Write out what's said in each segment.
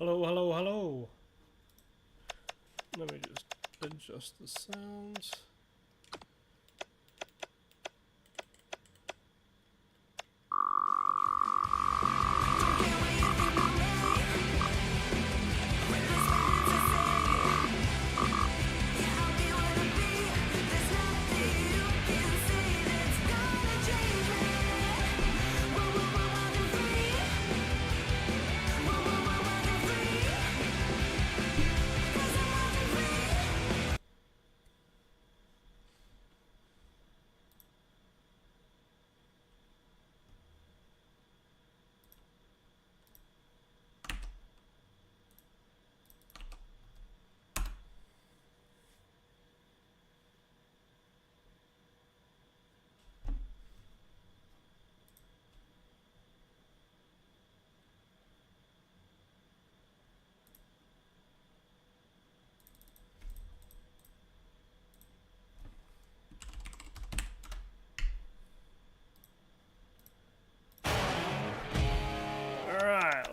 Hello, hello, hello. Let me just adjust the sounds.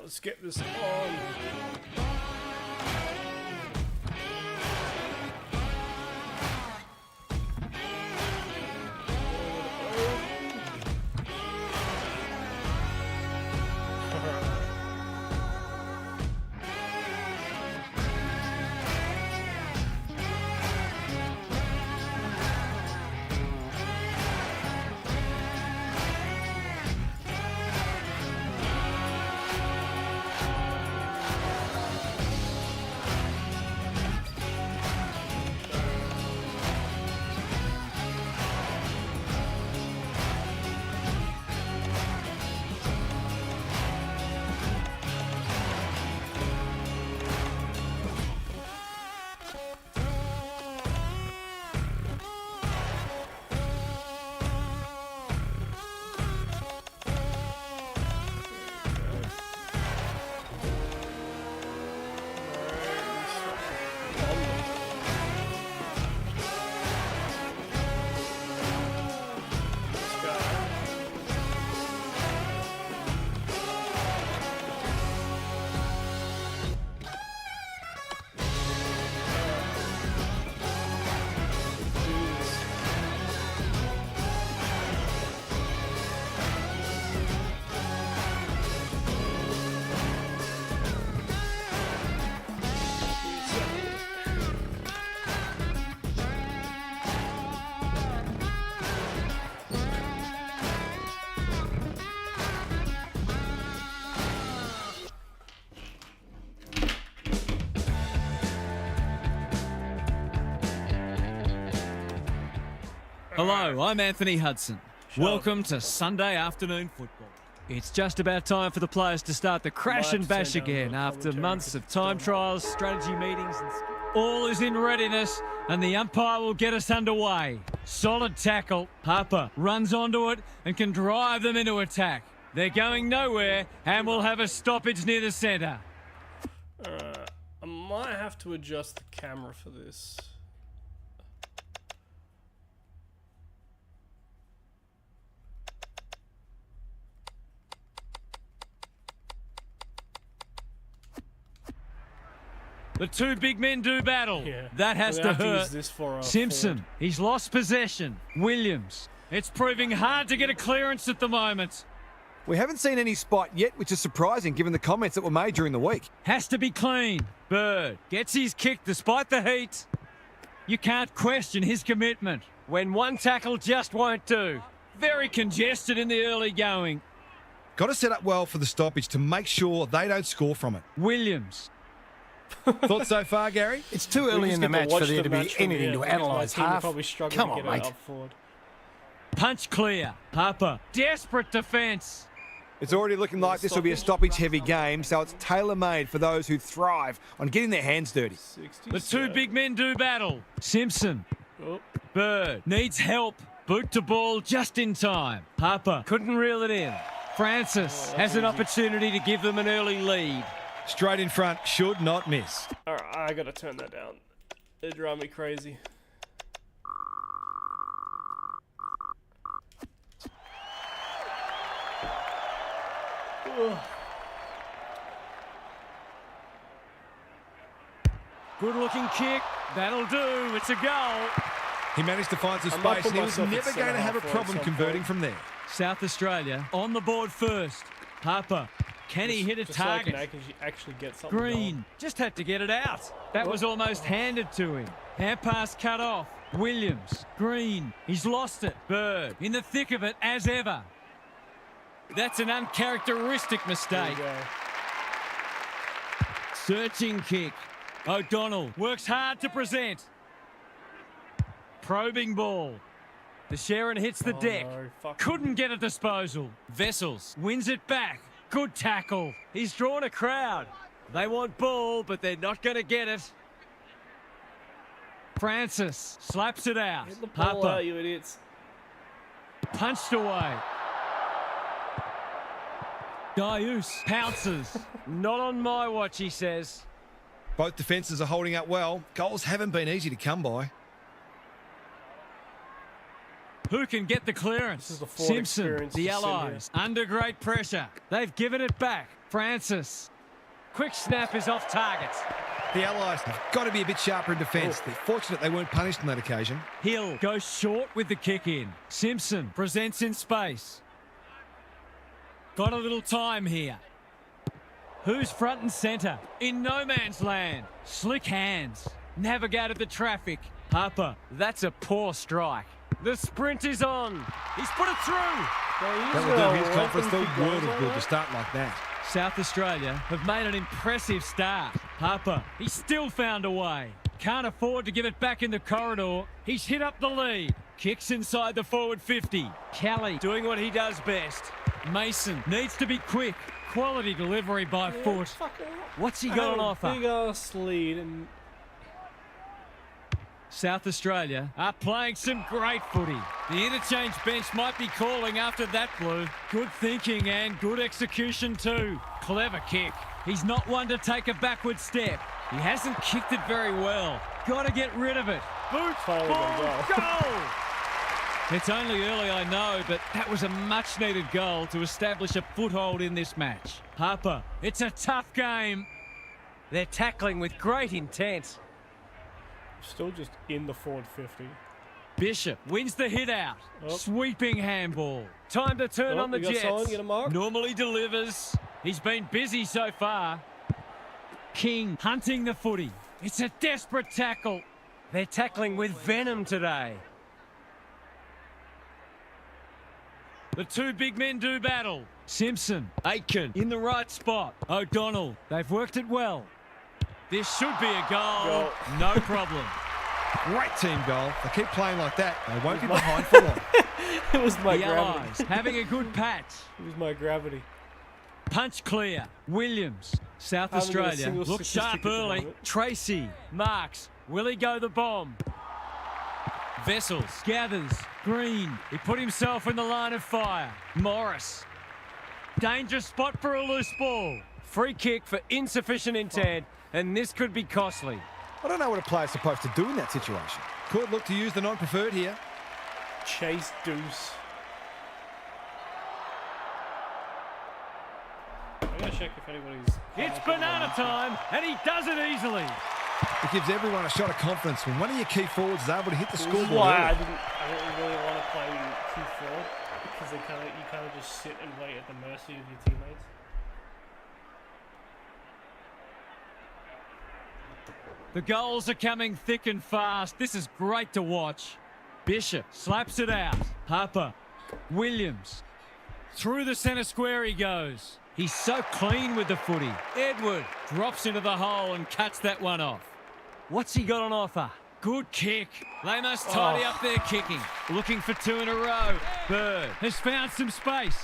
Let's get this on. Hello, I'm Anthony Hudson. Welcome to Sunday afternoon football. It's just about time for the players to start the crash and bash again after months of time trials, strategy meetings, and all is in readiness and the umpire will get us underway. Solid tackle. Harper runs onto it and can drive them into attack. They're going nowhere and we'll have a stoppage near the centre. I might have to adjust the camera for this. The two big men do battle. Yeah. That has to hurt. Simpson, forward. he's lost possession. Williams, it's proving hard to get a clearance at the moment. We haven't seen any spot yet, which is surprising given the comments that were made during the week. Has to be clean. Bird gets his kick despite the heat. You can't question his commitment when one tackle just won't do. Very congested in the early going. Got to set up well for the stoppage to make sure they don't score from it. Williams. Thoughts so far, Gary? It's too early in the match for there to be anything to analyse half. Come on, mate. Punch clear. Harper. Desperate defence. It's already looking like this will be a stoppage-heavy game, so it's tailor-made for those who thrive on getting their hands dirty. The two big men do battle. Simpson. Bird needs help. Boot to ball just in time. Harper couldn't reel it in. Francis has an opportunity to give them an early lead. Straight in front, should not miss. Alright, I gotta turn that down. It drive me crazy. Ugh. Good-looking kick. That'll do. It's a goal. He managed to find some I might space put and he was myself at never going to have a centre-half problem at some converting point. from there. South Australia on the board first. Harper. Can he hit a Just so I target? can actually get something Green. going. Just had to get it out. That was almost handed to him. Hand pass cut off. Williams. Green. He's lost it. Bird. In the thick of it as ever. That's an uncharacteristic There mistake. you go. Searching kick. O'Donnell works hard to present. Probing ball. The Sharon hits the Oh, deck. no, fucking- Couldn't get a disposal. Vessels wins it back. Good tackle. He's drawn a crowd. They want ball, but they're not going to get it. Francis slaps it out. Get the ball Harper out, you idiots. punched away. Dayus pounces. Not on my watch, he says. Both defences are holding up well. Goals haven't been easy to come by. Who can get the clearance? This is the Ford Simpson, experience the to sit Allies, under great pressure. They've given it back. Francis. Quick snap is off target. The Allies have got to be a bit sharper in defence. They're fortunate they weren't punished on that occasion. Hill goes short with the kick in. Simpson presents in space. Got a little time here. Who's front and centre? In no man's land. Slick hands. Navigated the traffic. Harper. That's a poor strike. The sprint is on. He's put it through. That will do his confidence the world of good to start like that. South Australia have made an impressive start. Harper, he's still found a way. Can't afford to give it back in the corridor. He's hit up the lead. Kicks inside the forward 50. Kelly doing what he does best. Mason needs to be quick. Quality delivery by foot. What's he got on offer? Big ass lead and South Australia are playing some great footy. The interchange bench might be calling after that blue. Good thinking and good execution too. Clever kick. He's not one to take a backward step. He hasn't kicked it very well. Got to get rid of it. Boot, Finally ball, got a goal! It's only early, I know, but that was a much-needed goal to establish a foothold in this match. Harper, it's a tough game. They're tackling with great intent. still just in the forward 50. Bishop wins the hit out. Oh. Sweeping handball. Time to turn on the we got Jets. someone, get a mark. Normally delivers. He's been busy so far. King hunting the footy. It's a desperate tackle. They're tackling with venom today. The two big men do battle. Simpson, Aitken in the right spot. O'Donnell, they've worked it well. This should be a goal. No problem. Great team goal. They keep playing like that. They won't be behind for long. It was my The gravity. Allies having a good patch. It was my gravity. Punch clear. Williams. South Haven't got a Australia single look statistic sharp at the early. moment. Tracy. Marks. Will he go the bomb? Vessels. Gathers. Green. He put himself in the line of fire. Morris. Dangerous spot for a loose ball. Free kick for insufficient intent, and this could be costly. I don't know what a player's supposed to do in that situation. Could look to use the non-preferred here. Chase Deuce. I'm going to check if anybody's... It's banana time, and he does it easily. It gives everyone a shot of confidence when one of your key forwards is able to hit the This is scoreboard why I early. didn't really want to play key forward, because you kind of just sit and wait at the mercy of your teammates. The goals are coming thick and fast. This is great to watch. Bishop slaps it out. Harper. Williams. Through the centre square he goes. He's so clean with the footy. Edward drops into the hole and cuts that one off. What's he got on offer? Good kick. They must tidy up their kicking. Looking for two in a row. Bird has found some space.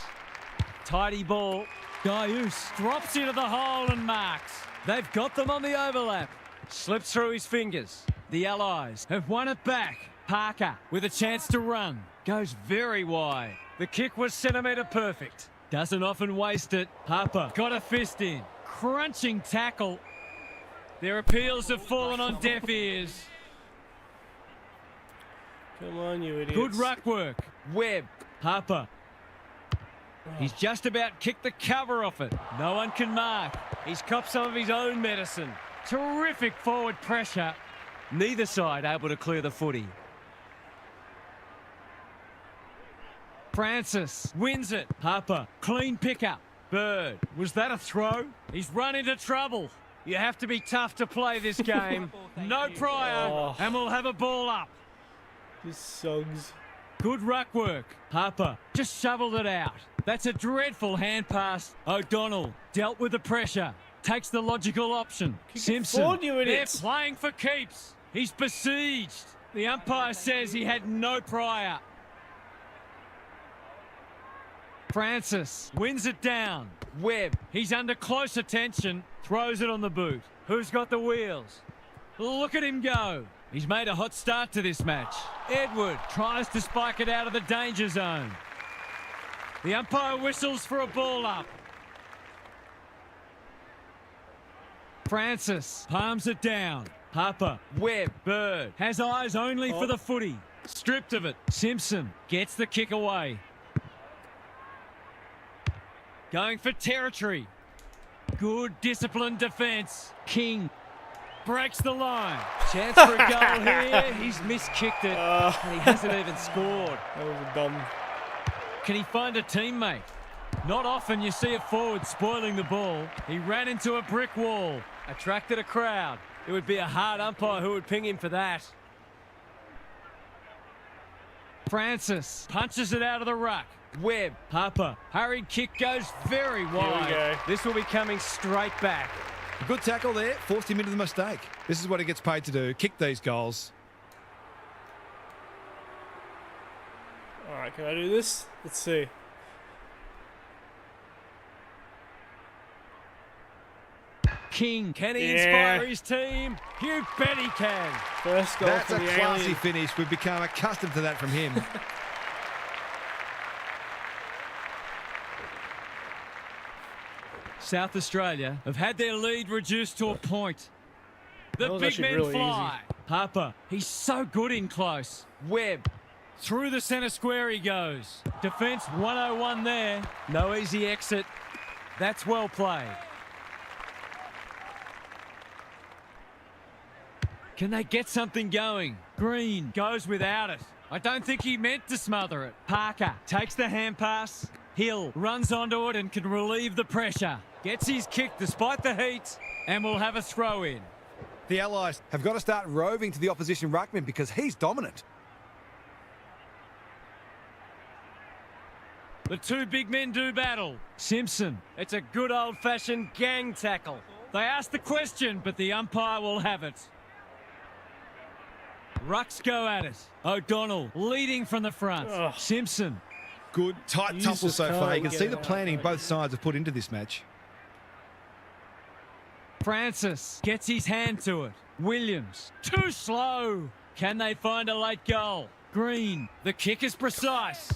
Tidy ball. Dayus drops into the hole and marks. They've got them on the overlap. Slips through his fingers. The Allies have won it back. Parker with a chance to run. Goes very wide. The kick was centimetre perfect. Doesn't often waste it. Harper got a fist in. Crunching tackle. Their appeals have fallen on deaf ears. Come on, you idiots. Good ruck work. Webb. Harper. He's just about kicked the cover off it. No one can mark. He's copped some of his own medicine. Terrific forward pressure. Neither side able to clear the footy. Francis wins it. Harper, clean pickup. Bird, was that a throw? He's run into trouble. You have to be tough to play this game. No prior, and we'll have a ball up. This sucks. Good ruck work. Harper just shoveled it out. That's a dreadful hand pass. O'Donnell dealt with the pressure. Takes the logical option. Simpson, they're playing for keeps. He's besieged. The umpire says he had no prior. Francis wins it down. Webb, he's under close attention. Throws it on the boot. Who's got the wheels? Look at him go. He's made a hot start to this match. Edward tries to spike it out of the danger zone. The umpire whistles for a ball up. Francis palms it down. Harper, Webb, Bird has eyes only for the footy. Stripped of it. Simpson gets the kick away. Going for territory. Good disciplined defence. King breaks the line. Chance for a goal here. He's miskicked it. And he hasn't even scored. That was a dumb. Can he find a teammate? Not often you see a forward spoiling the ball. He ran into a brick wall. Attracted a crowd. It would be a hard umpire who would ping him for that. Francis punches it out of the ruck. Webb, Harper, hurried kick goes very wide. Here we go. This will be coming straight back. A good tackle there, forced him into the mistake. This is what he gets paid to do, kick these goals. All right, can I do this? Let's see. King, can he inspire his team? You bet he can. First goal That's for a the classy alien. finish. We've become accustomed to that from him. South Australia have had their lead reduced to a point. The big actually men really fly. Harper, he's so good in close. Webb, through the centre square he goes. Defence 101 there. No easy exit. That's well played. Can they get something going? Green goes without it. I don't think he meant to smother it. Parker takes the hand pass. Hill runs onto it and can relieve the pressure. Gets his kick despite the heat, and we'll have a throw in. The Allies have got to start roving to the opposition ruckman because he's dominant. The two big men do battle. Simpson, it's a good old-fashioned gang tackle. They ask the question, but the umpire will have it. Rucks go at it. O'Donnell leading from the front. Simpson. Good, tight Jesus, tussle so far. You can can't see get the it out. planning both sides have put into this match. Francis gets his hand to it. Williams, too slow. Can they find a late goal? Green, the kick is precise.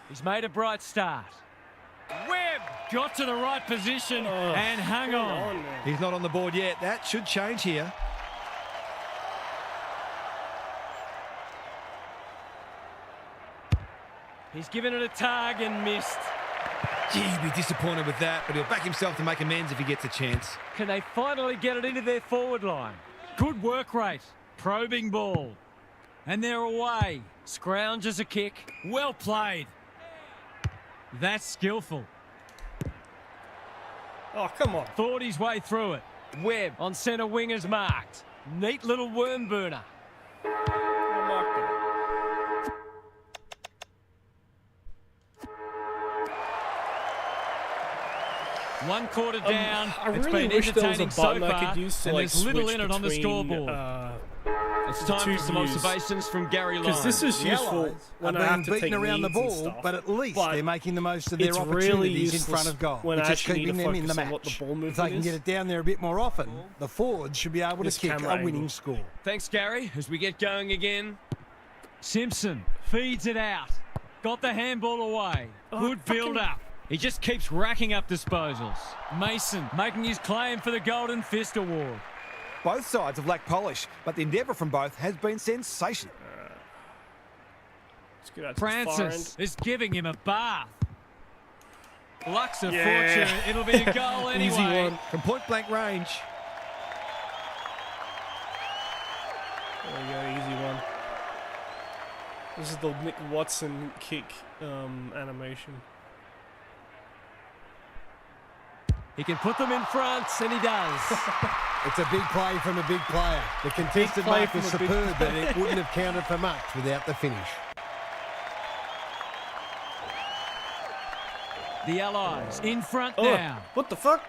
He's made a bright start. Webb got to the right position and hung on. He's not on the board yet. That should change here. He's given it a tug and missed. Gee, he'd be disappointed with that, but he'll back himself to make amends if he gets a chance. Can they finally get it into their forward line? Good work rate. Probing ball. And they're away. Scrounges a kick. Well played. That's skillful. Oh, come on. Thought his way through it. Webb on centre wing is marked. Neat little worm burner. I marked it. One quarter down. I It's really been wish there was a entertaining so button I far, could use to and like there's little switch in it on the between, scoreboard. It's the time two for some views. observations from Gary Lyon. Because this is useful when I have to take beaten around the leads and ball, stuff, but at least but they're making the most of their it's opportunities really in front of goal, when which I is actually need keeping to them in the focus on match. what the ball If movement they can is. get it down there a bit more often, the forwards should be able to This kick camera a winning angle. score. Thanks, Gary, as we get going again. Simpson feeds it out. Got the handball away. Good build-up. He just keeps racking up disposals. Mason making his claim for the Golden Fist Award. Both sides have lacked polish, but the endeavour from both has been sensational. Let's get out to the far Francis end. is giving him a bath. Luck's a fortune. It'll be a goal anyway. Easy one. From point-blank range. There we go, easy one. This is the Nick Watson kick animation. He can put them in front, and he does. It's a big play from a big player. The contested play mark from was a big superb, but it wouldn't have counted for much without the finish. The Allies in front now. What the fuck?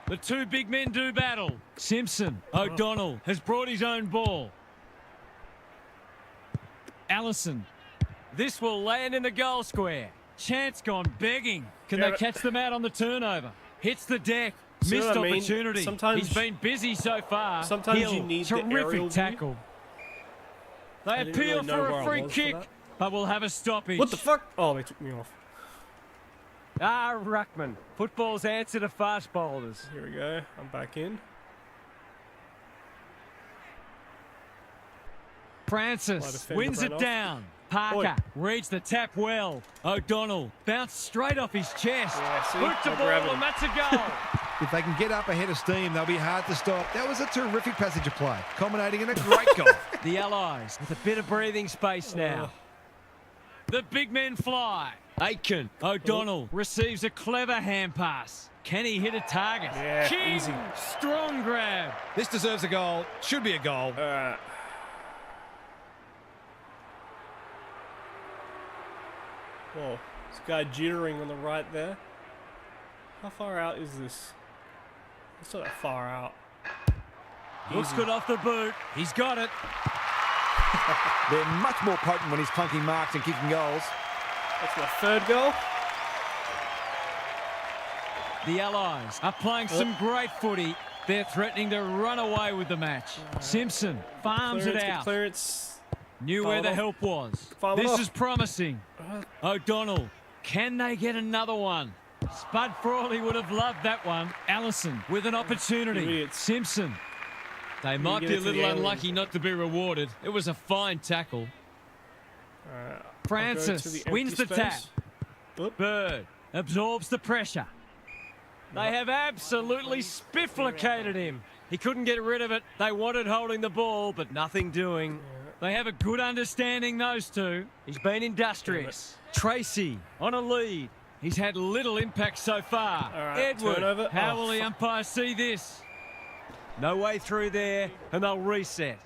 The two big men do battle. Simpson, O'Donnell has brought his own ball. Allison. This will land in the goal square. Chance gone begging. Can they catch them out on the turnover? Hits the deck. See Missed what I mean? opportunity. Sometimes- He's been busy so far. Sometimes Hill, you need the aerial terrific view. tackle. They I didn't appeal really know for where a I free was for kick, that. but we'll have a stoppage. What the fuck? Oh, they took me off. Ruckman. Football's answer to fast bowlers. Here we go. I'm back in. Francis defender wins ran it off. down. Parker reads the tap well. O'Donnell bounced straight off his chest. Yeah, see? Boot to No ball, gravity. and that's a goal. If they can get up ahead of steam, they'll be hard to stop. That was a terrific passage of play, culminating in a great goal. The Allies with a bit of breathing space now. The big men fly. Aitken. O'Donnell receives a clever hand pass. Can he hit a target? Yeah, King, easy. strong grab. This deserves a goal. Should be a goal. Whoa, this guy jittering on the right there. How far out is this? It's not that far out. Looks good off the boot. He's got it. They're much more potent when he's clunking marks and kicking goals. That's my third goal. The Allies are playing some great footy. They're threatening to run away with the match. Simpson farms Clearance, it good out. clearance. Knew Foul where the off. help was. Foul This off. is promising. O'Donnell, can they get another one? Spud Frawley would have loved that one. Allison with an opportunity. Idiots. Simpson. They might get be it a to little the alien. unlucky not to be rewarded. It was a fine tackle. Francis wins the tap. Bird absorbs the pressure. They have absolutely spifflicated him. He couldn't get rid of it. They wanted holding the ball, but nothing doing. They have a good understanding, those two. He's been industrious. Tracy on a lead. He's had little impact so far. right, Edward, turnover. how Oh, will the umpire see this? No way through there, and they'll reset.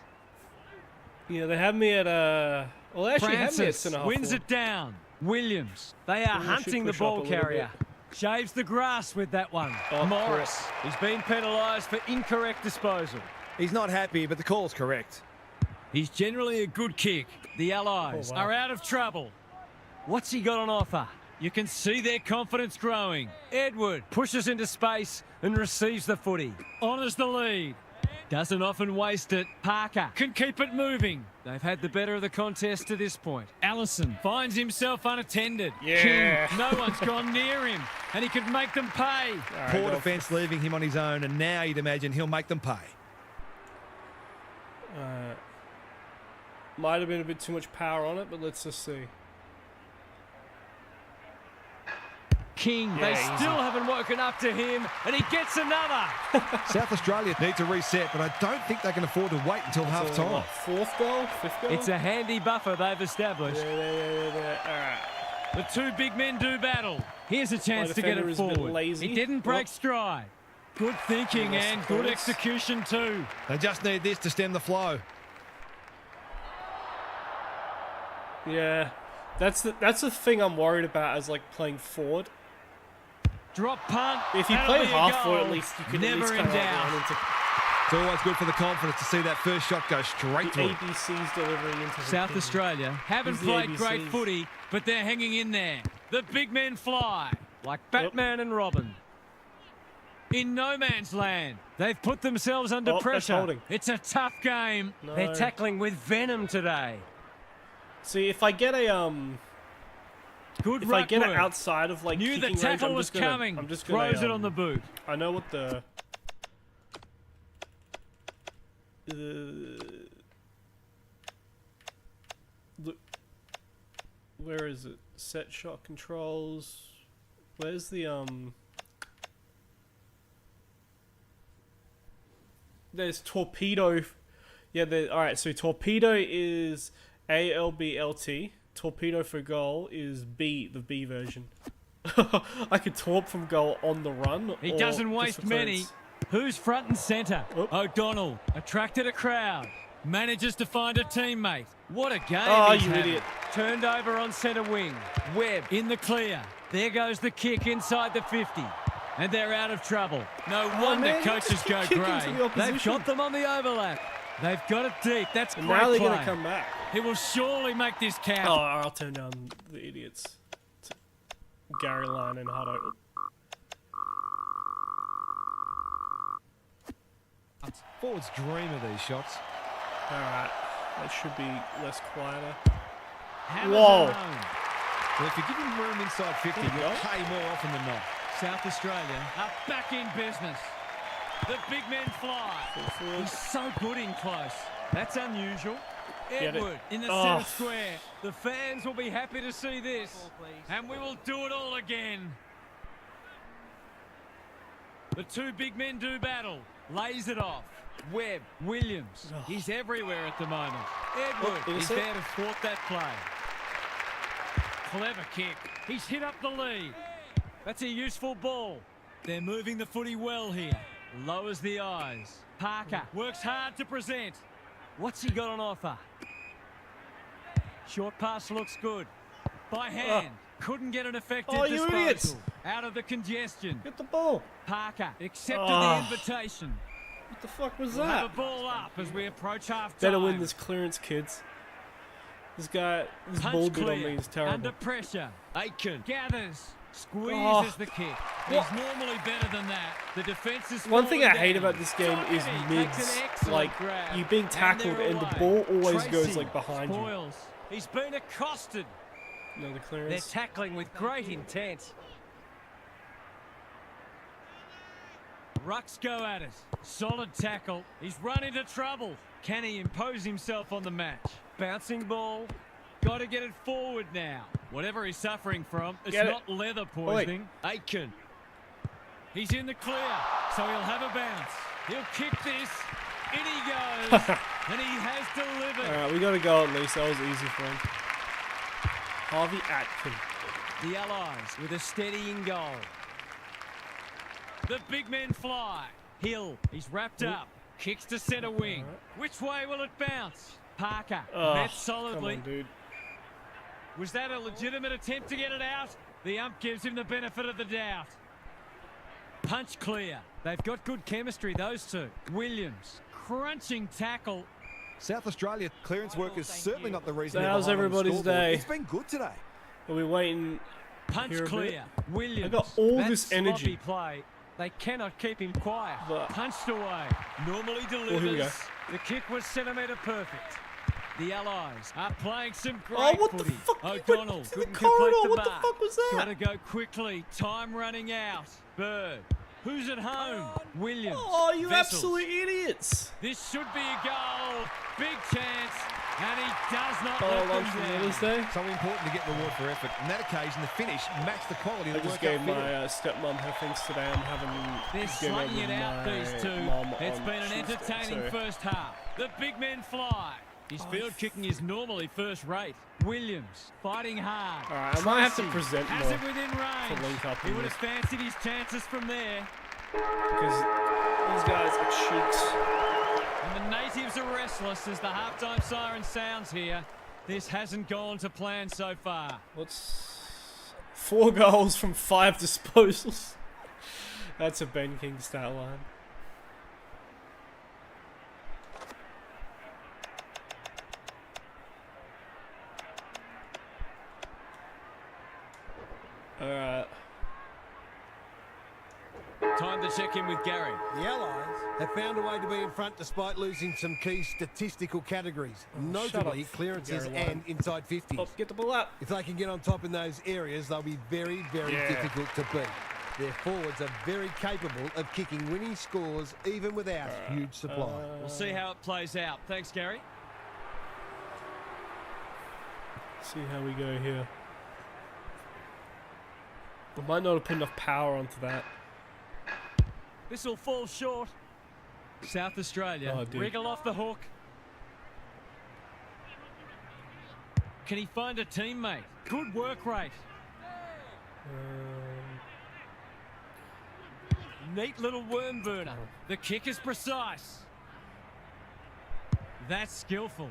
Yeah, they had me at well, they actually had me at Francis centre half wins forward. it down. Williams, they are Maybe we should hunting the push up ball a little carrier. Shaves the grass with that one. Oh, Morris, he's been penalised for incorrect disposal. He's not happy, but the call's correct. He's generally a good kick. The Allies Oh, wow. are out of trouble. What's he got on offer? You can see their confidence growing. Edward pushes into space and receives the footy. Honours the lead. Doesn't often waste it. Parker can keep it moving. They've had the better of the contest to this point. Allison finds himself unattended. Yeah. King, no one's gone near him, and he could make them pay. Poor defence leaving him on his own, and now you'd imagine he'll make them pay. Might have been a bit too much power on it, but let's just see. King, they easy. still haven't woken up to him, and he gets another. South Australia need to reset, but I don't think they can afford to wait until So, half-time. what, fourth goal? Fifth goal? It's a handy buffer they've established. Yeah. All right. The two big men do battle. Here's a chance to get defender it is a bit forward. lazy. He didn't break Oh. stride. Good thinking Yes, and of good course. execution too. They just need this to stem the flow. Yeah. That's the thing I'm worried about as like playing forward. Drop punt. If you That'll play be a half goal. forward, at least you can Never at least in kind of doubt. run into It's always good for the confidence to see that first shot go straight the through. ABC's delivering into the South thing. Australia haven't Who's the played great ABCs? footy, but they're hanging in there. The big men fly like Batman and Robin. In no man's land, they've put themselves under Oh, that's pressure. holding. It's a tough game. No. They're tackling with venom today. See, if I get a Good if ruck I get it work. outside of like Knew the kicking range, tackle I'm was just gonna, coming. I'm just gonna, Throws it on the boot. I know what the look, where is it? Set shot controls. Where's the There's torpedo. Yeah, alright, so torpedo is ALBLT. Torpedo for goal is B, the B version. I could torp from goal on the run. He doesn't waste many. Who's front and centre? O'Donnell attracted a crowd. Manages to find a teammate. What a game. Oh, he's you having. idiot. Turned over on centre wing. Webb in the clear. There goes the kick inside the 50. And they're out of trouble. No wonder man, coaches go grey. They've got them on the overlap. They've got it deep. That's great Now they're play. going to come back. He will surely make this count. Oh, I'll turn down the idiots. Gary Lyon and Hutto. Forwards dream of these shots. Alright, that should be less quieter. Hammers Whoa. alone. Well, if you give him room inside 50, you'll pay more often than not. South Australia are back in business. The big men fly. He's so good in close. That's unusual. Get Edward it. in the Oh. centre square. The fans will be happy to see this. And we will do it all again. The two big men do battle. Lays it off. Webb, Williams. He's everywhere at the moment. Edward is there to thwart that play. Clever kick. He's hit up the lead. That's a useful ball. They're moving the footy well here. Lowers the eyes. Parker works hard to present. What's he got on offer? Short pass looks good. By hand. Couldn't get an effective Oh, you disposal. idiots. Out of the congestion. Get the ball. Parker accepted Oh. the invitation. What the fuck was We'll have that? a ball up as we approach half time. Better win this clearance, kids. This ball bit on me is terrible. Under pressure. Aiken gathers. Squeezes Oh. the kick. What? He's normally better than that. The defence is One thing I falling hate down. about this game is Takes mids. an excellent Like, grab. you being And tackled they're and the away. ball always goes Tracy like behind you. spoils. He's been accosted. No, the They're clearance. tackling with great intent. Rucks go at it. Solid tackle. He's run into trouble. Can he impose himself on the match? Bouncing ball. Got to get it forward now. Whatever he's suffering from, it's Get it. not leather poisoning. Aiken. He's in the clear, so he'll have a bounce. He'll kick this. In he goes. And he has delivered. Alright, we got to go at least. That was easy for him. Harvey Atkin. The Allies with a steadying goal. The big men fly. Hill, he's wrapped up. Kicks to centre wing. Which way will it bounce? Parker met solidly. Come on, dude. Was that a legitimate attempt to get it out? The ump gives him the benefit of the doubt. Punch clear. They've got good chemistry, those two. Williams, crunching tackle. South Australia clearance work is certainly not the reason. So they're how's behind on the everybody's scoreboard. day? It's been good today. Are we waiting? Punch Here a clear. Williams. I got all That's this energy. sloppy play. They cannot keep him quiet. But- Punched away. Normally delivers. here we go. The kick was centimetre perfect. The Allies are playing some great Oh, what the footy. fuck? You went O'Donnell to the couldn't corridor. complete the What the mark. fuck was that? Got to go quickly. Time running out. Bird. Who's at home? Williams. Oh, you Vessels. absolute idiots. This should be a goal. Big chance. And he does not Oh, let lunch them from down. Mother's Day. So important to get reward for effort. On that occasion, the finish matched the quality I of the just work gave upfield. my stepmom her things today. I'm having They're dinner slugging with it out, my these two. mum It's on been an Tuesday, entertaining so- first half. The big men fly. His field kicking is normally first rate. Williams fighting hard. All right, I might have to Tracy present has more it within to link up range. He in would this. have fancied his chances from there. because these guys are cheeks. And the natives are restless as the halftime siren sounds here. This hasn't gone to plan so far. What's 4 goals from 5 disposals? That's a Ben King stat line. Alright. Time to check in with Gary. The Allies have found a way to be in front despite losing some key statistical categories, notably up, clearances Gary Lyon. and inside 50s. Oh, get the ball out. If they can get on top in those areas, they'll be very, very Yeah. difficult to beat. Their forwards are very capable of kicking winning scores even without huge supply. We'll see how it plays out. Thanks, Gary. See how we go here. I might not have put enough power onto that. This will fall short. South Australia wriggle off the hook. Can he find a teammate? Good work rate. Neat little worm burner. The kick is precise. That's skillful.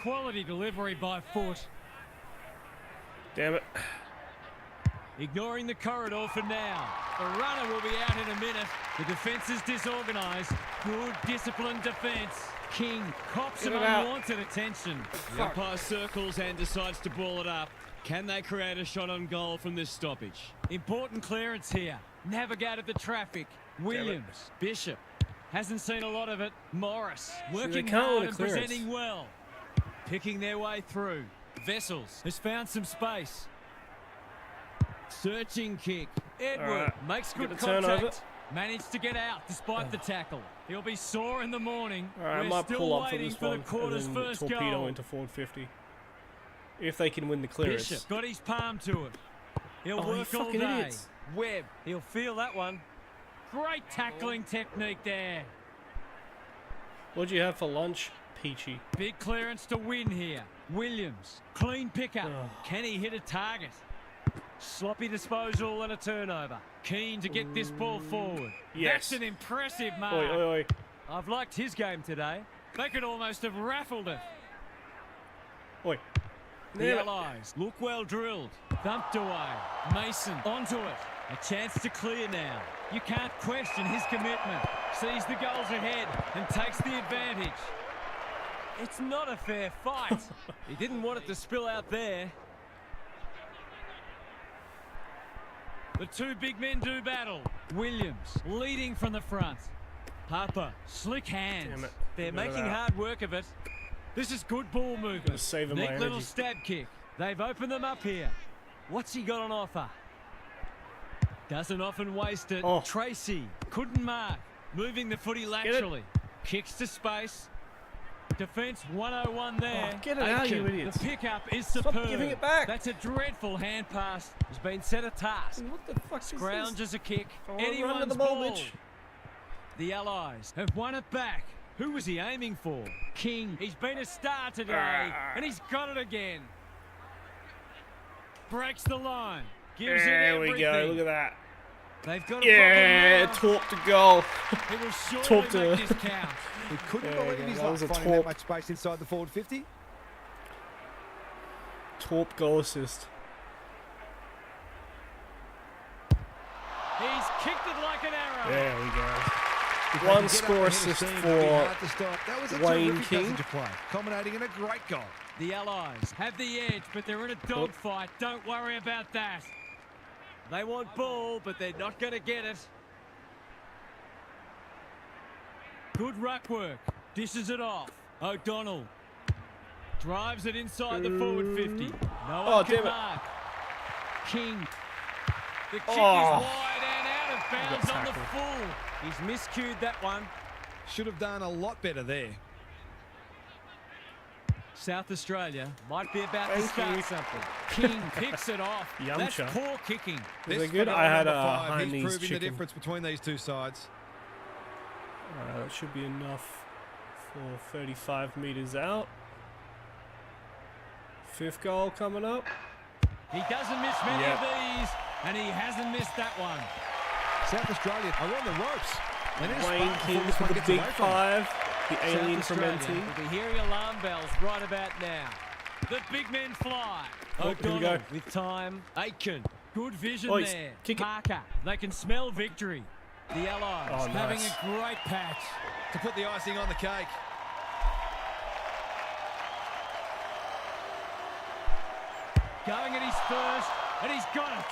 Quality delivery by foot. Damn it. Ignoring the corridor for now. The runner will be out in a minute. The defence is disorganised. Good disciplined defence. King cops some unwanted attention. The umpire circles and decides to ball it up. Can they create a shot on goal from this stoppage? Important clearance here. Navigated the traffic. Williams. Bishop. Hasn't seen a lot of it. Morris. Working hard and presenting well. Picking their way through. Vessels has found some space. Searching kick. Edward makes good contact. Managed to get out despite the tackle. He'll be sore in the morning. I We're might still pull up for waiting this for one the quarter's and then first torpedo goal. into forward 50. If they can win the clearance. Bishop got his palm to it. He'll work all day. Idiots. Webb, he'll feel that one. Great tackling technique there. What'd you have for lunch, Peachy? Big clearance to win here. Williams, clean pickup. Can he hit a target? Sloppy disposal and a turnover. Keen to get this ball forward. Yes. That's an impressive mark. Oi, oi, oi. I've liked his game today. They could almost have raffled it. Oi. The Allies look well drilled. Thumped away. Mason onto it. A chance to clear now. You can't question his commitment. Sees the goals ahead and takes the advantage. It's not a fair fight. He didn't want it to spill out there. The two big men do battle. Williams leading from the front. Harper, slick hands. Damn it. They're making hard work of it. This is good ball movement. Saving my Neat energy. little stab kick. They've opened them up here. What's he got on offer? Doesn't often waste it. Oh. Tracy couldn't mark. Moving the footy laterally. Kicks to space. Defence 101 there. Oh, get it out, you idiots. The pickup is Stop superb. giving it back. That's a dreadful hand pass. He's been set a task. What the fuck is this? Scrounges a kick. Oh, run to Anyone's the ball, ball. bitch. The Allies have won it back. Who was he aiming for? King. He's been a star today, and he's got it again. Breaks the line. Gives it There everything. we go. Look at that. They've got a Yeah, problem now. torp to goal. He will surely Torp to- make this count. He couldn't There we believe go. his That luck was a finding torp. that much space inside the forward 50. Torp goal assist. He's kicked it like an arrow. There we go. If they One can get score up ahead of assist steam, for it'll be hard to stop. That was a Wayne terrific King. passage of play, culminating in a great goal. The Allies have the edge, but they're in a dogfight. Don't worry about that. They want ball, but they're not going to get it. Good ruck work. Dishes it off. O'Donnell drives it inside the forward 50. No one can damn it. mark. King. The kick is Oh. wide and out of bounds Got on the tackled. full. He's miscued that one. Should have done a lot better there. South Australia might be about Thank to start you. something. King picks it off. That's Yumcha. poor kicking. Was This it good? for I had number a five, high he's knees proving the chicken. difference between these two sides. That should be enough for 35 metres out. Fifth goal coming up. He doesn't miss many Yep. of these, and he hasn't missed that one. South Australia are on the ropes. And it's Wayne Spartan King before this with one the gets big away from them. 5. The alien South from Australia NT. will be hearing alarm bells right about now. The big men fly. Oh, here we O'Donnell go. with time. Aitken. Good vision Oh, he's there. kicking. Parker. They can smell victory. The Allies Oh, having nice. a great patch. To put the icing on the cake. Going at his first, and he's got it.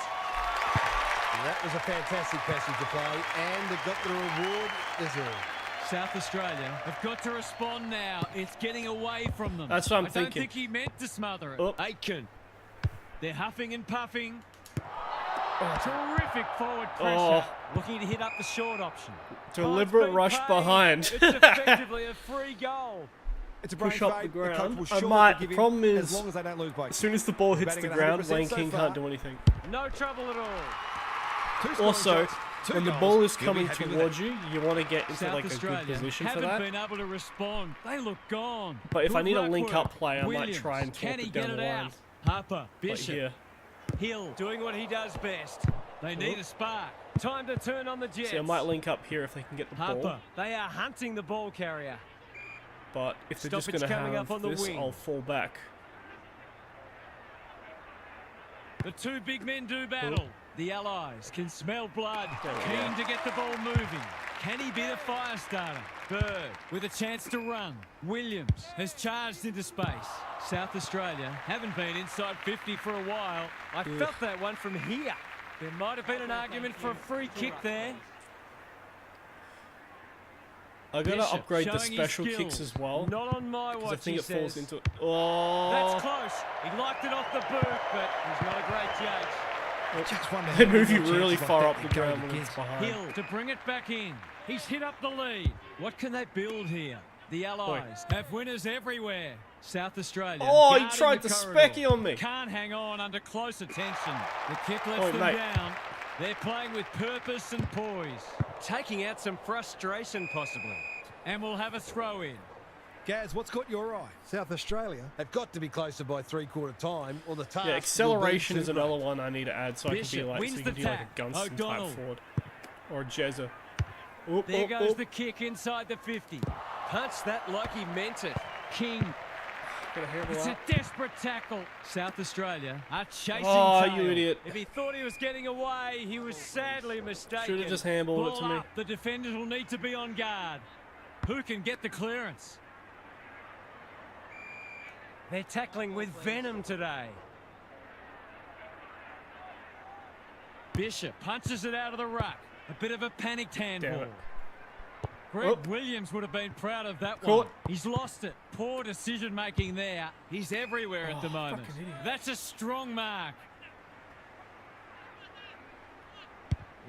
That was a fantastic passage of play, and it got the reward deserved. South Australia have got to respond now. It's getting away from them. That's what I'm I don't thinking. think he meant to smother it. Oh. Aitken. They're huffing and puffing. Terrific forward Oh. pressure. Looking to hit up the short option. Deliberate Oh, it's been rush paid. behind. It's effectively a free goal. It's a Push brave up the fate. coach ground. will I surely might. give The in problem as is, long as they don't lose by as soon as the ball hits Batting the at ground, 100% Wayne so King far. can't do anything. No trouble at all. Also, when the ball is You'll be coming happy with towards you, you want to get into South like a good Australia position for haven't that. been able to respond. They look gone. But if I Good need a ruck link work. up play, I might Williams, try and can talk he it get down it the line. out? Harper, Like Bishop, here. Hill doing what he does best. They need a spark. Time to turn on the Jets. See, I might link up here if they can get the Harper, ball. they are hunting the ball carrier. But if they're just Stoppage going to coming have up on the this, wing. I'll fall back. The two big men do battle. The Allies can smell blood. There we Keen go. to get the ball moving. Can he be the fire starter? Bird with a chance to run. Williams has charged into space. South Australia haven't been inside 50 for a while. I felt that one from here. There might have been an argument for a free kick there. I got to Bishop upgrade the showing his special skill. kicks as well. Not on my Because I watch, think he it falls says. into... Oh! That's close. He liked it off the boot, but he's not a great judge. Just wonder They how move you many really chances far like up that the they go ground to when it's get. behind. Hill to bring it back in. He's hit up the lead. What can they build here? The Allies have winners everywhere. South Australia. Oh, he guarding tried the to corridor. specky on me. Can't hang on under close attention. The kick lets Oi, them mate. down. They're playing with purpose and poise. Taking out some frustration possibly. And we'll have a throw in. Gaz, what's caught your eye? South Australia have got to be closer by three-quarter time, or the task Yeah, will acceleration be is too another great. one I need to add so I can be Bishop like, wins so you the can do like a tack. Gunston O'Donnell. type forward. Or a Jezza. Oop, There oop, goes oop. the kick inside the 50. Punched that like he meant it. King. Get a handle It's up. a desperate tackle. South Australia are chasing Oh, tail. you idiot. If he thought he was getting away, he was sadly mistaken. Should've just handballed it Ball to me. up. The defenders will need to be on guard. Who can get the clearance? They're tackling with venom today. Bishop punches it out of the ruck. A bit of a panicked handball. it. Greg Whoop. Williams would have been proud of that Caught. one. He's lost it. Poor decision making there. He's everywhere at the moment. fucking idiot. That's a strong mark.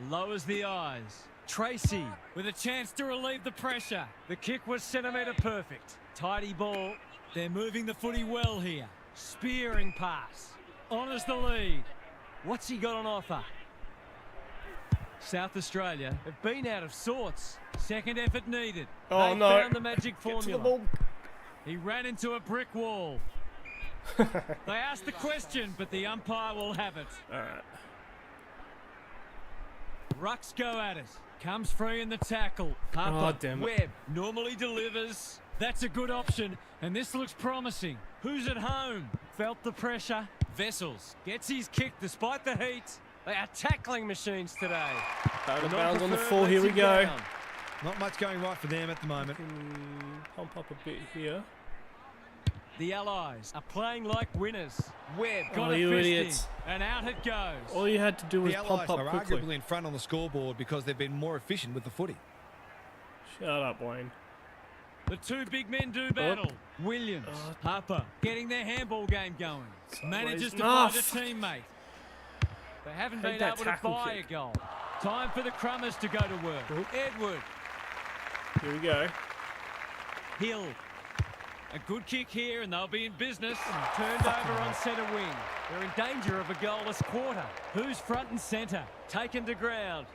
Lowers the eyes. Tracy with a chance to relieve the pressure. The kick was centimetre perfect. Tidy ball. They're moving the footy well here. Spearing pass. Honours the lead. What's he got on offer? South Australia have been out of sorts. Second effort needed. Oh, they no. found the magic Get to the formula. ball. He ran into a brick wall. They asked the question, but the umpire will have it. Alright. Rucks go at it. Comes free in the tackle. Harper, Oh, damn it. Webb normally delivers. That's a good option, and this looks promising. Who's at home? Felt the pressure. Vessels gets his kick despite the heat. They are tackling machines today. Out of The bounds on the non-preferred full. Here we lets go. him down. Not much going right for them at the moment. Pump up a bit here. The Allies are playing like winners. Webb got Oh, a you fisting, idiots. and out it goes. All you had to do was The pump Allies up are quickly. arguably in front on the scoreboard because they've been more efficient with the footy. Shut up, Wayne. The two big men do battle. Williams, Harper, getting their handball game going. Manages to Ah, find a teammate. They haven't Hate been that able to tackle buy kick. a goal. Time for the Crummers to go to work. Oop. Edward, Here we go. Hill. A good kick here and they'll be in business. Turned over on centre wing. They're in danger of a goalless quarter. Who's front and centre? Taken to ground.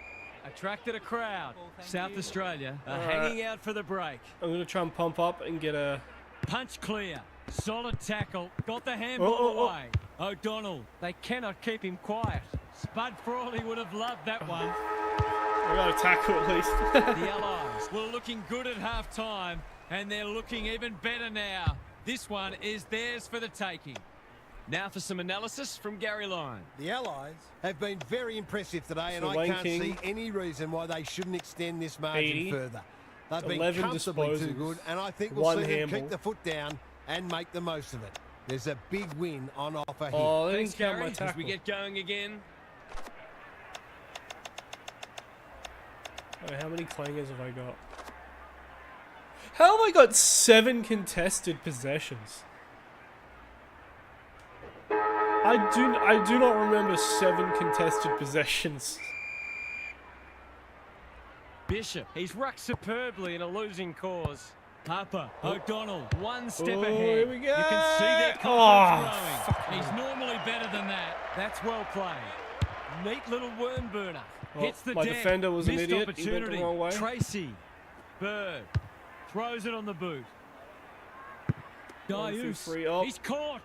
Attracted a crowd. South Australia are hanging out for the break. I'm going to try and pump up and get a... Punch clear. Solid tackle. Got the handball Oh. away. O'Donnell. They cannot keep him quiet. Spud Frawley would have loved that one. I got a tackle at least. The Allies were looking good at half-time, and they're looking even better now. This one is theirs for the taking. Now for some analysis from Gary Lyon. The Allies have been very impressive today, and So I Wayne can't King, see any reason why they shouldn't extend this margin 80, further. They've been 11 comfortably too disposals, good, and I think we'll one see them handball. keep the foot down and make the most of it. There's a big win on offer here. Oh, they Thanks, didn't count Gary, my as tackle. we get going again. Wait, how many clangers have I got? How have I got 7 contested possessions? I do not remember 7 contested possessions. Bishop, he's rucked superbly in a losing cause. Harper, O'Donnell, one step Oh, ahead. here we You can see their go. confidence growing. He's normally better than that. That's well played. Neat little worm burner. Hits the my deck. defender was an Missed idiot. He went the opportunity. wrong way. Tracy. Bird. Throws it on the boot. Dius. He's caught.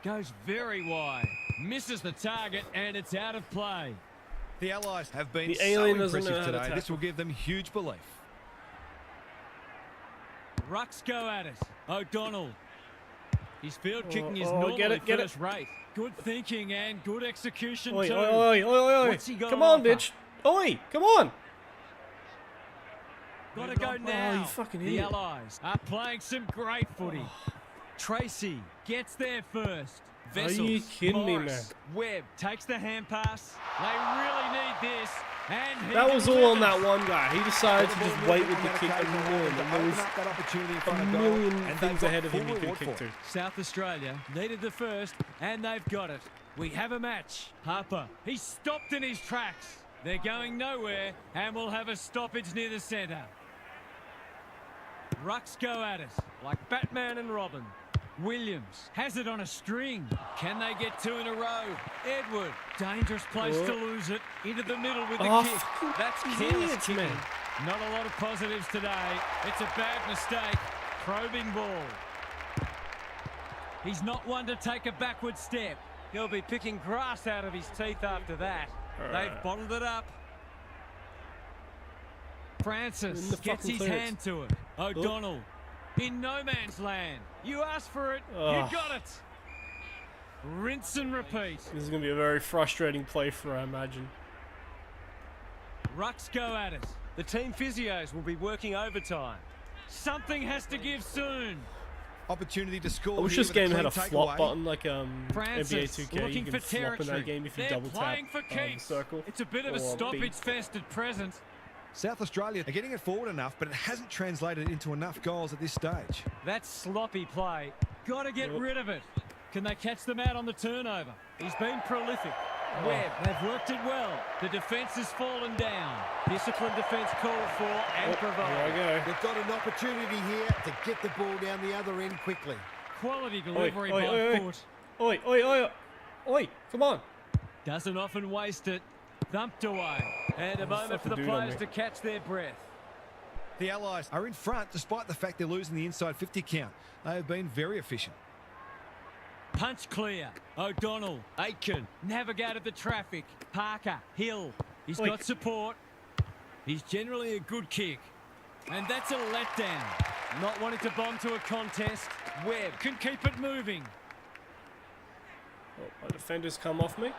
Goes very wide. Misses the target, and it's out of play. The Allies have been The so alien doesn't know impressive how to today. This tackle. will give them huge belief. Rucks go at it. O'Donnell. His field kicking is get normally it, get it. first rate. Good thinking and good execution Oi, too. oi, oi, oi, oi. What's he got Come on on, offer? bitch. Oi, come on. Got to go now. you fucking the idiot. Allies are playing some great footy. Tracy gets there first. Are Vessels, you kidding me, Morris, Webb takes the hand pass. They really need this. And he That was all on delivers. that one guy. He decided to just wait with the kick a And million. And there was that opportunity in a front of goal, million and they've things got ahead of him full he could reward kick for to. it. South Australia needed the first, and they've got it. We have a match. Harper, he's stopped in his tracks. They're going nowhere, and we'll have a stoppage near the centre. Rucks go at it, like Batman and Robin. Williams has it on a string. Can they get two in a row? Edward, dangerous place to lose it. Into the middle with the kick. That's careless idiots, kicking. man. Not a lot of positives today. It's a bad mistake. Probing ball. He's not one to take a backward step. He'll be picking grass out of his teeth after that. They've bottled it up. Francis the gets fucking his clearance. hand to it. O'Donnell in no man's land. You asked for it, you Ugh. got it. Rinse and repeat. This is going to be a very frustrating play for her, I imagine. Rucks go at it. The team physios will be working overtime. Something has to give soon. Opportunity to score. I wish here this with a game had clean a flop takeaway. button like Francis NBA 2K. looking You for can flop in territory. that game if you They're double tap playing for keeps. circle. It's a bit of a or stoppage beat. fest at present. South Australia are getting it forward enough, but it hasn't translated into enough goals at this stage. That's sloppy play. Got to get rid of it. Can they catch them out on the turnover? He's been prolific. Webb, they've worked it well. The defence has fallen down. Disciplined defence called for and Here I provided. go. They've got an opportunity here to get the ball down the other end quickly. Quality delivery oi, by oi, oi. foot. Oi, oi, oi, oi, come on. Doesn't often waste it. Thumped away. And a moment for the fucking dude on players me. to catch their breath. The Allies are in front despite the fact they're losing the inside 50 count. They have been very efficient. Punch clear. O'Donnell, Aitken, navigated the traffic. Parker, Hill. He's Oi. got support. He's generally a good kick. And that's a letdown. Not wanting to bomb to a contest. Webb can keep it moving. Oh, my defenders come off me.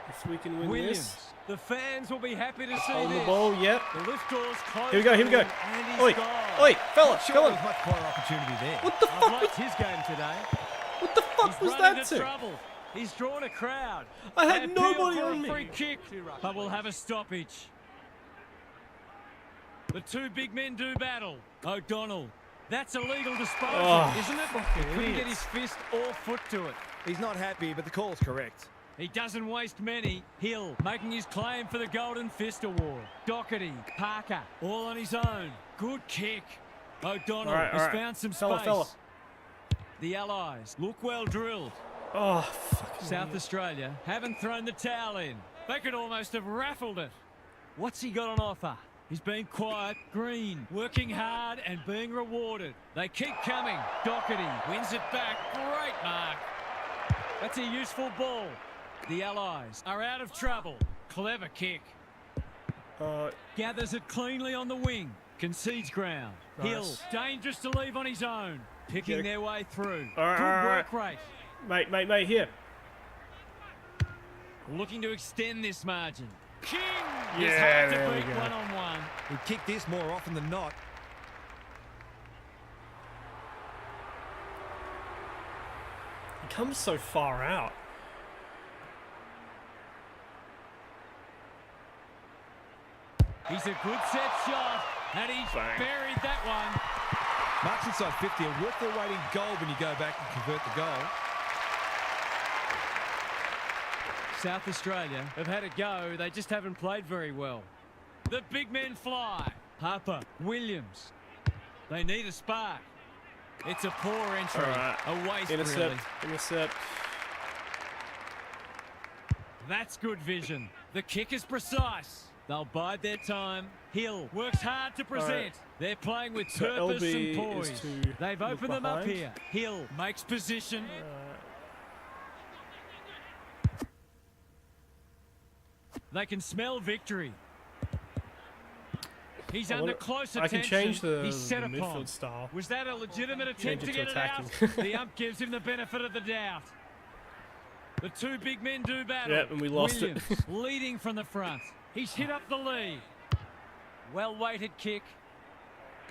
If we can win Williams. this. The fans will be happy to see On the this. ball, yep. The lift doors close. Here we go, here we go. And he's Oi, gone. oi, fella, Sure, come there's on. much clearer opportunity there. What the I've fuck liked his game today. What the fuck He's was run that into to? trouble. He's drawn a crowd. I had They appeal nobody for on a me. free kick, but we'll have a stoppage. The two big men do battle. O'Donnell. That's a legal disposal, Oh, isn't it? fucking He couldn't get idiots. his fist or foot to it. He's not happy, but the call is correct. He doesn't waste many. Hill making his claim for the Golden Fist Award. Doherty, Parker, all on his own. Good kick. O'Donnell All right, has all right. found some Fella, space. fella. The Allies look well drilled. Oh, fucking South Australia haven't thrown the towel in. They could almost have raffled it. What's he got on offer? He's been quiet, green, working hard and being rewarded. They keep coming. Doherty wins it back. Great mark. That's a useful ball. The Allies are out of trouble. Clever kick. Gathers it cleanly on the wing. Concedes ground. Nice. Hill, dangerous to leave on his own. Picking Yeah. their way through. All right, Good all right, work rate. Mate, here. Looking to extend this margin. King is Yeah, hard there to we beat go. one-on-one. We kick this more often than not. He comes so far out. He's a good set shot, and he's Bang. buried that one. Marks inside 50 are worth their weight in gold when you go back and convert the goal. South Australia have had a go, they just haven't played very well. The big men fly. Harper, Williams. They need a spark. It's a poor entry. All right. A waste, Intercept, really. intercept. That's good vision. The kick is precise. They'll bide their time. Hill works hard to present. Right. They're playing with So purpose LB and poise. is to They've look opened them up behind. here. Hill makes position. They can smell victory. He's under close attention. I can change the He's set midfield upon. style. Was that a legitimate attempt to Change it get to it out? attacking. The ump gives him the benefit of the doubt. The two big men do battle. Yep, and we lost Williams it. leading from the front. He's hit up the lead. Well-weighted kick.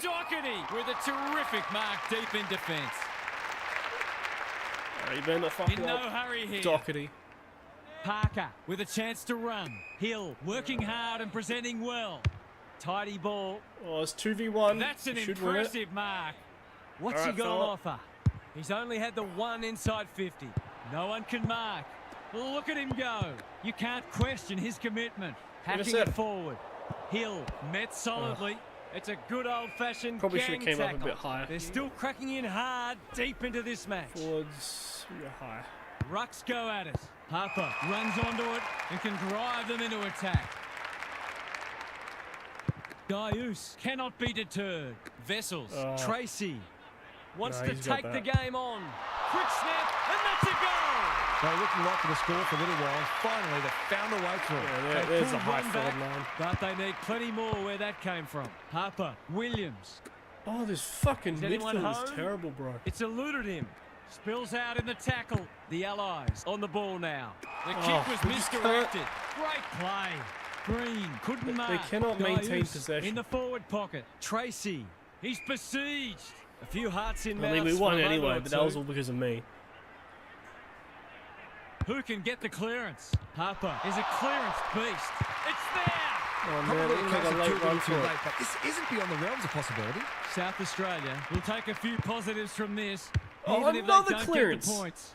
Doherty with a terrific mark deep in defence. You better not fuck In it no up. hurry here. Doherty. Parker with a chance to run. Hill working hard and presenting well. Tidy ball. Oh, it's 2v1. That's an Should win it. impressive mark. What's All he right, got on fella. offer? He's only had the one inside 50. No one can mark. Look at him go. You can't question his commitment. Hacking Intercept. it forward. Hill met solidly. It's a good old-fashioned Probably gang should have came up a tackle. bit higher. They're still cracking in hard deep into this match. Forwards, we are high. Rucks go at it. Harper runs onto it and can drive them into attack. Gaius cannot be deterred. Vessels, Tracy wants No, to he's got take the that. game on. Quick snap, and that's a goal! They were looking right for the score for a little while. Finally, they found a way through. Yeah, They there's a pulled high one forward back, line. but they need plenty more where that came from. Harper, Williams. Oh, this fucking Is anyone midfield home? is terrible, bro. It's eluded him. Spills out in the tackle. The Allies on the ball now. The kick Oh, was we just misdirected. Great play. Green couldn't mark. They cannot maintain Gaius possession. in the forward pocket. Tracy. He's besieged. A few hearts in I mouths. mean, we for won a moment anyway, or but that was two. all because of me. Who can get the clearance? Harper is a clearance beast. It's there. Oh, man, Probably it a was case like a of late too run little too for it. late, but this isn't beyond the realms of possibility. South Australia will take a few positives from this, Oh, even if they another don't clearance. get the points.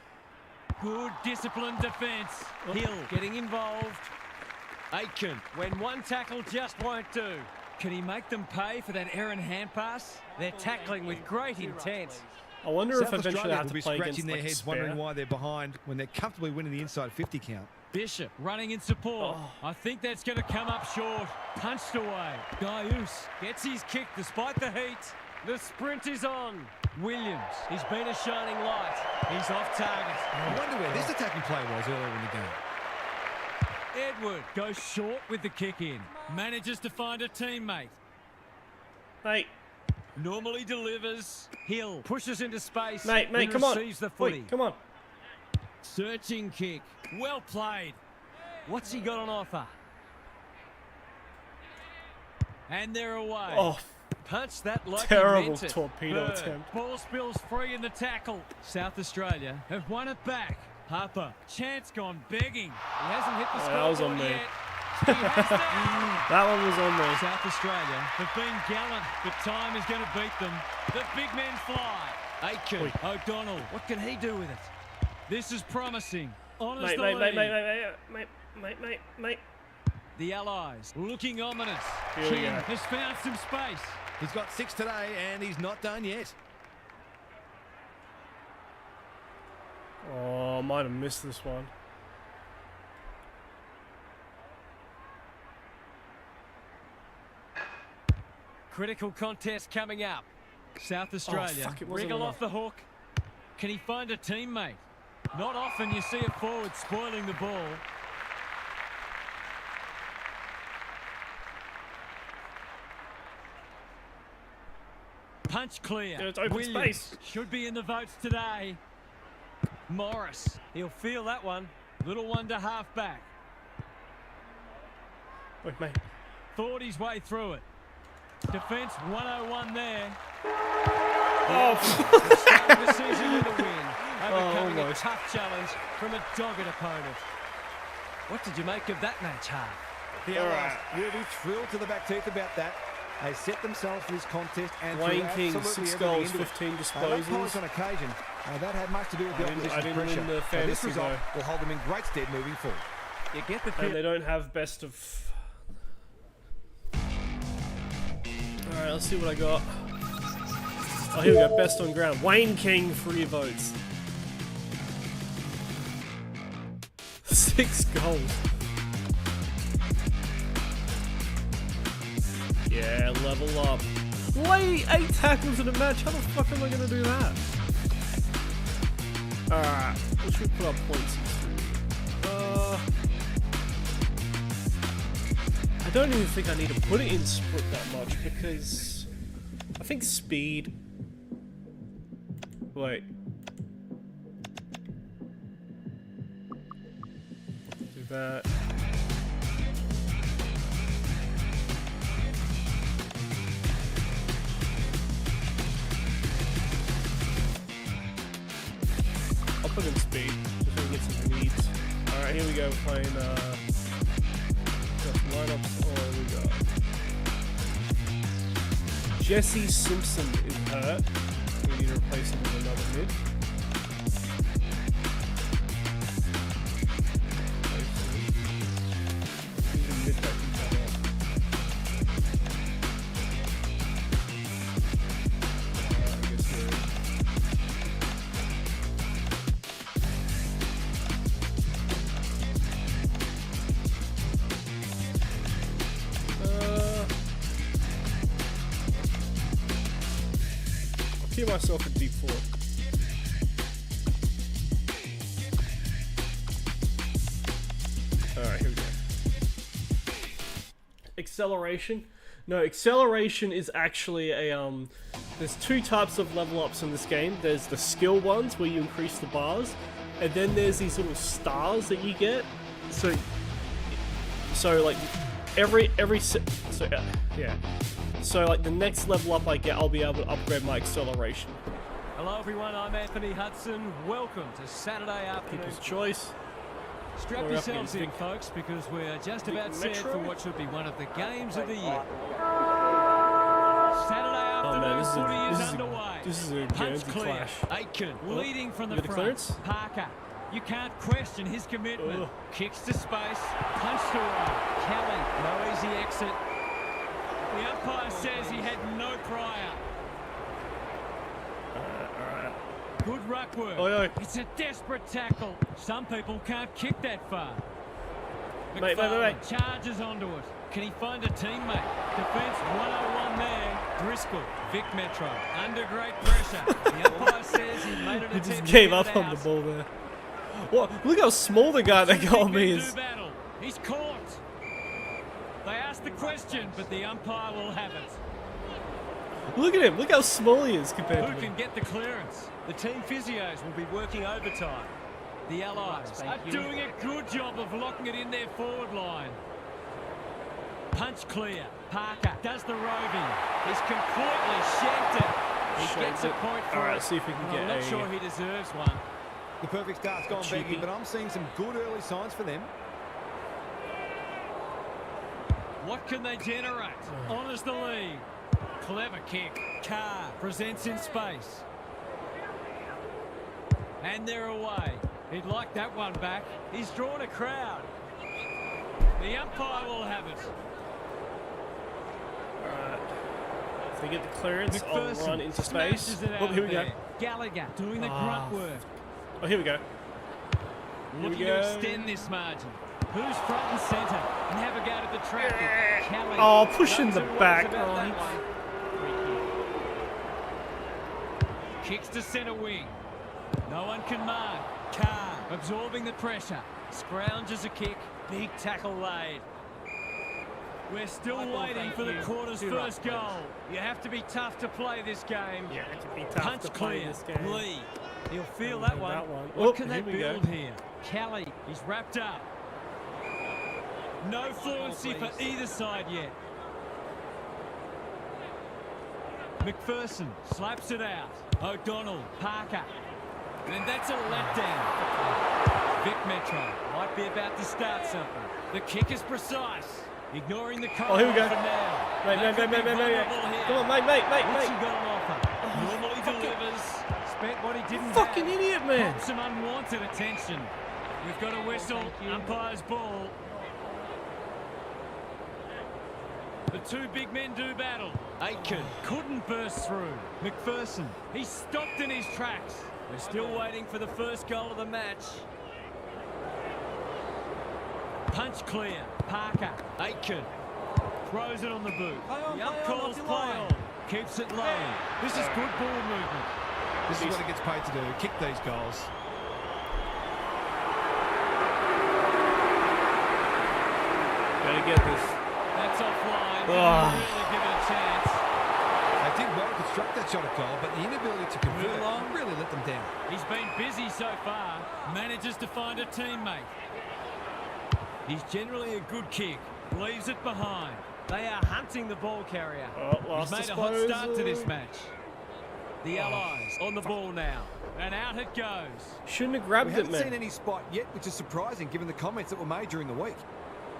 Good disciplined defence. Hill getting involved. Aitken, when one tackle just won't do. Can he make them pay for that errant hand pass? They're tackling with great intent. I wonder if South eventually Australia I have will to be play scratching against their like a heads, wondering spare. why they're behind when they're comfortably winning the inside 50 count. Bishop running in support. I think that's going to come up short. Punched away. Gaius gets his kick despite the heat. The sprint is on. Williams, he's been a shining light. He's off target. I wonder where this attacking play was earlier in the game. Edward goes short with the kick in. Manages to find a teammate. Mate, Normally delivers. Hill pushes into space. mate, and come on. receives the footy. Wait, come on. Searching kick. Well played. What's he got on offer? And they're away. Oh, Punch that like terrible he meant it. torpedo Bird. attempt. Ball spills free in the tackle. South Australia have won it back. Harper, chance gone begging. He hasn't hit the Oh, that was scoreboard on me. yet. He has that. That one was on me. South Australia have been gallant, but time is going to beat them. The big men fly. Aitken, O'Donnell, what can he do with it? This is promising. Honors Mate, the mate, lead. mate. The Allies looking ominous. Here we King go. has found some space. He's got 6 today and he's not done yet. Oh, I might have missed this one. Critical contest coming up. South Australia fuck, it wasn't wriggle enough. off the hook. Can he find a teammate? Not often you see a forward spoiling the ball. Punch clear. Yeah, it's open Williams space. should be in the votes today. Morris, he'll feel that one. Little one to half back. Wait, mate. Thought his way through it. Defence 101 there. Oh, The season with a win, overcoming a almost. tough challenge from a dogged opponent. What did you make of that match, Hart? The Allies will be thrilled to the back teeth about that. They set themselves for this contest and Wayne threw King, absolutely 6 everything goals, into it. 15 They disposals. polish on occasion. That had much to do with the I didn't opposition's win pressure. the So this fantasy, result though. will hold them in great stead moving forward. You get the And feel. they don't have best of... Alright, let's see what I got. Oh, here we go. Best on ground. Wayne King, 3 votes. 6 goals. Yeah, level up. Wait, 8 tackles in a match. How the fuck am I gonna do that? Alright, what should we put our points into? I don't even think I need to put it in sprint that much because I think speed. Wait. Do that. I'll put in speed just so we can get some leads. Alright, here we go. We're playing lineups. Oh, we got Jesse Simpson is hurt. We need to replace him with another mid. Who's a mid that can come up? I guess we're... I'll keep myself in deep 4. Alright, here we go. Acceleration. No, acceleration is actually a there's 2 types of level ups in this game. There's the skill ones where you increase the bars, and then there's these little stars that you get. So like So like the next level up I get, I'll be able to upgrade my acceleration. Hello everyone, I'm Anthony Hudson. Welcome to Saturday afternoon. People's choice. Strap yourselves in, folks, because we're just about set for what should be one of the games of the year. Saturday afternoon footy is underway. This is a Punch Guernsey clear. clash. Aitken leading from the You got the front. clearance? Parker, you can't question his commitment. Kicks to space, punched away. Kelly, no easy exit. The umpire says he had no prior. Good ruck work. It's a desperate tackle. Some people can't kick that far. Mate. Charges onto it. Can he find a teammate? Defence 101 there. Driscoll, Vic Metro, under great pressure. The umpire says he made it. He just gave up on the ball there. What? Look how small the guy that got me is. He's caught. They asked the question, but the umpire will have it. Look at him. Look how small he is compared to Who me. can get the clearance? The team physios will be working overtime. The Allies are doing a good job of locking it in their forward line. Punch clear. Parker does the roving. He's completely shanked it. He gets a point for it. Alright, see if we can get I'm not sure he deserves one. The perfect start's gone begging, but I'm seeing some good early signs for them. What can they generate? Honours the lead. Clever kick. Carr presents in space. And they're away. He'd like that one back. He's drawn a crowd. The umpire will have it. Alright. If they get the clearance, I'll run into space. Oh, here we go. Gallagher doing the grunt work. Oh, here we go. Looking to extend this margin. Who's front and centre? Navigated the traffic. Kelly. Oh, pushing the back. Kicks to centre wing. No one can mark. Carr absorbing the pressure. Scrounges a kick. Big tackle laid. We're still waiting for the quarter's first goal. You have to be tough to play this game. Yeah, it can be tough Punch to play clear. this game. Lee. He'll feel that one. What can they build here? Kelly, he's wrapped up. No fluency for either side yet. McPherson slaps it out. O'Donnell, Parker. And that's a letdown. Vic Metro might be about to start something. The kick is precise. Ignoring the call. Oh, here we go. For now. Mate. Come on, mate. What's he got on offer? Normally delivers. Spent what he didn't Fucking have. idiot, man. Got some unwanted attention. We've got a whistle. Umpire's ball. The two big men do battle. Aitken couldn't burst through. McPherson, he's stopped in his tracks. We're still waiting for the first goal of the match. Punch clear. Parker. Aitken. throws it on the boot. The up calls play on. Keeps it low. This is good ball movement. This is what he gets paid to do, kick these goals. Gotta get this. That's offline. Oh. Really give it a chance. They did well to construct that shot at goal, but the inability to convert really let them down. He's been busy so far. Manages to find a teammate. He's generally a good kick. Leaves it behind. They are hunting the ball carrier. Last He's made disposal. a hot start to this match. The Allies on the ball now. And out it goes. Shouldn't have We grabbed it, haven't man. seen any spot yet, which is surprising given the comments that were made during the week.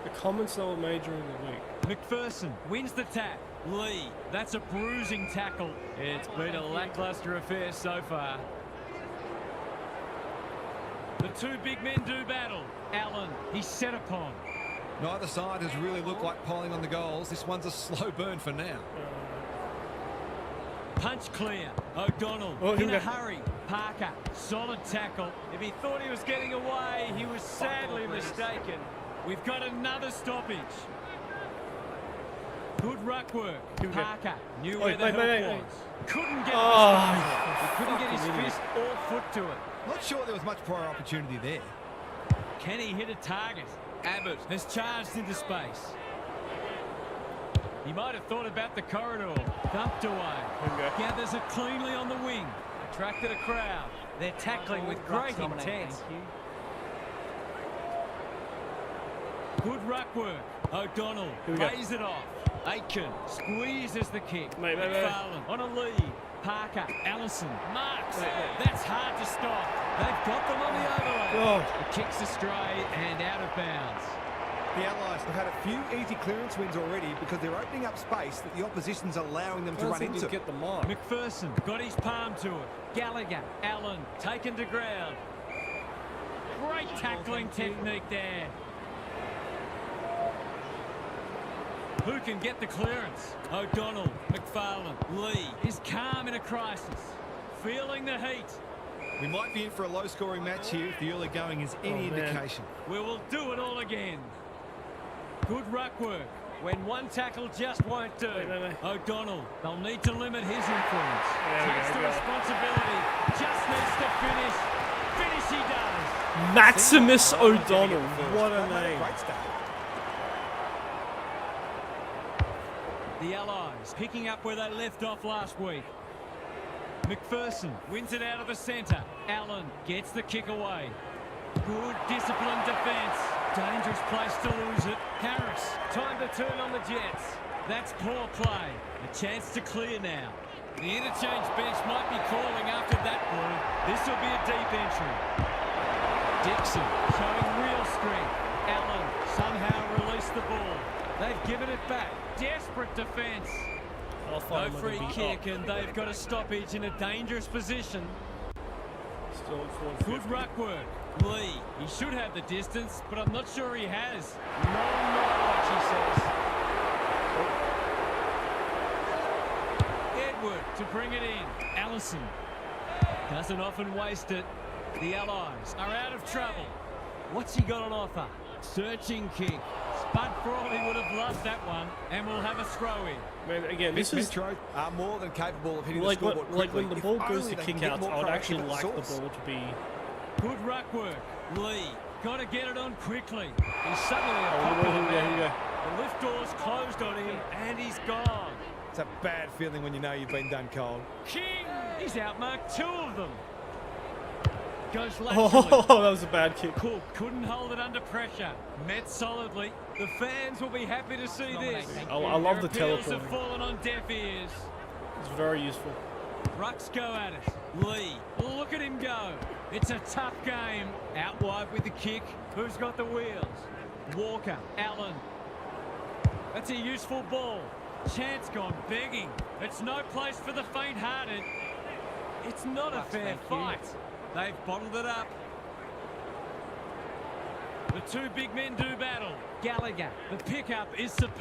The comments that were made during the week. McPherson wins the tap. Lee, that's a bruising tackle. It's been a lackluster affair so far. The two big men do battle. Allen, he's set upon. Neither side has really looked like piling on the goals. This one's a slow burn for now. Punch clear. O'Donnell in a hurry. Parker, solid tackle. If he thought he was getting away, he was sadly mistaken. We've got another stoppage. Good ruck work. Parker knew where the help was. Couldn't get he couldn't get his fist or foot to it. Not sure there was much prior opportunity there. Can he hit a target? Abbott has charged into space. He might have thought about the corridor. Dumped away. Gathers it cleanly on the wing. Attracted a crowd. They're tackling with great intent. Good ruck work. O'Donnell lays it off. Aitken squeezes the kick. McFarlane on a lead. Parker, Allison, marks. That's hard to stop. They've got them on the overlap. The kick's astray and out of bounds. The Allies have had a few easy clearance wins already because they're opening up space that the opposition's allowing them to run into. Get the mark. McPherson got his palm to it. Gallagher, Allen, taken to ground. Great tackling technique there. Who can get the clearance? O'Donnell, McFarlane, Lee is calm in a crisis. Feeling the heat. We might be in for a low-scoring match here if the early going is any indication. We will do it all again. Good ruck work. When one tackle just won't do. O'Donnell, they'll need to limit his influence. Takes the responsibility. Just needs to finish. Finish he does. Maximus O'Donnell. What a name. Great start. The Allies picking up where they left off last week. McPherson wins it out of the centre. Allen gets the kick away. Good disciplined defence. Dangerous place to lose it. Harris, time to turn on the Jets. That's poor play. A chance to clear now. The interchange bench might be calling after that ball. This will be a deep entry. Dixon showing real strength. Allen somehow released the ball. They've given it back. Desperate defence. No free kick, and they've got a stoppage in a dangerous position. Good ruck work. Lee, he should have the distance, but I'm not sure he has. Long watch, he says. Edward to bring it in. Allison doesn't often waste it. The Allies are out of trouble. What's he got on offer? Searching kick. Spud Frawley would have loved that one, and we'll have a throw-in. Man, again, this is Metro are more than capable of hitting the like scoreboard when quickly. the ball If goes only to they can kick get outs, more I would actually proactive like at the source. ball to be. Good ruck work. Lee, got to get it on quickly. He's suddenly a Here popular we man. go. The lift door's closed on him, and he's gone. It's a bad feeling when you know you've been done cold. King, he's outmarked two of them. Goes laterally. Oh, that was a bad kick. Cook couldn't hold it under pressure. Met solidly. The fans will be happy to see this. I love the Their appeals teleporting. have fallen on deaf ears. It's very useful. Rucks go at it. Lee, look at him go. It's a tough game. Out wide with the kick. Who's got the wheels? Walker, Allen. That's a useful ball. Chance gone begging. It's no place for the faint-hearted. It's not a fair fight. They've bottled it up. The two big men do battle. Gallagher, the pickup is superb.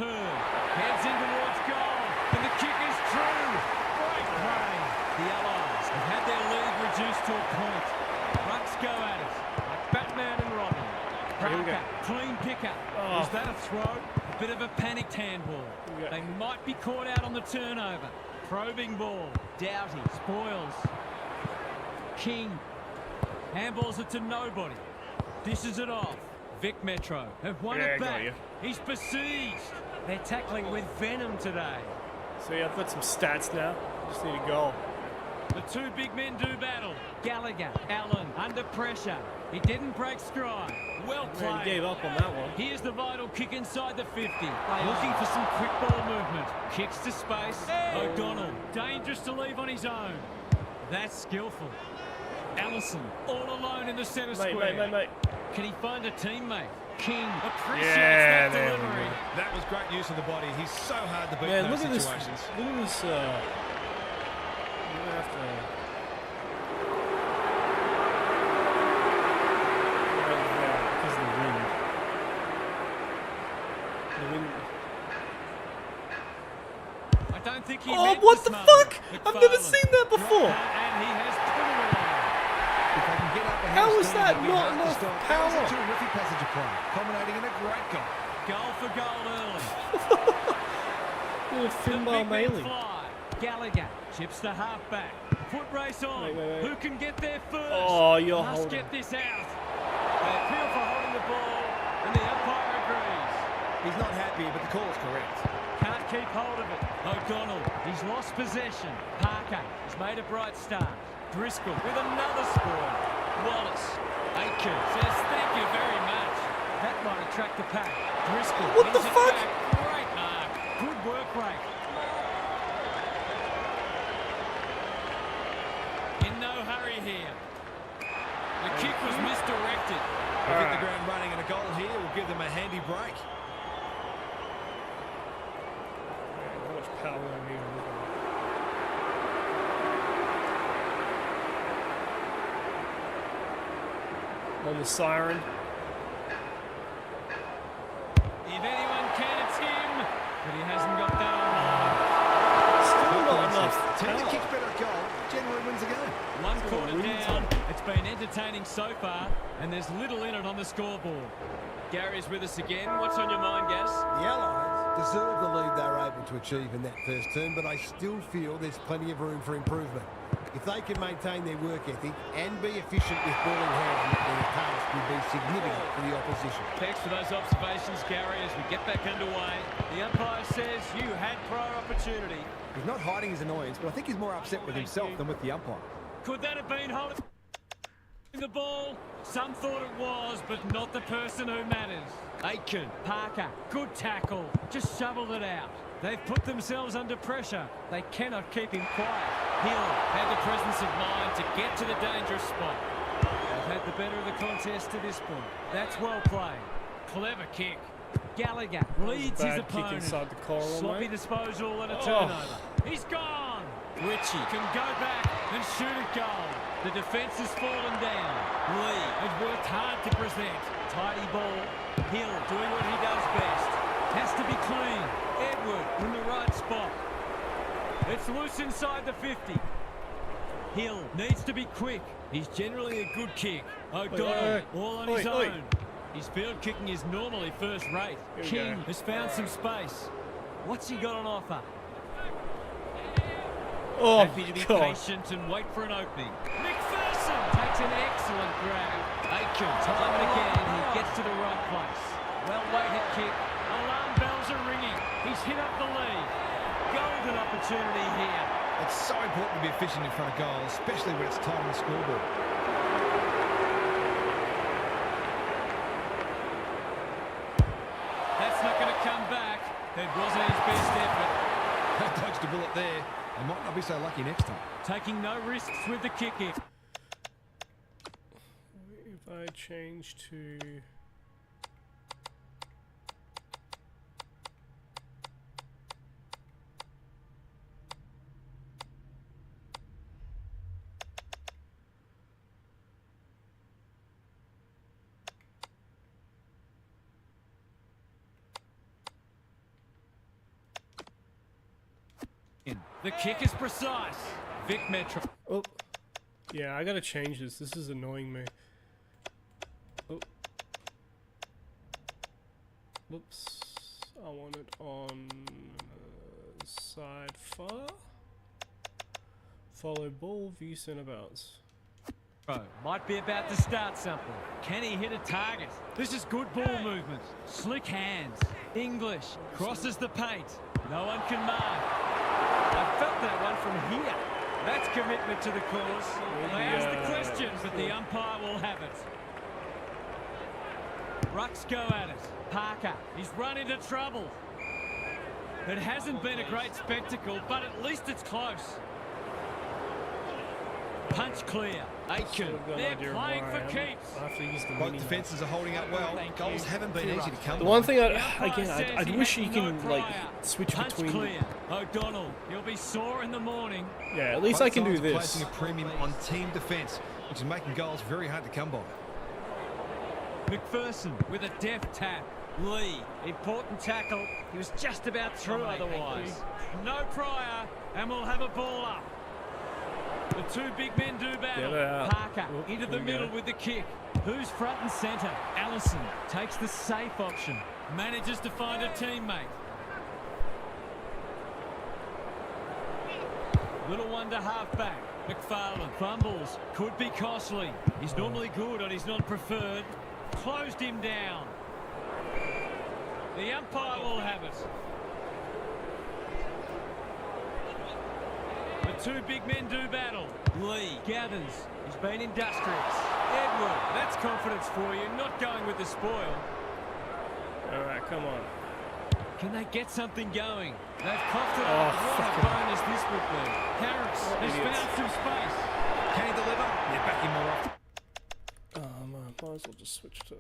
Heads in towards goal, and the kick is true. Great play. The Allies have had their lead reduced to a point. Rucks go at it, like Batman and Robin. Parker, clean pickup. Is that a throw? bit of a panicked handball. They might be caught out on the turnover. Probing ball. Doughty spoils. King handballs it to nobody. Dishes it off. Vic Metro have won it back. He's besieged. They're tackling with venom today. So yeah, I've got some stats now. Just need a goal. The two big men do battle. Gallagher, Allen, under pressure. He didn't break stride. Well played. He gave up on that one. Here's the vital kick inside the 50. Looking for some quick ball movement. Kicks to space. O'Donnell, dangerous to leave on his own. That's skillful. Allison, all alone in the centre square. Mate. Can he find a teammate? King appreciates that delivery. That was great use of the body. He's so hard to beat Man, in those look at situations. this. Look at this. You're gonna have to. Because of the wind. The wind. I don't think he Oh, meant what to the smother fuck? I've never McFarlane. seen that before. And he has put it away. If they can get up ahead How of is steam, that they'll be not hard to enough stop. That power? was a terrific passage of play, culminating in a great goal. Goal for goal early. Little The Finbar big men Maley. fly. Gallagher chips the halfback. Foot race on. Wait. Who can get there first? Oh, you're Must holding. get this out. They appeal for holding the ball, and the umpire agrees. He's not happy, but the call is correct. Can't keep hold of it. O'Donnell, he's lost possession. Parker has made a bright start. Driscoll with another score. Wallace. Aiken says thank you very much. That might attract the pack. Driscoll. What the wins it fuck? back. Great mark. Good work rate. In no hurry here. The kick was misdirected. They'll hit the ground running, and a goal here will give them a handy break. How much power I need. On the siren. If anyone can, it's him. But he hasn't got that online. Still not enough Team that power. kicks better at goal generally wins the game. One quarter down. It's been entertaining so far, and there's little in it on the scoreboard. Gary's with us again. What's on your mind, Gas? The Allies deserve the lead they were able to achieve in that first term, but I still feel there's plenty of room for improvement. If they can maintain their work ethic and be efficient with ball in hand, then the task will be significant for the opposition. Thanks for those observations, Gary, as we get back underway. The umpire says you had prior opportunity. He's not hiding his annoyance, but I think he's more upset with himself than with the umpire. Could that have been holding the ball? Some thought it was, but not the person who matters. Aiken, Parker, good tackle. Just shoveled it out. They've put themselves under pressure. They cannot keep him quiet. Hill had the presence of mind to get to the dangerous spot. They've had the better of the contest to this point. That's well played. Clever kick. Gallagher leads his Bad kick opponent. inside the corner, Sloppy mate. disposal and a Oh. turnover. He's gone. Ritchie can go back and shoot at goal. The defence has fallen down. Lee has worked hard to present. Tidy ball. Hill doing what he does best. Has to be clean. Edward in the right spot. It's loose inside the 50. Hill needs to be quick. He's generally a good kick. O'Donnell all on his own. His field kicking is normally first rate. King has found some space. What's he got on offer? Oh, Happy to be God. patient and wait for an opening. McPherson takes an excellent grab. Aiken, time and again, he gets to the right place. Well-weighted kick. Alarm bells are ringing. He's hit up the lead. Golden opportunity here. It's so important to be efficient in front of goal, especially when it's tight on the scoreboard. That's not going to come back. It wasn't his best effort. Dodged a bullet there. They might not be so lucky next time. Taking no risks with the kick in. If I change to... The kick is precise. Vic Metro. Oh. Yeah, I gotta change this. This is annoying me. Oh. Whoops. I want it on side far. Follow ball, view centre bounce. Might be about to start something. Can he hit a target? This is good ball movement. Slick hands. English crosses the paint. No one can mark. I felt that one from here. That's commitment to the cause. They asked the question, but the umpire will have it. Rucks go at it. Parker, he's run into trouble. It hasn't been a great spectacle, but at least it's close. Punch clear. Aitken, they're playing for keeps. Both defences are holding up well. Goals haven't been easy to come by. The one thing, I wish you can like switch Punch between. Clear. O'Donnell, he'll be sore in the morning. Yeah, at least I can do this. Placing a premium on team defence, which is making goals very hard to come by. McPherson with a deft tap. Lee, important tackle. He was just about through otherwise. No prior, and we'll have a ball up. The two big men do battle. Parker into the middle with the kick. Who's front and centre? Allison takes the safe option. Manages to find a teammate. Little one to half-back. McFarlane fumbles. Could be costly. He's normally good on his non-preferred. Closed him down. The umpire will have it. The two big men do battle. Lee gathers. He's been industrious. Edward, that's confidence for you. Not going with the spoil. All right, come on. Can they get something going? They've coughed it up. What a bonus this would be. Harris has found some space. Can he deliver? Yeah, back him more often. Might as well just switch to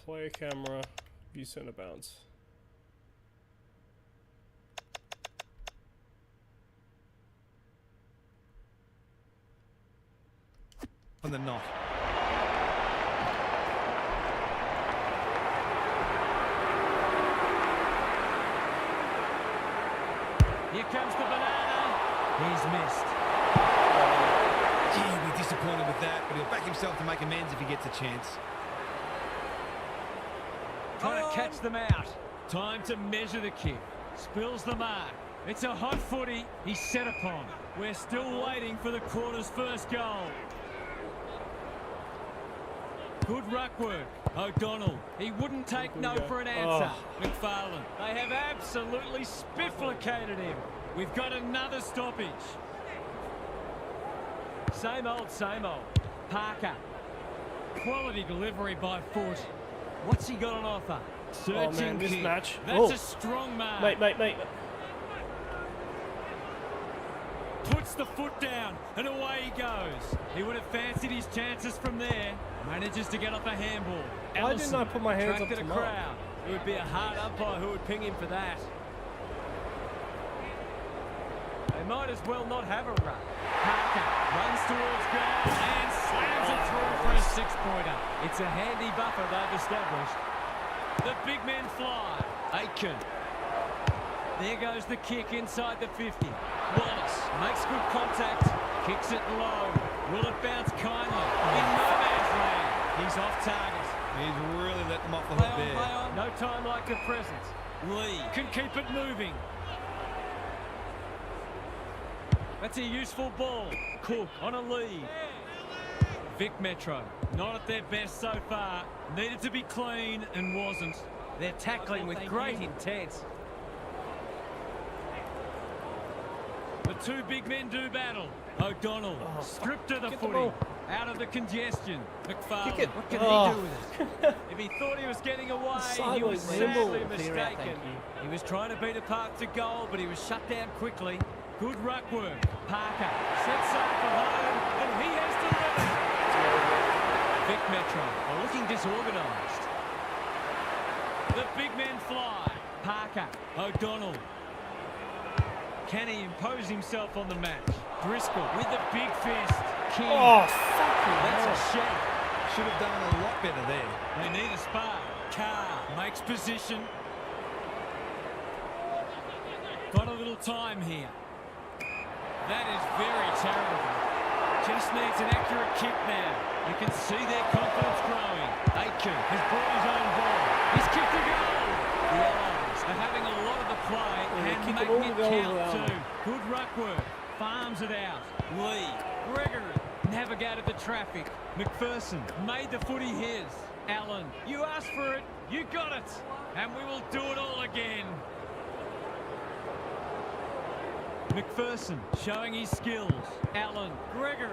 player camera, view center bounce. On the knock. Here comes the banana. He's missed. He'll be disappointed with that, but he'll back himself to make amends if he gets a chance. Trying to catch them out. Time to measure the kick. Spills the mark. It's a hot footy. He's set upon. We're still waiting for the quarter's first goal. Good ruck work. O'Donnell. He wouldn't take no for an answer. McFarlane. They have absolutely spifflicated him. We've got another stoppage. Same old, same old. Parker. Quality delivery by foot. What's he got on offer? Searching this kick. match. That's a strong mark. Mate. Puts the foot down and away he goes. He would have fancied his chances from there. Manages to get off a handball. Why didn't I put my hands up to the mark? crowd. It would be a hard umpire who would ping him for that. They might as well not have a run. Parker runs towards goal and slams it through for a six-pointer. It's a handy buffer they've established. The big men fly. Aitken. There goes the kick inside the 50. Wallace makes good contact. Kicks it low. Will it bounce kindly? In no man's land. He's off target. He's really let them off the hook there. No time like the present. Lee can keep it moving. That's a useful ball. Cook on a lead. Vic Metro, not at their best so far. Needed to be clean and wasn't. They're tackling with great intent. The two big men do battle. O'Donnell stripped to the footy. Out of the congestion. McFarlane, what can he do with it? If he thought he was getting away, he was sadly mistaken. He was trying to beat a path to goal, but he was shut down quickly. Good ruck work. Parker sets up for home, and he has delivered. Vic Metro are looking disorganised. The big men fly. Parker, O'Donnell. Can he impose himself on the match? Driscoll with the big fist. King. Oh, fucking That's hell. a shake. Should have done a lot better there. They need a spark. Carr makes position. Got a little time here. That is very terrible. Just needs an accurate kick now. You can see their confidence growing. Aitken has brought his own ball. He's kicked a goal. The Allies are having a lot of the play and making it count too. Good ruck work. Farms it out. Lee. Gregory navigated the traffic. McPherson made the footy his. Allen, you asked for it. You got it. And we will do it all again. McPherson showing his skills. Allen, Gregory.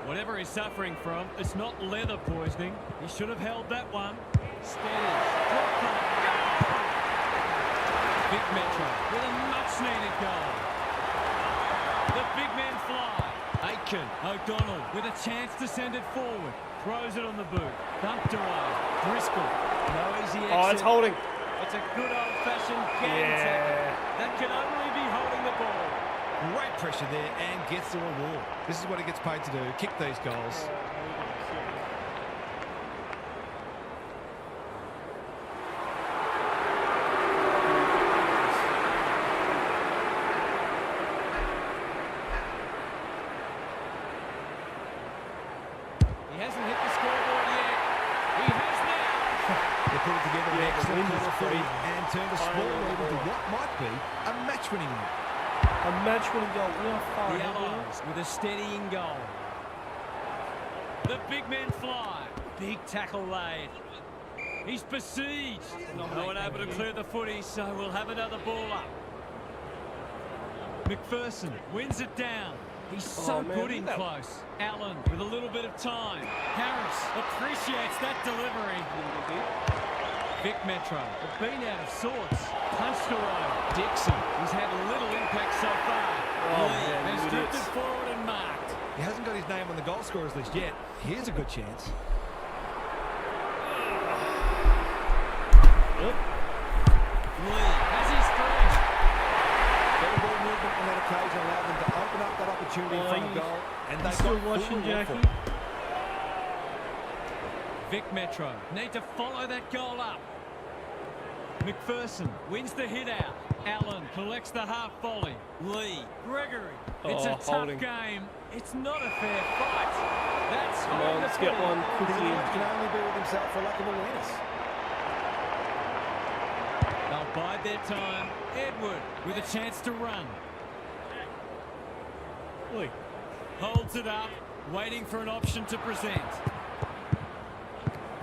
Whatever he's suffering from, it's not leather poisoning. He should have held that one. Steady. Drop back. Goal! Vic Metro with a much-needed goal. The big men fly. Aitken. O'Donnell with a chance to send it forward. Throws it on the boot. Bumped away. Driscoll. No easy exit. Oh, it's holding. It's a good old-fashioned gang tackle. That can only be holding the ball. Great pressure there and gets the reward. This is what he gets paid to do, kick these goals. He hasn't hit the scoreboard yet. He has now. They're putting together an excellent quarter footy and turned a small lead into what might be a match-winning one. A match-winning goal. We are far The ahead now. Allies with a steadying goal. The big men fly. Big tackle laid. He's besieged. No one able to clear the footy, so we'll have another ball up. McPherson wins it down. He's so man, good look in at that. close. Allen with a little bit of time. Harris appreciates that delivery. Vic Metro have been out of sorts. Punched away. Dixon, who's had little impact so far. Man, Has you drifted idiots. forward and marked. He hasn't got his name on the goal scorers list yet. Here's a good chance. Lee has his three. Better ball movement on that occasion allowed them to open up that opportunity in front of goal. And they Still got watching, full reward for Jackie? it. Vic Metro need to follow that goal up. McPherson wins the hit out. Allen collects the half volley. Lee, Gregory. It's a tough holding. game. It's not a fair fight. That's Come holding on, the let's get footy. one His quickly. opponent can only be with himself for lack of awareness. They'll bide their time. Edward with a chance to run. Look. Holds it up, waiting for an option to present.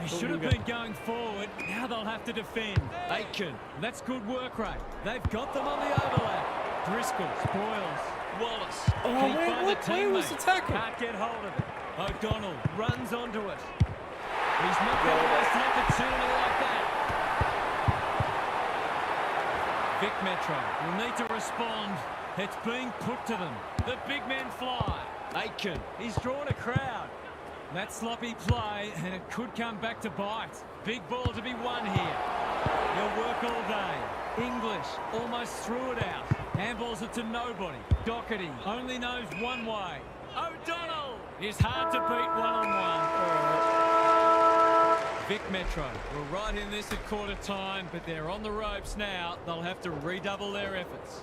They should have been going forward. Now they'll have to defend. Aitken, that's good work rate. They've got them on the overlap. Driscoll spoils. Wallace. Oh, Can he man, find what? the Where was teammate? the tackle? Can't get hold of it. O'Donnell runs onto it. He's not going to waste an opportunity like that. Vic Metro will need to respond. It's being put to them. The big men fly. Aitken, he's drawn a crowd. That sloppy play, and it could come back to bite. Big ball to be won here. He'll work all day. English almost threw it out. Handballs it to nobody. Doherty only knows one way. O'Donnell is hard to beat one-on-one. Vic Metro were right in this at quarter time, but they're on the ropes now. They'll have to redouble their efforts.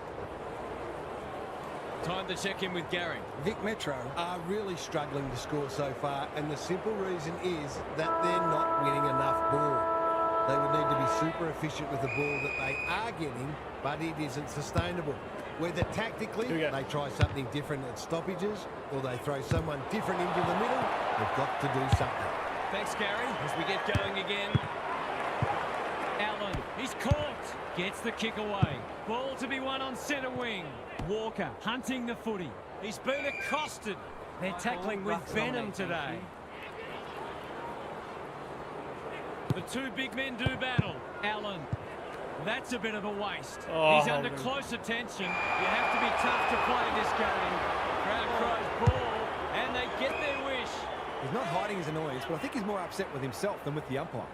Time to check in with Gary. Vic Metro are really struggling to score so far, and the simple reason is that they're not winning enough ball. They would need to be super efficient with the ball that they are getting, but it isn't sustainable. Whether tactically they try something different at stoppages, or they throw someone different into the middle, they've got to do something. Thanks, Gary, as we get going again. Allen, he's caught. Gets the kick away. Ball to be won on centre wing. Walker hunting the footy. He's been accosted. They're tackling with venom today. The two big men do battle. Allen. That's a bit of a waste. He's under close attention. You have to be tough to play this game. Crowd cries ball, and they get their wish. He's not hiding his annoyance, but I think he's more upset with himself than with the umpire.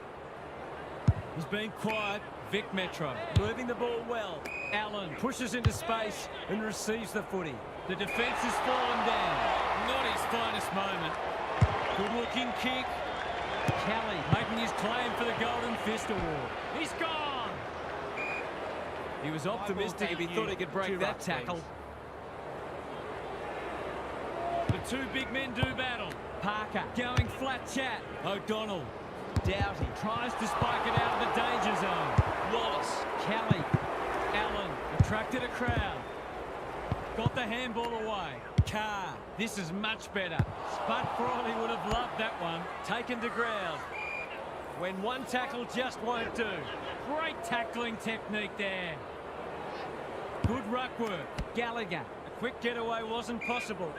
He's been quiet. Vic Metro moving the ball well. Allen pushes into space and receives the footy. The defence has fallen down. Not his finest moment. Good-looking kick. Kelly making his claim for the Golden Fist Award. He's gone. He was optimistic if he thought he could break that tackle. The two big men do battle. Parker going flat chat. O'Donnell. Doughty tries to spike it out of the danger zone. Wallace. Kelly. Allen attracted a crowd. Got the handball away. Carr. This is much better. Spud Frawley would have loved that one. Taken to ground. When one tackle just won't do. Great tackling technique there. Good ruck work. Gallagher. A quick getaway wasn't possible.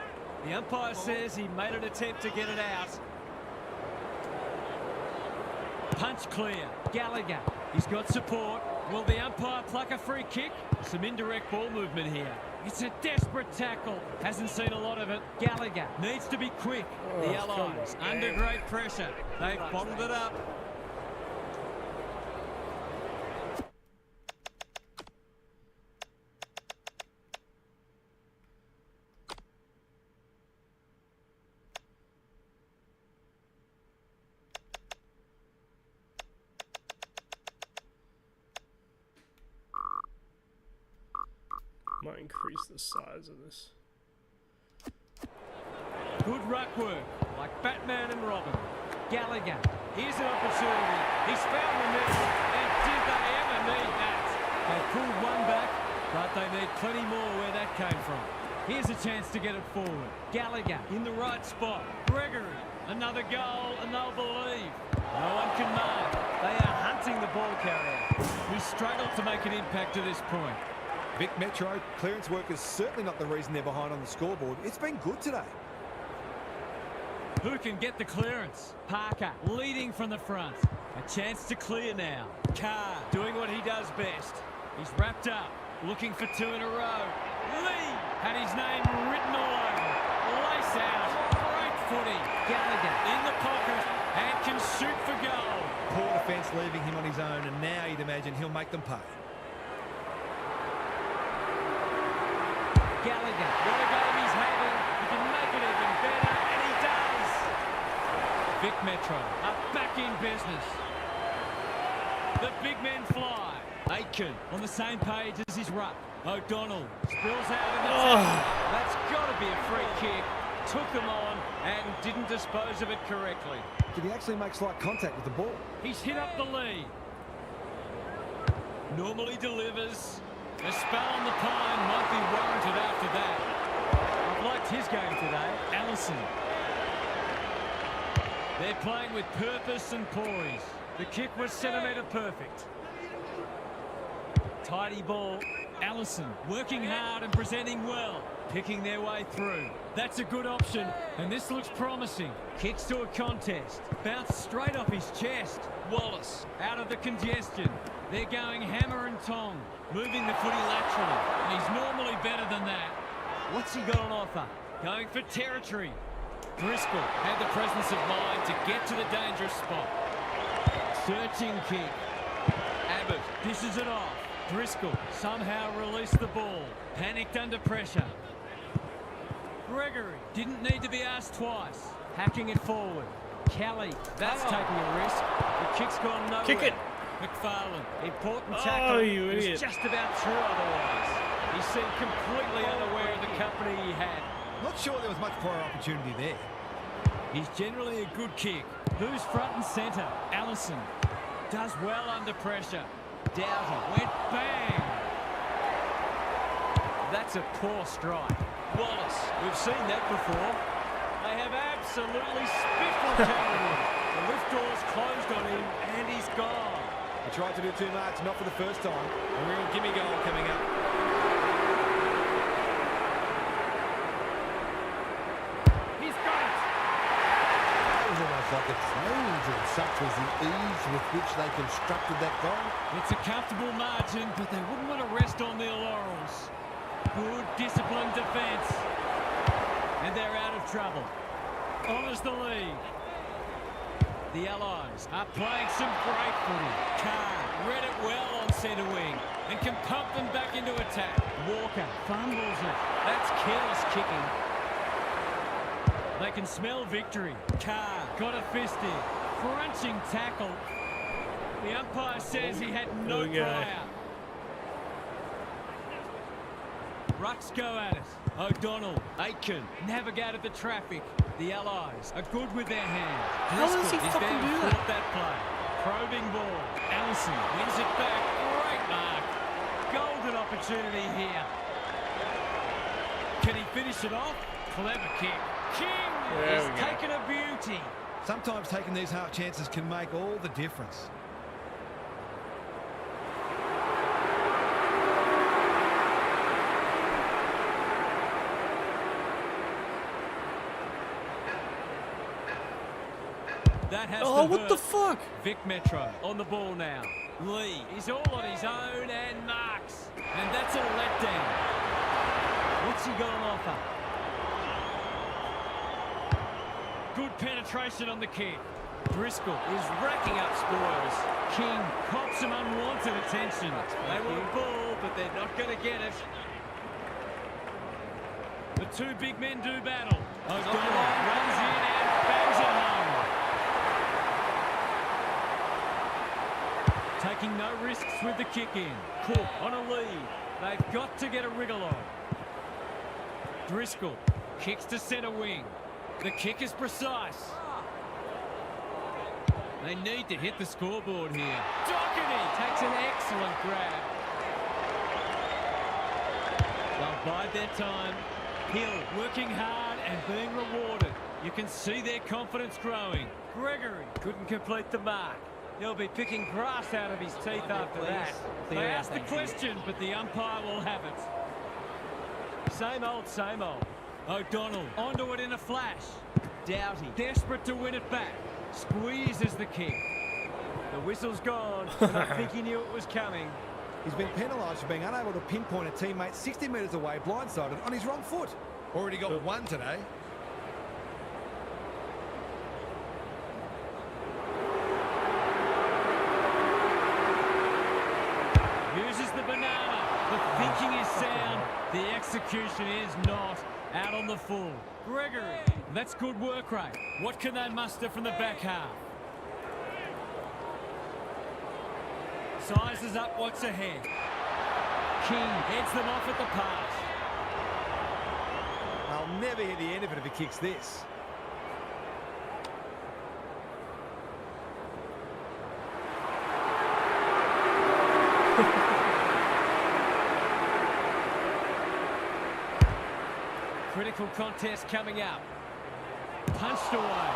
The umpire says he made an attempt to get it out. Punch clear. Gallagher. He's got support. Will the umpire pluck a free kick? Some indirect ball movement here. It's a desperate tackle. Hasn't seen a lot of it. Gallagher needs to be quick. The Allies under great pressure. They've bottled it up. Might increase the size of this. Good ruck work, like Batman and Robin. Gallagher, here's an opportunity. He's found the middle, and did they ever need that? They pulled one back, but they need plenty more where that came from. Here's a chance to get it forward. Gallagher in the right spot. Gregory, another goal, and they'll believe. No one can mark. They are hunting the ball carrier, who struggled to make an impact to this point. Vic Metro, clearance work is certainly not the reason they're behind on the scoreboard. It's been good today. Who can get the clearance? Parker leading from the front. A chance to clear now. Carr doing what he does best. He's wrapped up, looking for two in a row. Lee had his name written all over. Lace out. Great footy. Gallagher in the pocket and can shoot for goal. Poor defence leaving him on his own, and now you'd imagine he'll make them pay. Gallagher, what a game he's having. He can make it even better, and he does. Vic Metro are back in business. The big men fly. Aitken on the same page as his ruck. O'Donnell spills out in the tackle. That's got to be a free kick. Took them on and didn't dispose of it correctly. Did he actually make slight contact with the ball? He's hit up the lead. Normally delivers. A spell on the pine might be warranted after that. I've liked his game today. Allison. They're playing with purpose and poise. The kick was centimetre perfect. Tidy ball. Allison working hard and presenting well. Picking their way through. That's a good option, and this looks promising. Kicks to a contest. Bounced straight off his chest. Wallace out of the congestion. They're going hammer and tong. Moving the footy laterally. And he's normally better than that. What's he got on offer? Going for territory. Driscoll had the presence of mind to get to the dangerous spot. Searching kick. Abbott dishes it off. Driscoll somehow released the ball. Panicked under pressure. Gregory didn't need to be asked twice. Hacking it forward. Kelly, that's taking a risk. The kick's gone nowhere. Kick it. McFarlane, important tackle. Oh, you idiot. It was just about true otherwise. He seemed completely unaware of the company he had. Not sure there was much prior opportunity there. He's generally a good kick. Who's front and centre? Allison does well under pressure. Doughty went bang. That's a poor strike. Wallace, we've seen that before. They have absolutely spiffled Cameron. The lift door's closed on him and he's gone. He tried to do too much, not for the first time. A real gimme goal coming up. He's got it. It was almost like a change, and such was the ease with which they constructed that goal. It's a comfortable margin, but they wouldn't want to rest on their laurels. Good disciplined defence. And they're out of trouble. Honours the lead. The Allies are playing some great footy. Carr read it well on centre wing and can pump them back into attack. Walker fumbles it. That's careless kicking. They can smell victory. Carr got a fist in. Crunching tackle. The umpire says he had no prior. Rucks go at it. O'Donnell, Aitken, navigated the traffic. The Allies are good with their hands. How does he fucking do that? Caught that play. Probing ball. Allison wins it back. Great mark. Golden opportunity here. Can he finish it off? Clever kick. King is taking a beauty. Sometimes taking these half chances can make all the difference. That has Oh, to what hurt. the fuck? Vic Metro on the ball now. Lee is all on his own and marks. And that's a letdown. What's he got on offer? Good penetration on the kick. Driscoll is racking up spoils. King cops some unwanted attention. They want a ball, but they're not going to get it. The two big men do battle. O'Donnell runs in and bangs it home. Taking no risks with the kick in. Cook on a lead. They've got to get a wriggle on. Driscoll kicks to centre wing. The kick is precise. They need to hit the scoreboard here. Doherty takes an excellent grab. They'll bide their time. Hill working hard and being rewarded. You can see their confidence growing. Gregory couldn't complete the mark. He'll be picking grass out of his teeth after that. They asked the question, but the umpire will have it. Same old, same old. O'Donnell onto it in a flash. Doughty desperate to win it back. Squeezes the kick. The whistle's gone, and I think he knew it was coming. He's been penalised for being unable to pinpoint a teammate 60 metres away, blindsided, on his wrong foot. Already got one today. Uses the banana. The thinking is sound. The execution is not. Out on the full. Gregory. That's good work rate. What can they muster from the back half? Sizes up what's ahead. King heads them off at the pass. I'll never hear the end of it if he kicks this. Critical contest coming up. Punched away.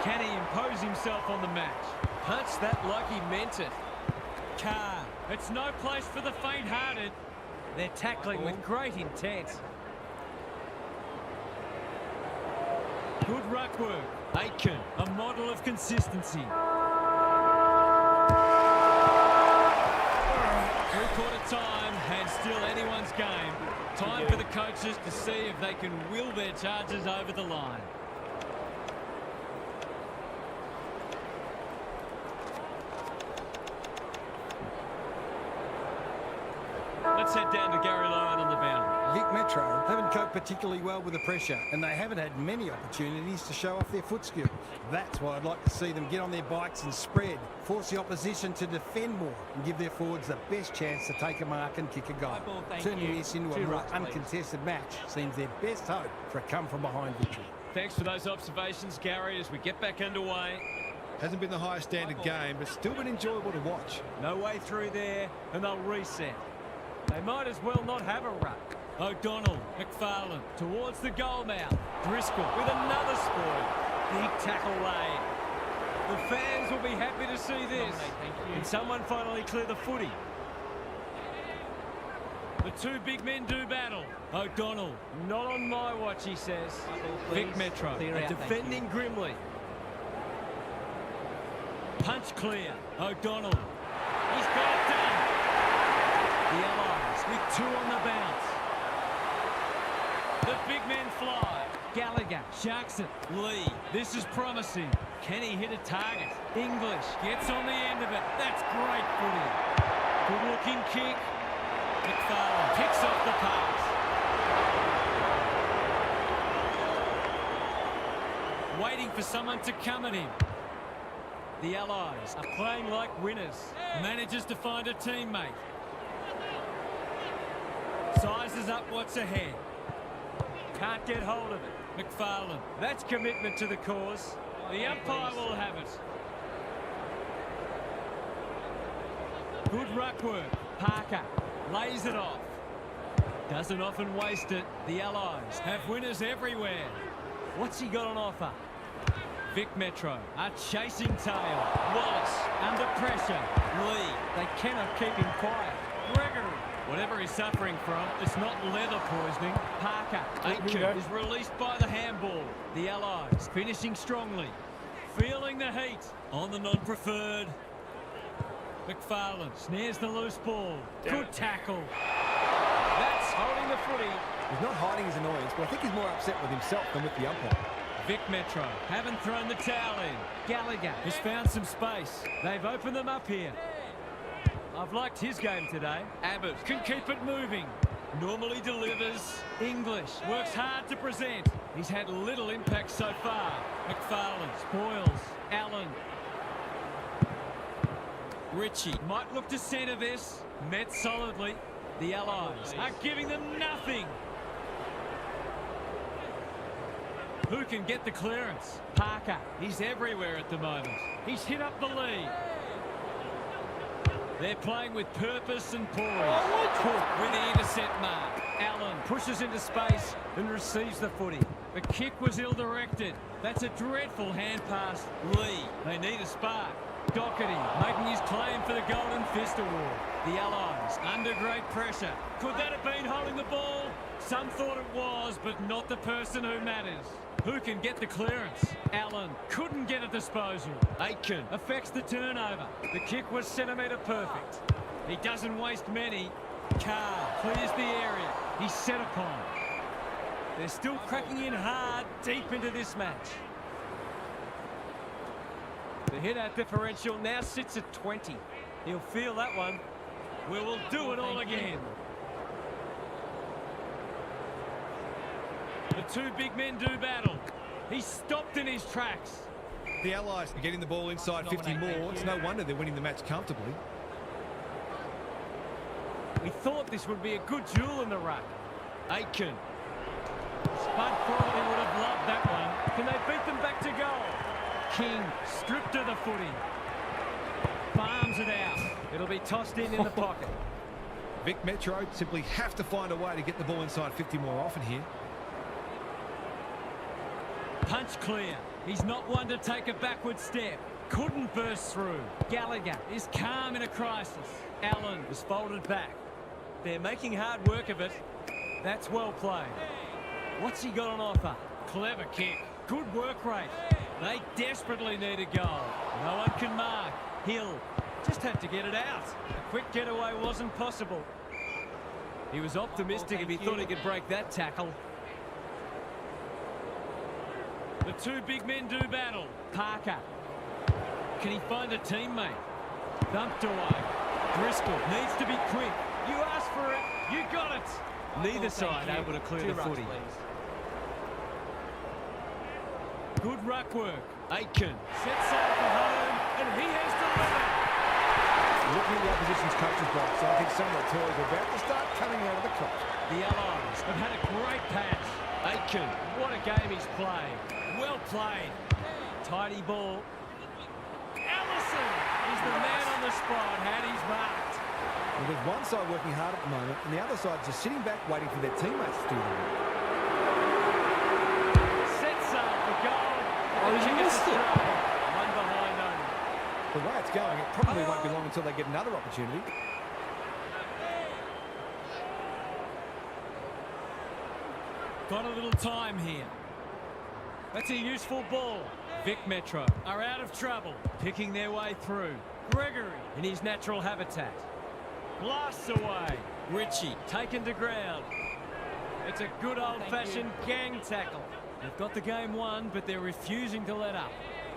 Can he impose himself on the match? Punched that like he meant it. Carr. It's no place for the faint-hearted. They're tackling with great intent. Good ruck work. Aitken, a model of consistency. Three-quarter time and still anyone's game. Time for the coaches to see if they can will their charges over the line. Let's head down to Gary Lyon on the boundary. Vic Metro haven't coped particularly well with the pressure, and they haven't had many opportunities to show off their foot skills. That's why I'd like to see them get on their bikes and spread, force the opposition to defend more, and give their forwards the best chance to take a mark and kick a goal. Turning this into a more uncontested match seems their best hope for a come-from-behind victory. Thanks for those observations, Gary, as we get back underway. Hasn't been the highest standard game, but still been enjoyable to watch. No way through there, and they'll reset. They might as well not have a ruck. O'Donnell, McFarlane, towards the goal mouth. Driscoll with another spoil. Big tackle laid. The fans will be happy to see this. And someone finally clear the footy. The two big men do battle. O'Donnell, not on my watch, he says. Vic Metro, defending grimly. Punch clear. O'Donnell. He's got it done. The Allies with two on the bounce. The big men fly. Gallagher sharks it. Lee, this is promising. Can he hit a target? English gets on the end of it. That's great footy. Good looking kick. McFarlane picks off the pass. Waiting for someone to come at him. The Allies are playing like winners. Manages to find a teammate. Sizes up what's ahead. Can't get hold of it. McFarlane. That's commitment to the cause. The umpire will have it. Good ruck work. Parker lays it off. Doesn't often waste it. The Allies have winners everywhere. What's he got on offer? Vic Metro, a chasing tail. Wallace, under pressure. Lee, they cannot keep him quiet. Gregory, whatever he's suffering from, it's not leather poisoning. Parker, Aitken is released by the handball. The Allies finishing strongly. Feeling the heat on the non-preferred. McFarlane snares the loose ball. Good tackle. That's holding the footy. He's not hiding his annoyance, but I think he's more upset with himself than with the umpire. Vic Metro haven't thrown the towel in. Gallagher has found some space. They've opened them up here. I've liked his game today. Abbott can keep it moving. Normally delivers. English works hard to present. He's had little impact so far. McFarlane spoils. Allen. Ritchie might look to centre this. Met solidly. The Allies are giving them nothing. Who can get the clearance? Parker. He's everywhere at the moment. He's hit up the lead. They're playing with purpose and poise. Cook with the intercept mark. Allen pushes into space and receives the footy. The kick was ill-directed. That's a dreadful hand pass. Lee. They need a spark. Doherty making his claim for the Golden Fist Award. The Allies under great pressure. Could that have been holding the ball? Some thought it was, but not the person who matters. Who can get the clearance? Allen couldn't get a disposal. Aitken affects the turnover. The kick was centimetre perfect. He doesn't waste many. Carr clears the area. He's set upon. They're still cracking in hard deep into this match. The hit-out differential now sits at 20. He'll feel that one. We will do it all again. The two big men do battle. He's stopped in his tracks. The Allies are getting the ball inside 50 more. It's no wonder they're winning the match comfortably. We thought this would be a good duel in the ruck. Aitken. Spud Crawley would have loved that one. Can they beat them back to goal? King stripped of the footy. Farms it out. It'll be tossed in the pocket. Vic Metro simply have to find a way to get the ball inside 50 more often here. Punch clear. He's not one to take a backward step. Couldn't burst through. Gallagher is calm in a crisis. Allen was folded back. They're making hard work of it. That's well played. What's he got on offer? Clever kick. Good work rate. They desperately need a goal. No one can mark. Hill just had to get it out. A quick getaway wasn't possible. He was optimistic if he thought he could break that tackle. The two big men do battle. Parker. Can he find a teammate? Dumped away. Driscoll needs to be quick. You asked for it. You got it. Neither side able to clear the footy. Good ruck work. Aitken sets out for home, and he has delivered. Looking at the opposition's coach's box, so I think some of the toys are about to start coming out of the clock. The Allies have had a great pass. Aitken, what a game he's played. Well played. Tidy ball. Allison is the man on the spot, had his marked. Well, there's one side working hard at the moment, and the other side just sitting back waiting for their teammates to do the work. Sets up for goal. Oh, you missed it. One behind only. The way it's going, it probably won't be long until they get another opportunity. Got a little time here. That's a useful ball. Vic Metro are out of trouble, picking their way through. Gregory in his natural habitat. Blasts away. Ritchie taken to ground. It's a good old-fashioned gang tackle. They've got the game won, but they're refusing to let up.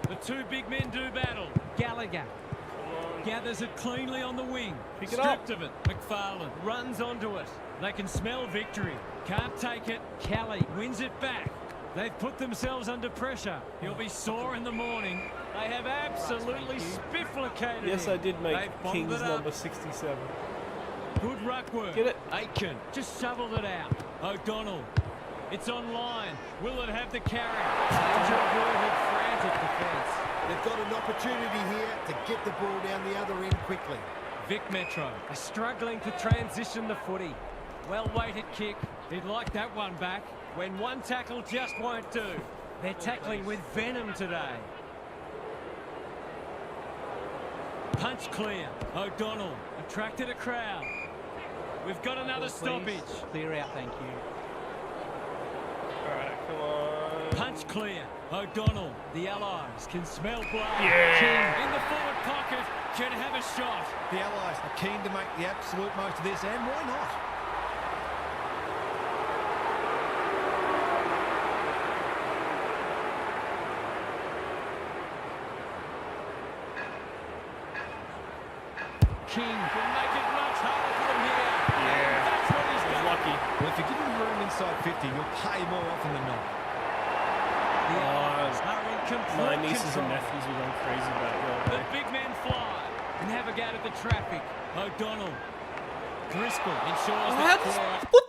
The two big men do battle. Gallagher gathers it cleanly on the wing. Pick it up. Stripped of it. McFarlane runs onto it. They can smell victory. Can't take it. Kelly wins it back. They've put themselves under pressure. He'll be sore in the morning. They have absolutely spifflicated Yes, him. I did make They've King's bottled it up. number 67. Good ruck work. Get it. Aitken just shoveled it out. O'Donnell. It's online. Will it have the carry? Danger avoided, frantic defence. They've got an opportunity here to get the ball down the other end quickly. Vic Metro are struggling to transition the footy. Well-weighted kick. He'd like that one back when one tackle just won't do. They're tackling with venom today. Punch clear. O'Donnell attracted a crowd. We've got another stoppage. Clear out, thank you. Alright, come on. Punch clear. O'Donnell. The Allies can smell blood. Yeah. King in the forward pocket can have a shot. The Allies are keen to make the absolute most of this, and why not? King can make it much harder for them here. Yeah. That's what he's done. Lucky. Well, if you give them room inside 50, you'll pay more often than not. The Allies are in complete My nieces control. and nephews are going crazy about it all The day. big men fly and navigate the traffic. O'Donnell. Driscoll ensures What? the score. What?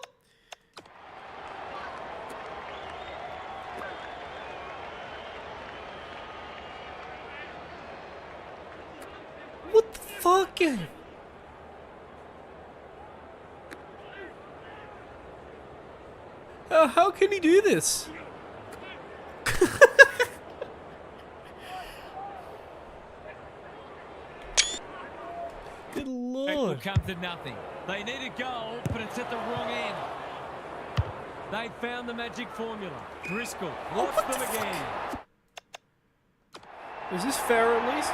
What the fuck? How can he do this? Good It will lord. come to nothing. They need a goal, but it's at the wrong end. They found the magic formula. Driscoll lost them again. Is this fair at least?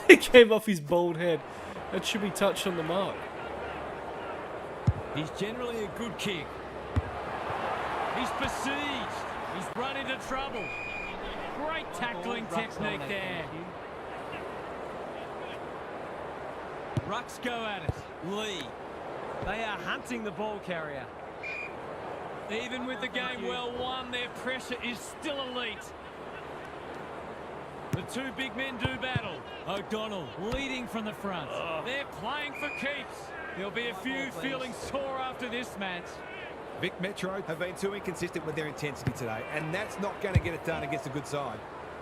It came off his bald head. That should be touched on the mark. He's generally a good kick. He's besieged. He's run into trouble. Great tackling technique there. Rucks go at it. Lee. They are hunting the ball carrier. Even with the game well won, their pressure is still elite. The two big men do battle. O'Donnell leading from the front. They're playing for keeps. There'll be a few feeling sore after this match. Vic Metro have been too inconsistent with their intensity today, and that's not going to get it done against a good side.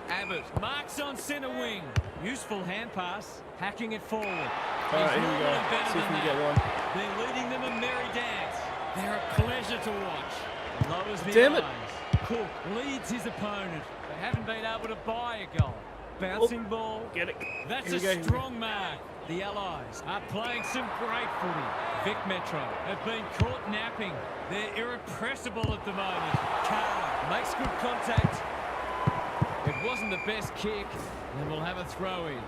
Abbott marks on centre wing. Useful hand pass. Hacking it forward. Alright, here we go. Normally better See if we than can get that. one. They're leading them a merry dance. They're a pleasure to watch. Lowers the Damn it. eyes. Cook leads his opponent. They haven't been able to buy a goal. Bouncing ball. Get it. That's Here a we go. strong mark. The Allies are playing some great footy. Vic Metro have been caught napping. They're irrepressible at the moment. Carr makes good contact. It wasn't the best kick, and we'll have a throw-in.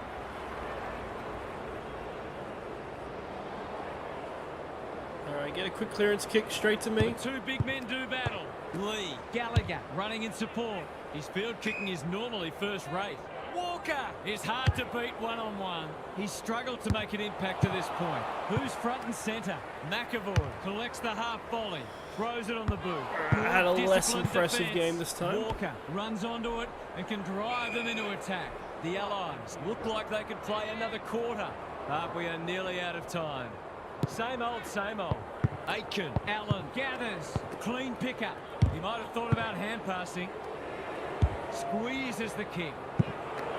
Alright, get a quick clearance kick straight to me. The two big men do battle. Lee, Gallagher running in support. His field kicking is normally first rate. Walker is hard to beat one-on-one. He's struggled to make an impact to this point. Who's front and centre? McAvoy collects the half volley, throws it on the boot. I had a less Disciplined impressive defence. game this time. Walker runs onto it and can drive them into attack. The Allies look like they could play another quarter, but we are nearly out of time. Same old, same old. Aitken, Allen, gathers, clean pickup. He might have thought about hand passing. Squeezes the kick.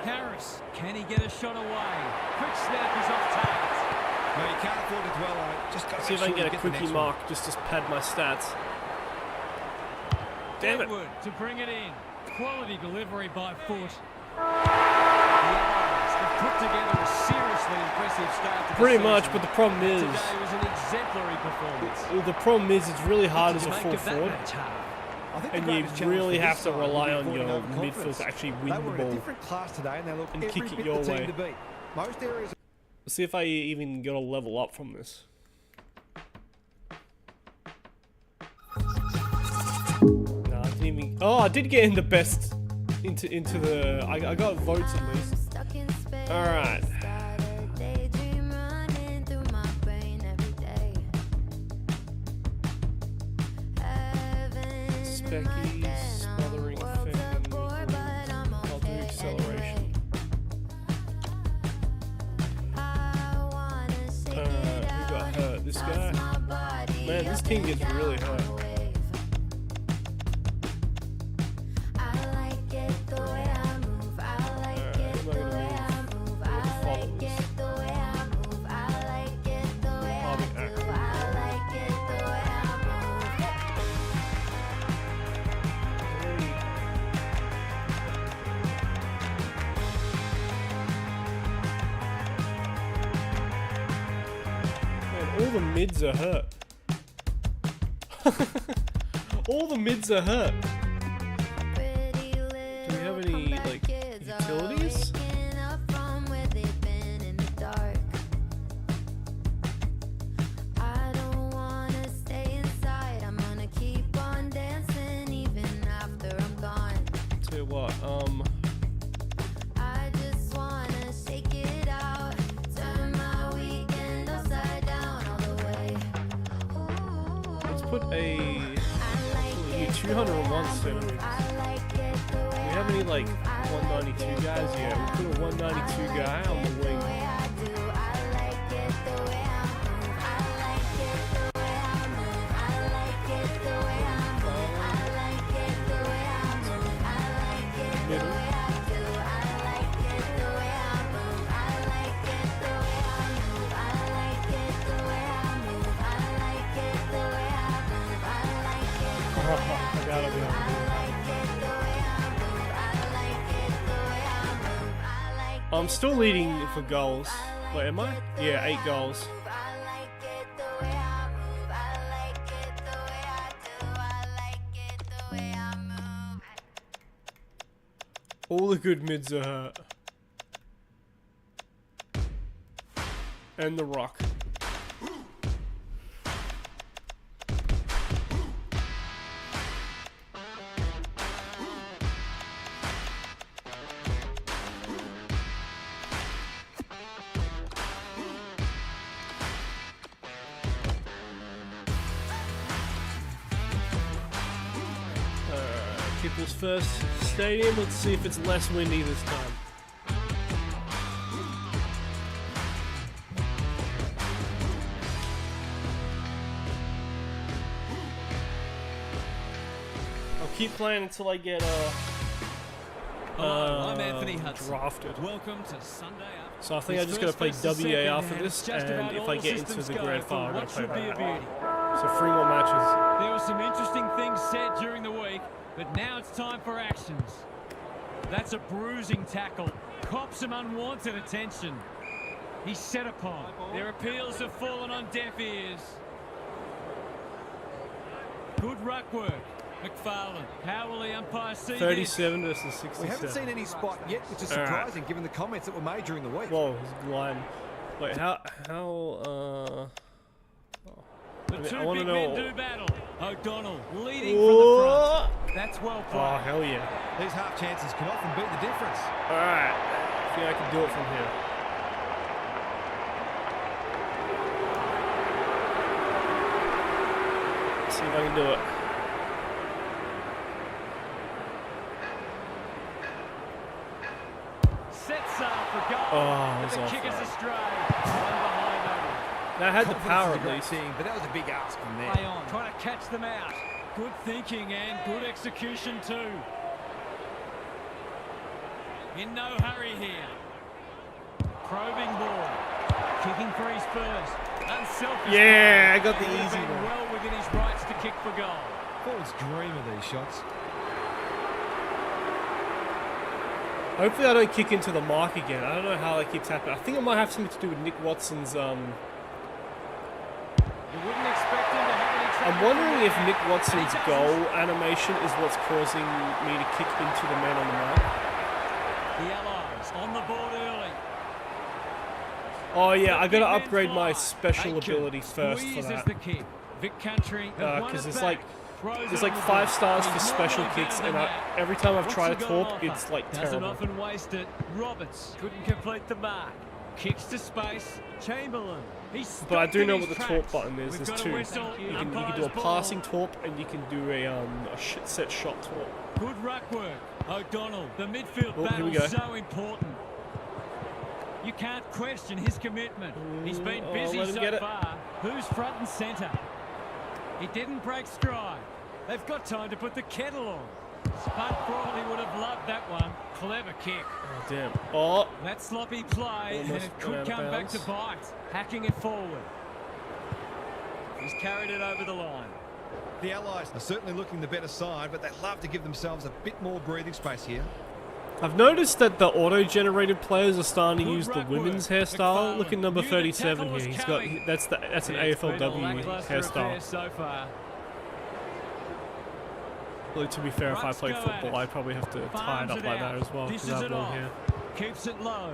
Harris, can he get a shot away? Quick snap is off target. No, you can't afford to dwell on it. Just got to See if I can sure get you a the quickie next mark just to pad my stats. Damn it. Edward to bring it in. Quality delivery by foot. The Allies have put together a seriously impressive start to the Pretty season. much, but the problem is, Today was an exemplary performance. the problem is it's really hard as a Make full of that forward. match hard. I think And the you greatest challenge really for have this to side will rely be on avoiding your overconfidence. midfield to actually win They the were in ball a different class today, and they look and every kick it bit your the team way. to beat. Most areas. Let's see if I even got a level up from this. No, I didn't even. Oh, I did get in the best into the. I got votes at least. All right. Specky, smothering, fending, this guy. Man, this team gets really hurt. All the mids are hurt. All the mids are hurt. Do we have any, like, utilities? Tell you what, put a 201 centimeters. Do we have any like 192 guys? Yeah, we put a 192 guy on the wing. Middle. I gotta be I'm still leading for goals. Wait, am I? Yeah, 8 goals. All the good mids are hurt. And the Rock. People's first stadium. Let's see if it's less windy this time. I'll keep playing until I get I'm Anthony Hudson. Drafted. Welcome to Sunday Afternoon. So I think I'm just going to play WA after this, and if I get into the grand final, I'm going to play that. So 3 more matches. There were some interesting things said during the week, but now it's time for actions. That's a bruising tackle. Cops some unwanted attention. He's set upon. Their appeals have fallen on deaf ears. Good ruck work. McFarlane. How will the umpire see 37 versus 67. We haven't seen any spot yet, which is surprising given the comments that were made during the week. Whoa, his line. Wait, how The I want to know. Men do battle. O'Donnell leading from the front. That's well played. Oh, hell yeah. These half chances can often beat the difference. Alright. I think I can do it from here. Let's see if I can do it. Sets up for goal. Oh, but the off kick is that. astray. One behind over. That had the power at Confidence is a great least. thing, but that was a big ask from there. Play on. Trying to catch them out. Good thinking and good execution too. In no hurry here. Probing ball. Kicking for his first. Unselfish. Yeah, I got the He would have easy been one. well within his rights to kick for goal. Forwards dream of these shots. Hopefully I don't kick into the mark again. I don't know how that keeps happening. I think it might have something to do with Nick Watson's You wouldn't expect him to have any trouble. I'm wondering if Nick Watson's goal animation is what's causing me to kick into the man on the mark. The Allies on the board early. Oh yeah, I gotta Big men upgrade my fly. special Aitken ability first for squeezes that. the kick. Vic Country Because it's like there's like 5 stars for special kicks, and every time I've tried to torp, it's like Doesn't terrible. often waste it. Roberts couldn't complete the mark. Kicks to space. Chamberlain. But I do know what the torp button is. There's 2. You can do a Umpire's passing torp, and you can do a set shot torp. Good ruck work. O'Donnell. The midfield Oh, here we battle go. so important. You can't question his commitment. He's been busy let him get so it. far. Who's front and centre? He didn't break stride. They've got time to put the kettle on. Spud Frawley would have loved that one. Clever kick. Oh, damn. Oh, That sloppy play, and Almost it could went out of come back to bounds. bite. Hacking it forward. He's carried it over the line. The Allies are certainly looking the better side, but they'd love to give themselves a bit more breathing space here. I've noticed that the auto-generated players are starting to Good use the ruck women's work. hairstyle. McFarlane Look at number knew the 37 tackle here. was He's got coming. that's an It's been a AFLW lacklustre affair hairstyle. so far. Look, to be fair, if I Rucks played go at football, it. I'd probably have to tie it Farms up it like out. that as well because I Dishes have it long off. hair. Keeps it low.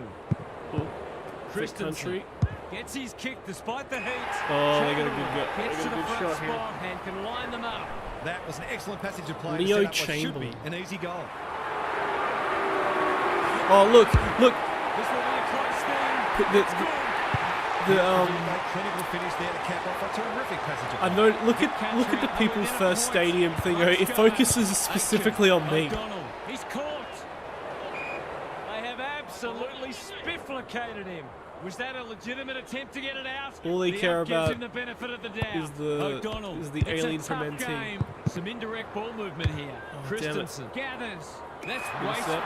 Oh, Vic Christensen country. gets his kick despite the heat. Oh, they got a good go. They Gets got to a the good front shot spot here. and can line them up. That was an excellent passage of play Leo to set up what should be Chamberlain. an easy goal. Oh, look. This will be a close thing. The, It's good. Great clinical finish there to cap off a terrific passage of I play. know. Look at the People's First Stadium thing. It focuses specifically on me. O'Donnell, he's caught. They have absolutely spifflicated him. Was that a legitimate attempt to get it out? All they The care ump gives about him the benefit of the doubt. is the O'Donnell. alien It's a tough fermenting. game. Some indirect ball movement here. Oh, damn it. Christensen gathers. That's Intercept. wasteful.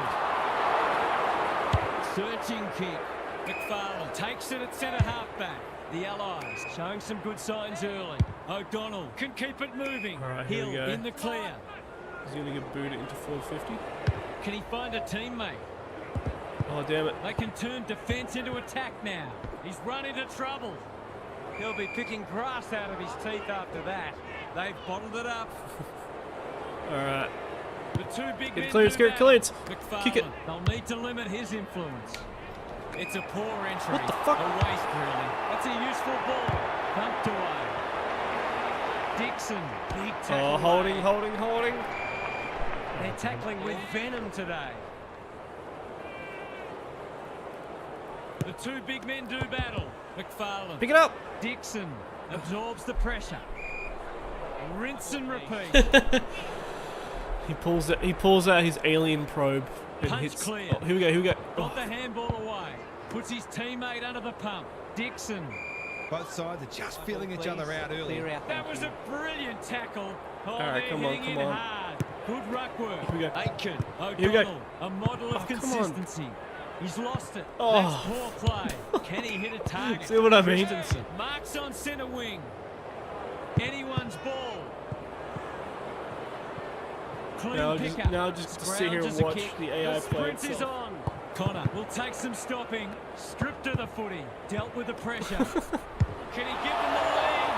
Searching kick. McFarlane takes it at centre halfback. The Allies showing some good signs early. O'Donnell can keep it moving. All right, here we Hill go. in the clear. He's gonna get booted into 450. Can he find a teammate? Oh, damn it. They can turn defence into attack now. He's run into trouble. He'll be picking grass out of his teeth after that. They've bottled it up. All right. The two big men clearance, do get clearance. McFarlane, Kick it. They'll need to limit his influence. It's a poor entry. What the fuck? A waste, really. That's a useful ball. Pumped away. Dixon, big tackle. Oh, holding. They're tackling with venom today. The two big men do battle. McFarlane. Pick it up. Dixon absorbs the pressure. Rinse and repeat. He pulls out his alien probe and Punch hits. clear. Oh, here we go. Got Oh, the handball away. Puts his teammate under the pump. Dixon. Both sides are just feeling each other out early. That was a brilliant tackle. Oh, All right, they're come on, hitting come in on. hard. Good ruck work. Here we go. Aitken. Here we go. O'Donnell. A model of Oh, come on. consistency. He's lost it. Oh. That's poor play. Can he hit a target? See what I mean? Christensen. Marks on centre wing. Anyone's ball. Clean pickup. Now just to sit here and Scrounges a watch kick. the AI play sprint is itself. on. Connor will take some stopping. Stripped to the footy. Dealt with the pressure. Can he give them the lead?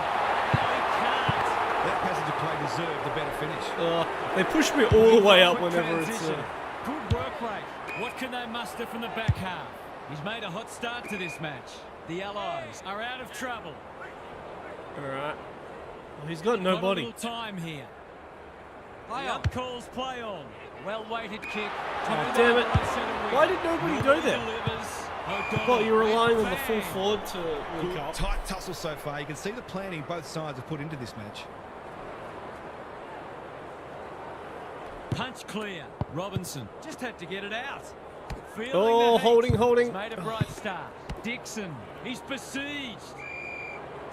No, he can't. That passage of play deserved a better finish. They push me all the way up Quick whenever it's. transition. Good work rate. What can they muster from the back half? He's made a hot start to this match. The Allies are out of trouble. All right. Well, he's got nobody. Got a little time here. The up calls play on. Well-weighted kick. Oh, damn it. Why did nobody go there? Well, you're relying on the full forward to link Good, up. tight tussle so far. You can see the planning both sides have put into this match. Punch clear. Robinson just had to get it out. Feeling Oh, the heat. holding. He's made a bright start. Dixon, he's besieged.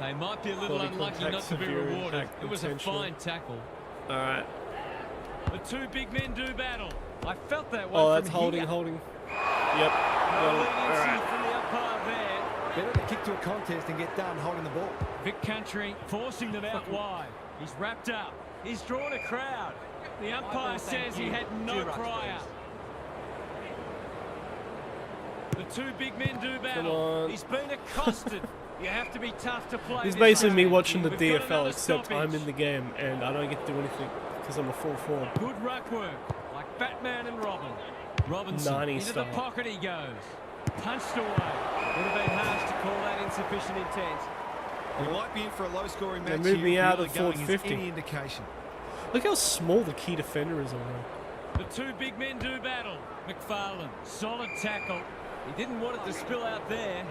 They might be a little Body unlucky contact, not to be severe rewarded. impact, It was a intentional. fine tackle. All right. The two big men do battle. I felt that one Oh, from that's holding. here. Yep. No Got it. leniency All right. from the umpire there. Better to kick to a contest and get done holding the ball. Vic Country forcing them out wide. He's wrapped up. He's drawn a crowd. The umpire says he had no prior. The two big men do battle. on. He's been accosted. You have to be tough to play. It's this basically me game. watching the We've got DFL, another except I'm stoppage. in the game and I don't get to do anything because I'm a full forward. Good ruck work, like Batman and Robin. Robinson 90 into style. the pocket he goes. Punched away. Would have been harsh to call that insufficient intent. We might be in for a low-scoring match moved here. me if out the of early going forward is 50. Any indication. Look how small the key defender is on there. The two big men do battle. McFarlane, solid tackle. He didn't want it to spill out there.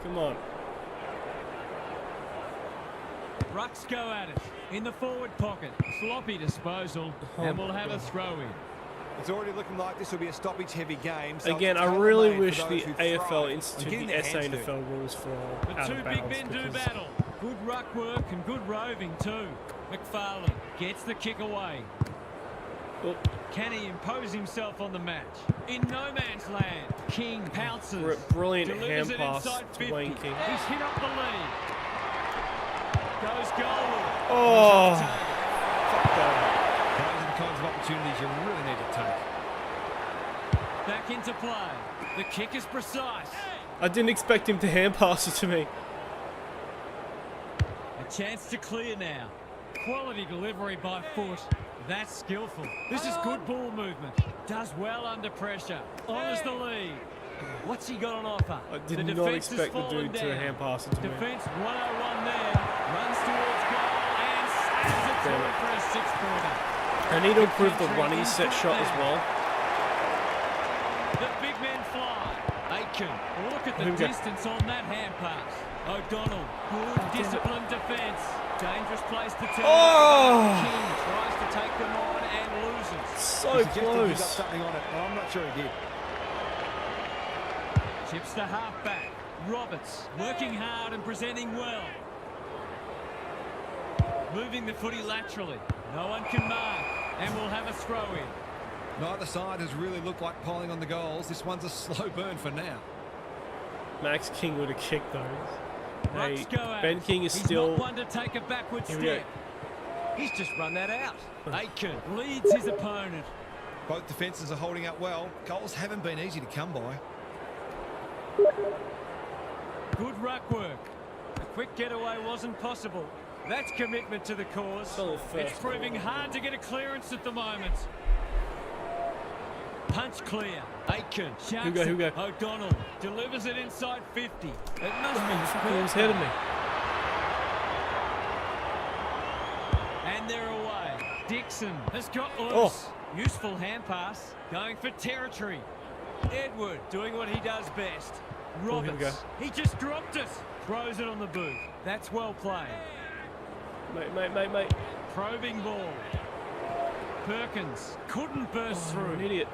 Come on. Rucks go at it. In the forward pocket. Sloppy disposal. And we'll have a throw in. It's already looking like this will be a stoppage-heavy game. So again, I really wish the AFL instituted the SANFL rules for The out two of big bounds. men do battle. Good ruck work and good roving too. McFarlane gets the kick away. Oh. Can he impose himself on the match? In no man's land, King pounces. Brilliant delivers hand it pass inside to 50. Wayne King. He's hit up the lead. Goes goal. Oh, Those are the kinds of opportunities you really need to take. Back into play. The kick is precise. I didn't expect him to hand pass it to me. A chance to clear now. Quality delivery by foot. That's skillful. This is good ball movement. Does well under pressure. Honours the lead. What's he got on offer? I did The not defence expect the has dude to fallen hand down. pass it to me. Defence 101 there. Runs towards goal and slams it Damn through it. for a six-pointer. I need to improve the running set shot as well. The big men fly. Aiken, look at the Here we go. distance on that hand pass. O'Donnell, good disciplined defence. Dangerous place to turn. Oh! King tries to take them on and loses. So He suggested he got close. something on it, but I'm not sure he did. Chips to half-back. Roberts working hard and presenting well. Moving the footy laterally. No one can mark. And we'll have a throw-in. Neither side has really looked like piling on the goals. This one's a slow burn for now. Max King would have kicked those. Rucks Hey, go out. Ben King is He's still. not one to take a backward Here we go. step. He's just run that out. Aiken leads his opponent. Both defences are holding up well. Goals haven't been easy to come by. Good ruck work. A quick getaway wasn't possible. That's commitment to the cause. It's only the first It's proving hard to get a clearance at the moment. Punch clear. Aiken. Who go, who go? O'Donnell delivers it inside 50. It must be He was ahead of me. And they're away. Dixon has got loose. Oh. Useful hand pass. Going for territory. Edward doing what he does best. Oh, here we go. Roberts. He just dropped it. Throws it on the boot. That's well played. Mate. Probing ball. Perkins couldn't burst Oh, an through. idiot.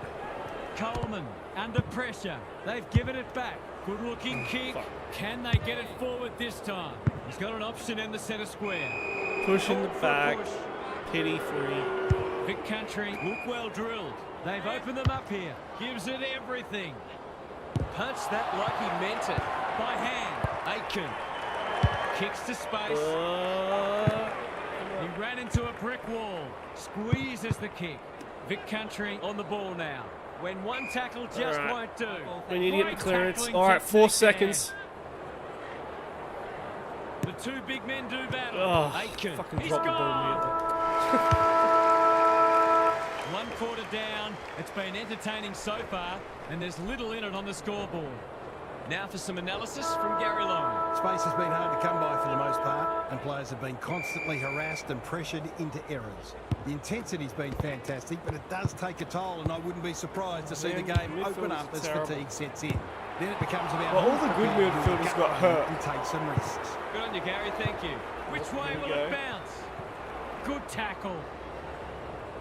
Coleman under pressure. They've given it back. Good looking kick. fuck. Can they get it forward this time? He's got an option in the centre square. Push in the For a back. push. Pity free. Vic Country look well drilled. They've opened them up here. Gives it everything. Punch that like he meant it. By hand. Aiken. Kicks to space. He ran into a brick wall. Squeezes the kick. Vic Country on the ball now. When one tackle just All right. won't do. We need to get Great the clearance. tackling All right, 4 technique seconds. there. The two big men do battle. Oh, Aiken. fucking He's dropped the ball gone. immediately. 1 quarter down. It's been entertaining so far, and there's little in it on the scoreboard. Now for some analysis from Gary Long. Space has been hard to come by for the most part, and players have been constantly harassed and pressured into errors. The intensity's been fantastic, but it does take a toll, and I wouldn't be surprised to see the Man, game open midfield's up as terrible. fatigue sets in. Then it becomes about Well, all who's the good prepared to midfielders gut got run hurt. and take some risks. Good on you, Gary. Thank you. Which way Here we will it go. bounce? Good tackle.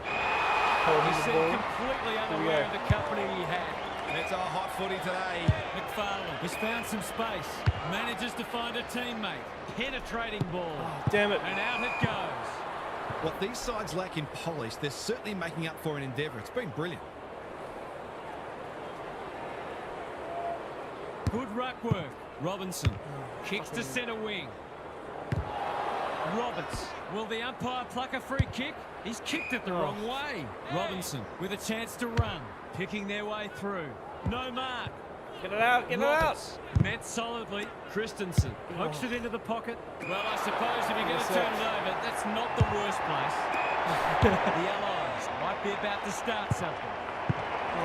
Holding He the seemed ball. completely we unaware go. of the company he had. It's our hot footy today. McFarlane has found some space. Manages to find a teammate. Penetrating ball. Damn it. And out it goes. What these sides lack in polish, they're certainly making up for in endeavour. It's been brilliant. Good ruck work. Robinson kicks to centre wing. Roberts. Will the umpire pluck a free kick? He's kicked it the wrong way. Robinson with a chance to run. Picking their way through. No mark. Get it out, get it out. Roberts met solidly. Christensen pokes it into the pocket. Well, I suppose if you're going to turn it over, that's not the worst place. The Allies might be about to start something.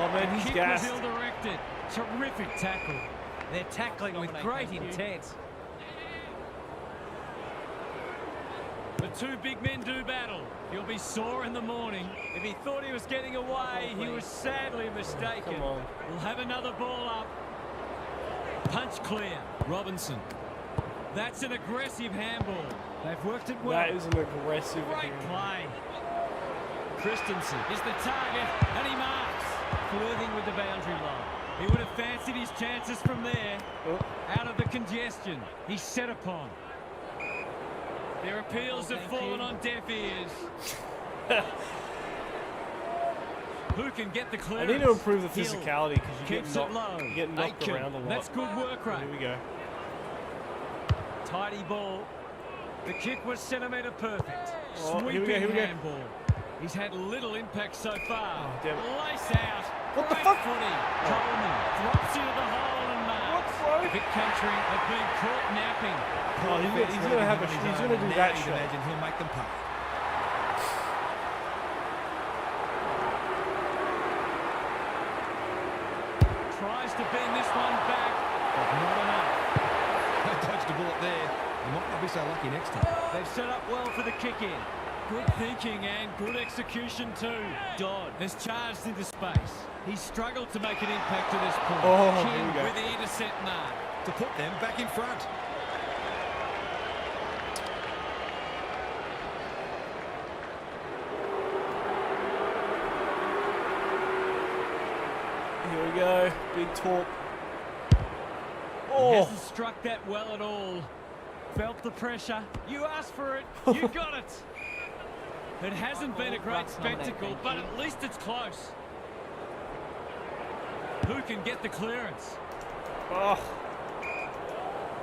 Oh man, he's Kick gassed. was ill-directed. Terrific tackle. They're tackling with great intent. The two big men do battle. He'll be sore in the morning. If he thought he was getting away, he was sadly mistaken. Come on. We'll have another ball up. Punch clear. Robinson. That's an aggressive handball. They've worked it well. That is an aggressive Great game. play. Christensen is the target, and he marks. Flirting with the boundary line. He would have fancied his chances from there. Out of the congestion, he's set upon. Their appeals have fallen on deaf ears. Who can get the clearance? I need to improve the Hill physicality because you get knocked Aiken. around a lot. That's good work rate. Here we go. Tidy ball. The kick was centimetre perfect. Oh, Sweeping here we go. handball. He's had little impact so far. Oh, damn it. Lace out. What the Great fuck? Footy. Coleman drops into the hole and marks. What, bro? Vic Country have been caught napping. Oh, he's gonna do that shot. Imagine he'll make them pay. Tries to bend this one back, but not enough. Dodged a bullet there. He might not be so lucky next time. They've set up well for the kick-in. Good thinking and good execution too. Dodd has charged into space. He's struggled to make an impact to this point. Oh, here King we go. with the intercept mark. To put them back in front. Here we go. Big talk. He Oh, hasn't struck that well at all. Felt the pressure. You asked for it. You got it. It hasn't been a great spectacle, but at least it's close. Who can get the clearance? oh.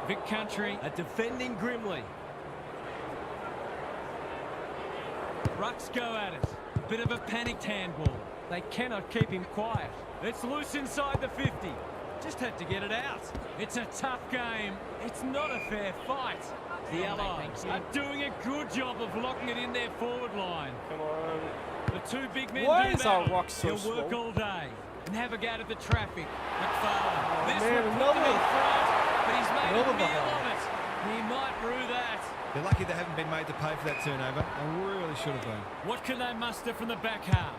Vic Country are defending grimly. Rucks go at it. A bit of a panicked handball. They cannot keep him quiet. It's loose inside the 50. Just had to get it out. It's a tough game. It's not a fair fight. The Allies are doing a good job of locking it in their forward line. Come on. The two big men Why do is our battle. rock so He'll work slow? all day. Navigate the traffic. McFarlane. This man, would put another- them in front, but he's made another a meal behind. of it. He might rue that. They're lucky they haven't been made to pay for that turnover. They really should have been. What can they muster from the back half?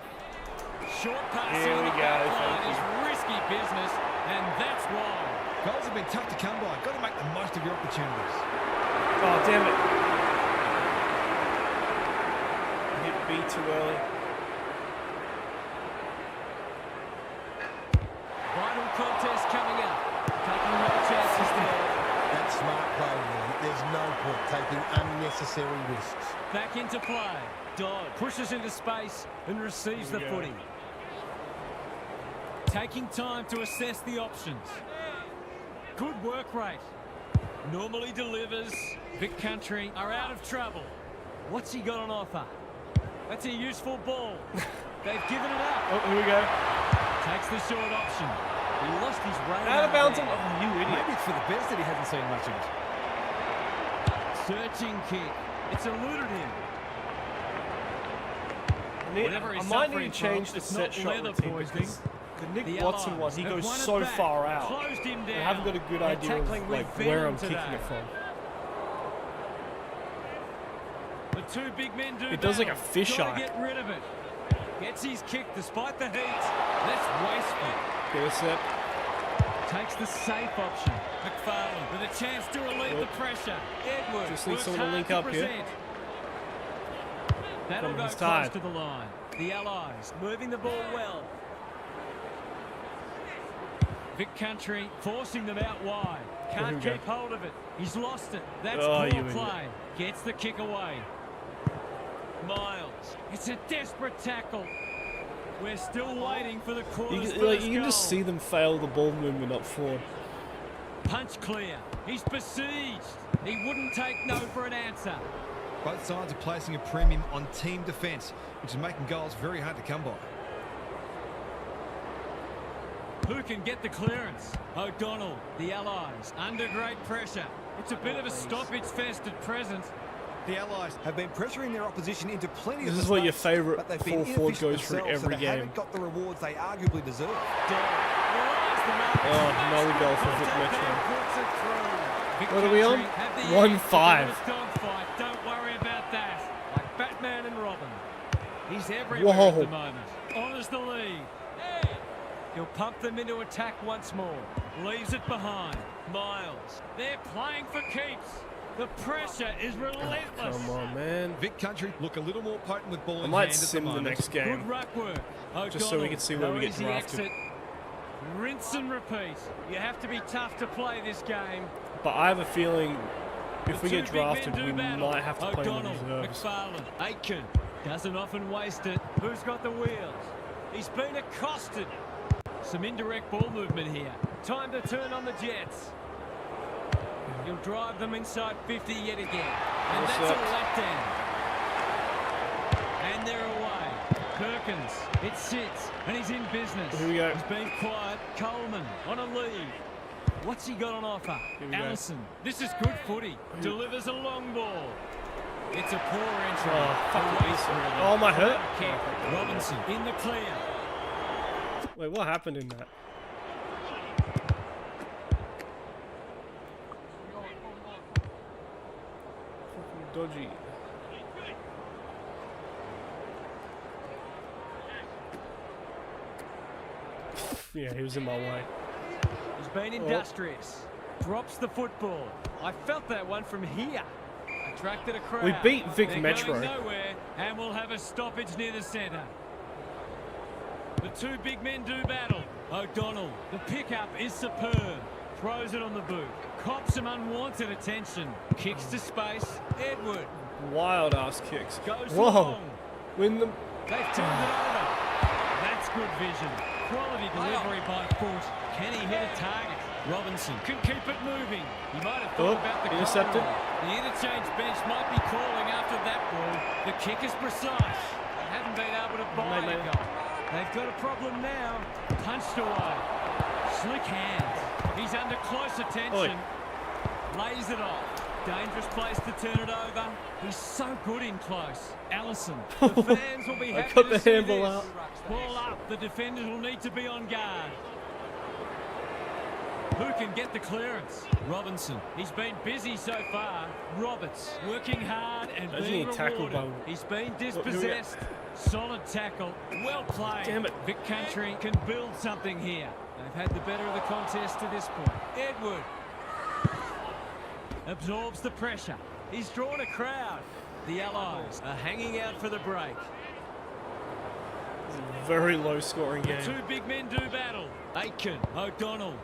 Short passing Here in we the go, back thank line you. is risky business, and that's why. Goals have been tough to come by. Got to make the most of your opportunities. Oh, damn it. Hit B too early. Vital contest coming up. Taking no chances there. That's smart play, really. There's no point taking unnecessary risks. Back into play. Dodd pushes into space and receives the Here we go. footy. Taking time to assess the options. Good work rate. Normally delivers. Vic Country are out of trouble. What's he got on offer? That's a useful ball. They've given it up. Oh, here we go. Takes the short option. He lost his radar. Out of bounds. there. Oh, you idiot. Maybe it's for the best that he hasn't seen much of it. Searching kick. It's eluded him. Whatever I he's might suffering need to change from, the it's set not shot leather routine poisoning. because the Nick The Watson one, Allies he have goes won it so back. far out. Closed him down. I haven't got a good They're idea tackling of with like where I'm venom kicking today. it from. The two big men do It does like a battle. fish Gotta eye. get rid of it. Gets his kick despite the heat. That's wasteful. Get a set. Takes the safe option. McFarlane with a chance to relieve the pressure. Edwards Just need works someone to hard link to up here. present. That'll Come on, go he's close tired. to the line. The Allies moving the ball well. Vic Country forcing them out wide. Can't Here we keep hold of it. He's lost it. That's Oh, poor you idiot. play. Gets the kick away. Miles. It's a desperate tackle. We're still waiting for the quarter's You first can goal. just see them fail the ball movement up forward. Punch clear. He's besieged. He wouldn't take no for an answer. Both sides are placing a premium on team defence, which is making goals very hard to come by. Who can get the clearance? O'Donnell, the Allies, under great pressure. It's a bit of a stoppage fest at present. The Allies have been pressuring their opposition into plenty of This is what your mistakes, favourite but they've been full forward inefficient goes through themselves, every so they game. haven't got the rewards they arguably deserve. Oh, another goal for Vic Metro. Vic What are we on? Country have the 1-5. edge. It's a dogfight. Don't worry about that. Like Batman and Robin. He's everywhere Whoa. at the moment. Honours the lead. He'll pump them into attack once more. Leaves it behind. Miles. They're playing for keeps. The pressure is relentless. Come on, man. Vic Country look a little more potent with ball I in might hand sim at the moment. next game. Good ruck work. Just so we can see where we get Easy drafted. exit. Rinse and repeat. You have to be tough to play this game. But I have a feeling if we The get two big men drafted, do we battle. might have to play in the O'Donnell, reserves. McFarlane, Aitken doesn't often waste it. Who's got the wheels? He's been accosted. Some indirect ball movement here. Time to turn on the Jets. He'll drive them inside 50 yet again. And What's that's up? a letdown. And they're away. Perkins, it sits, and he's in business. Here we go. He's been quiet. Coleman on a lead. What's he got on offer? Here we go. Allison, this is good footy. Delivers a long ball. It's a poor entry. Oh, fuck Away it. from it. Oh, my hurt. Kick. Robinson in the clear. Wait, what happened in that? Fucking dodgy. Yeah, he was in my way. He's been industrious. Drops the football. I felt that one from here. Attracted a crowd. We beat Vic They're Metro. Going nowhere, and we'll have a stoppage near the centre. The two big men do battle. O'Donnell, the pickup is superb. Throws it on the boot. Cops some unwanted attention. Kicks to space. Edward Wild ass kicks. goes Whoa. long. Win them. They've turned it over. That's good vision. Quality delivery by foot. Can he hit a target? Robinson can keep it moving. He might have thought about the intercepted. goal. The interchange bench might be calling after that ball. The kick is precise. They haven't been able to buy a goal. They've got a problem now. Punched away. Slick hands. He's under close attention. Lays it off. Dangerous place to turn it over. He's so good in close. Allison. The fans will be I happy got to the see handball this. out. Ball up. The defenders will need to be on guard. Who can get the clearance? Robinson. He's been busy so far. Roberts working hard and Imagine being he tackled rewarded. by- He's been Here we go. dispossessed. Solid tackle. Well played. Damn it. Vic Country can build something here. They've had the better of the contest to this point. Edward absorbs the pressure. He's drawn a crowd. The Allies are hanging out for the break. Very low scoring The game. two big men do battle. Aitken, O'Donnell.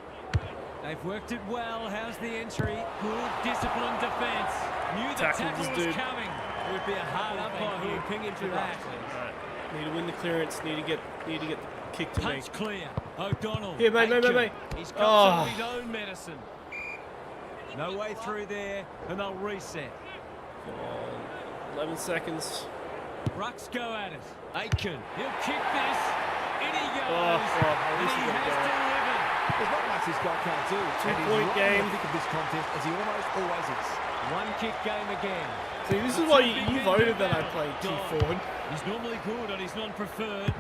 They've worked it well. How's the entry? Good disciplined defence. Knew the Tackle tackle this was dude. coming. It would be a hard umpire who would ping him for that. Alright. Need to win the clearance. Need to get the kick to me. Punch clear. O'Donnell. Here, mate, mate, Aitken. mate. He's got some of his own medicine. No way through there, and they'll reset. Come on. 11 seconds. Rucks go at it. Aitken. He'll kick this. In he goes. at And least he he got has it. delivered. There's not much this guy can't do. And he's 2-point right game. in the thick of this contest, as he almost always is. One kick game again. See, this is why you voted that I played key forward. He's normally good on his non-preferred.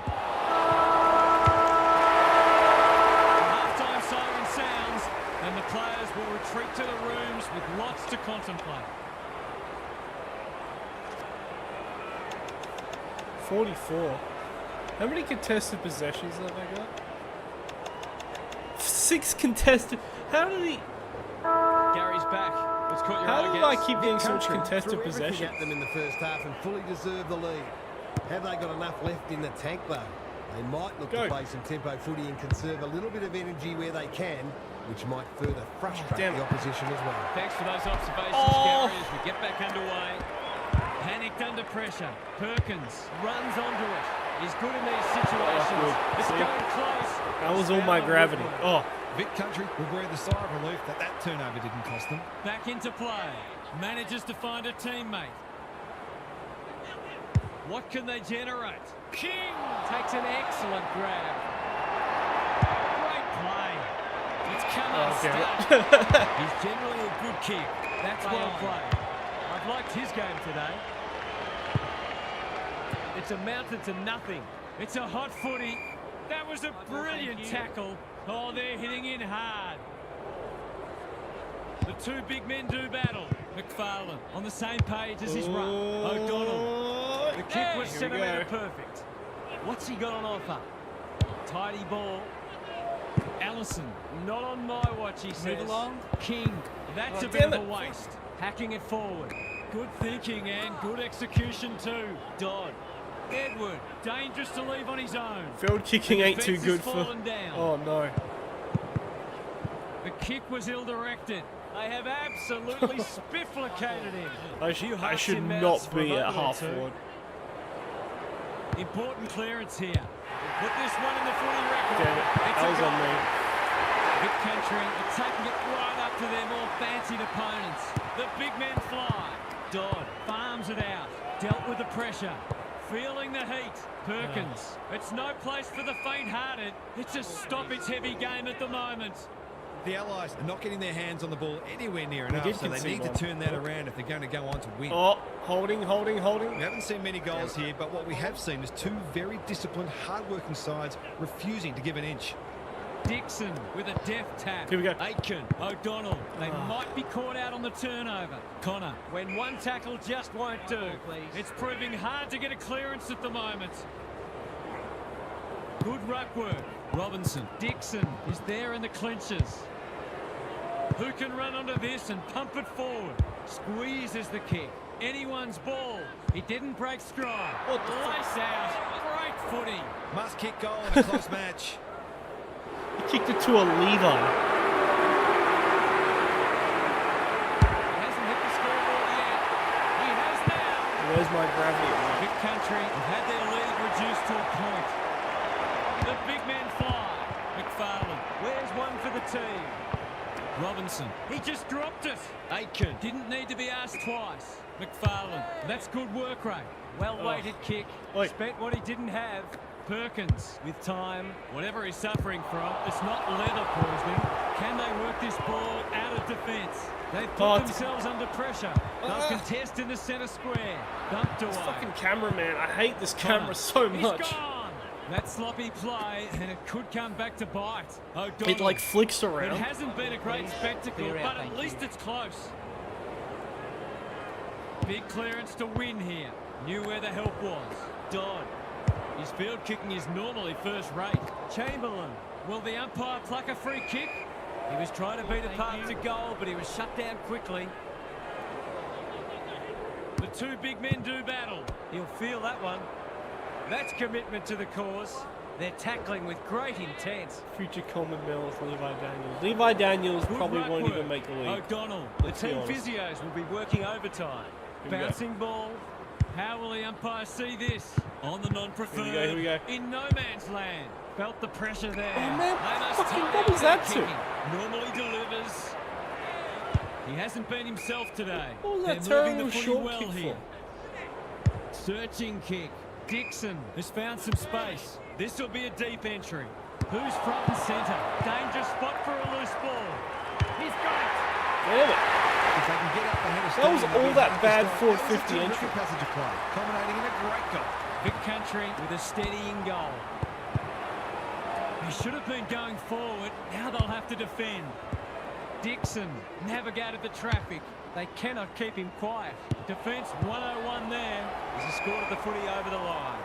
Half-time siren sounds, and the players will retreat to the rooms with lots to contemplate. 44. How many contested possessions have I got? 6 contested. How did he? Gary's back. It's caught your How eye, did I Gaz. keep getting so much Country contested threw everything possession? at them in the first half and fully deserved the lead. Have they got enough left in the tank though? They might look Go. to play some tempo footy and conserve a little bit of energy where they can, which might further frustrate damn the it. opposition as well. Thanks for those observations, Oh. Gary, as we get back underway. Panicked under pressure. Perkins runs onto it. He's good in these situations. good. It's See? going close. That was all Found my on gravity. Woodward. Oh, Vic Country will breathe a sigh of relief that that turnover didn't cost them. Back into play. Manages to find a teammate. What can they generate? King takes an excellent grab. Great play. It's come unstuck. He's generally a good kick. That's well played. I've liked his game today. It's amounted to nothing. It's a hot footy. That was a brilliant tackle. Oh, they're hitting in hard. The two big men do battle. McFarlane on the same page as his run. O'Donnell. The kick was Here we centimetre go. perfect. What's he got on offer? Tidy ball. Allison, not on my watch, he says. along. King, that's Oh, a bit damn of a it. waste. hacking it forward. Good thinking and good execution too. Dodd. Edward, dangerous to leave on his own. Field kicking ain't too Defence good has for... fallen down. Oh, no. The kick was ill-directed. They have absolutely spifflicated him. I should not be at half forward. Important clearance here. Put this one in the footy record. Damn it. That was on me. Big Country are taking it right up to their more fancied opponents. The big men fly. Dodd farms it out. Dealt with the pressure. Feeling the heat. Perkins. It's no place for the faint-hearted. It's a stoppage-heavy game at the moment. The Allies are not getting their hands on the ball anywhere near enough, so they need to turn that around if they're going to go on to win. Oh, holding. We haven't seen many goals here, but what we have seen is two very disciplined, hard-working sides refusing to give an inch. Dixon with a deft tap. Here we go. Aitken, O'Donnell. They might be caught out on the turnover. Connor, when one tackle just won't do. It's proving hard to get a clearance at the moment. Good ruck work. Robinson. Dixon is there in the clinches. Who can run onto this and pump it forward? Squeezes the kick. Anyone's ball. He didn't break stride. Lace out. Great footy. Must kick goal in a close match. He kicked it to a lever. He hasn't hit the scoreboard yet. He has now. Where's my gravity? Big Country have had their lead reduced to a point. The big men fly. McFarlane. Where's one for the team? Robinson. He just dropped it. Aitken. Didn't need to be asked twice. McFarlane. That's good work rate. Well-weighted kick. Oi. Spent what he didn't have. Perkins with time. Whatever he's suffering from, it's not leather poisoning. Can they work this ball out of defence? They've put themselves under pressure. They'll contest in the centre square. Dumped away. This fucking cameraman. I hate this camera so much. He's gone. That sloppy play, and it could come back to bite. O'Donnell. It like flicks It around. hasn't been a great spectacle, but at least it's close. Big clearance to win here. Knew where the help was. Dodd. His field kicking is normally first rate. Chamberlain. Will the umpire pluck a free kick? He was trying to beat a path to goal, but he was shut down quickly. The two big men do battle. He'll feel that one. That's commitment to the cause. They're tackling with great intent. Future Coleman Mills, Levi Daniels. Levi Daniels Good probably ruck won't work. even make the league. O'Donnell. Let's The be team honest. physios will be working overtime. Here we go. Bouncing ball. How will the umpire see this? On the non-preferred. Here we go. In no man's land. Felt the pressure there. Oh, man, They must fucking tie what up was their that to? kicking. Normally delivers. He hasn't been himself today. What was that They're moving terrible the footy short well kick here. Searching kick. Dixon has found some space. This will be a deep entry. Who's front and centre? Danger spot for a loose ball. He's got it. Damn it. If they can get up ahead of That was steam, they'll all be that hard to bad stop. forward That was a 50 terrific entry. passage of play, culminating in a great goal. Big Country with a steadying goal. He should have been going forward. Now they'll have to defend. Dixon navigated the traffic. They cannot keep him quiet. Defence 101 there. He's scored the footy over the line.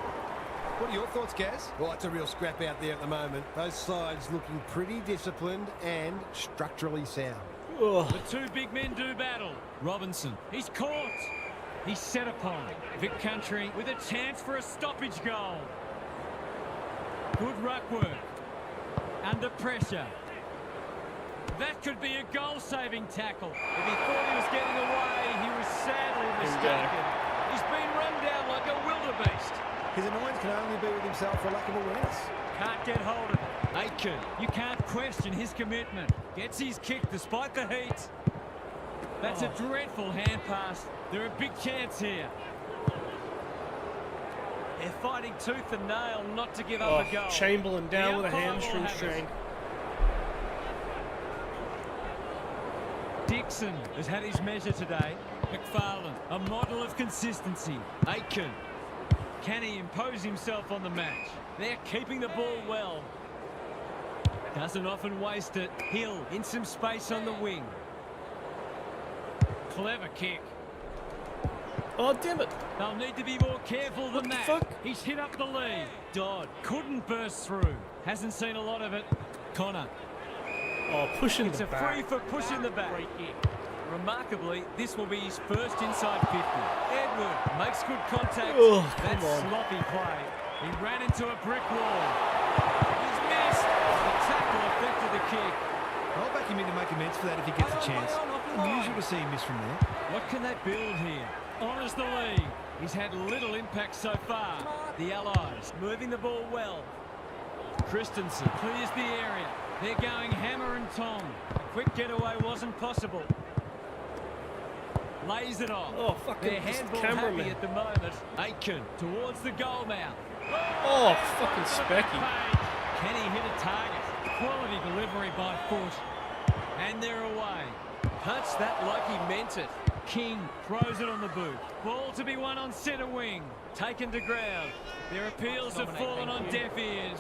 What are your thoughts, Gaz? Well, it's a real scrap out there at the moment. Both sides looking pretty disciplined and structurally sound. Ugh. The two big men do battle. Robinson. He's caught. He's set upon. Vic Country with a chance for a stoppage goal. Good ruck work. Under pressure. That could be a goal-saving tackle. If he thought he was getting away, he was sadly mistaken. He's been run down like a wildebeest. His annoyance can only be with himself for lack of awareness. Can't get hold of it. Aitken, you can't question his commitment. Gets his kick despite the heat. That's a dreadful hand pass. They're a big chance here. They're fighting tooth and nail not to give up a goal. Chamberlain down The with a umpire will hamstring have it. strain. Dixon has had his measure today. McFarlane, a model of consistency. Aitken, can he impose himself on the match? They're keeping the ball well. Doesn't often waste it. Hill in some space on the wing. Clever kick. Oh, damn it. They'll need to be more careful than that. fuck? He's hit up the lead. Dodd couldn't burst through. Hasn't seen a lot of it. Connor. Oh, pushing It's the a back. free for pushing the back. Remarkably, this will be his first inside 50. Edward makes good contact. Oh, That's come on. sloppy play. He ran into a brick wall. He's missed. The tackle affected the kick. I'll back him in to make amends for that if he gets a chance. Unusual to see him miss from there. What can they build here? Honours the lead. He's had little impact so far. The Allies moving the ball well. Christensen clears the area. They're going hammer and tong. A quick getaway wasn't possible. Lays it off. Oh, fucking They're this handball cameraman. happy at the moment. Aitken towards the goal mouth. Oh, fucking Specky. Can he hit a target? Quality delivery by foot. And they're away. Punch that like he meant it. King throws it on the boot. Ball to be won on centre wing. Taken to ground. Their appeals have fallen on deaf ears.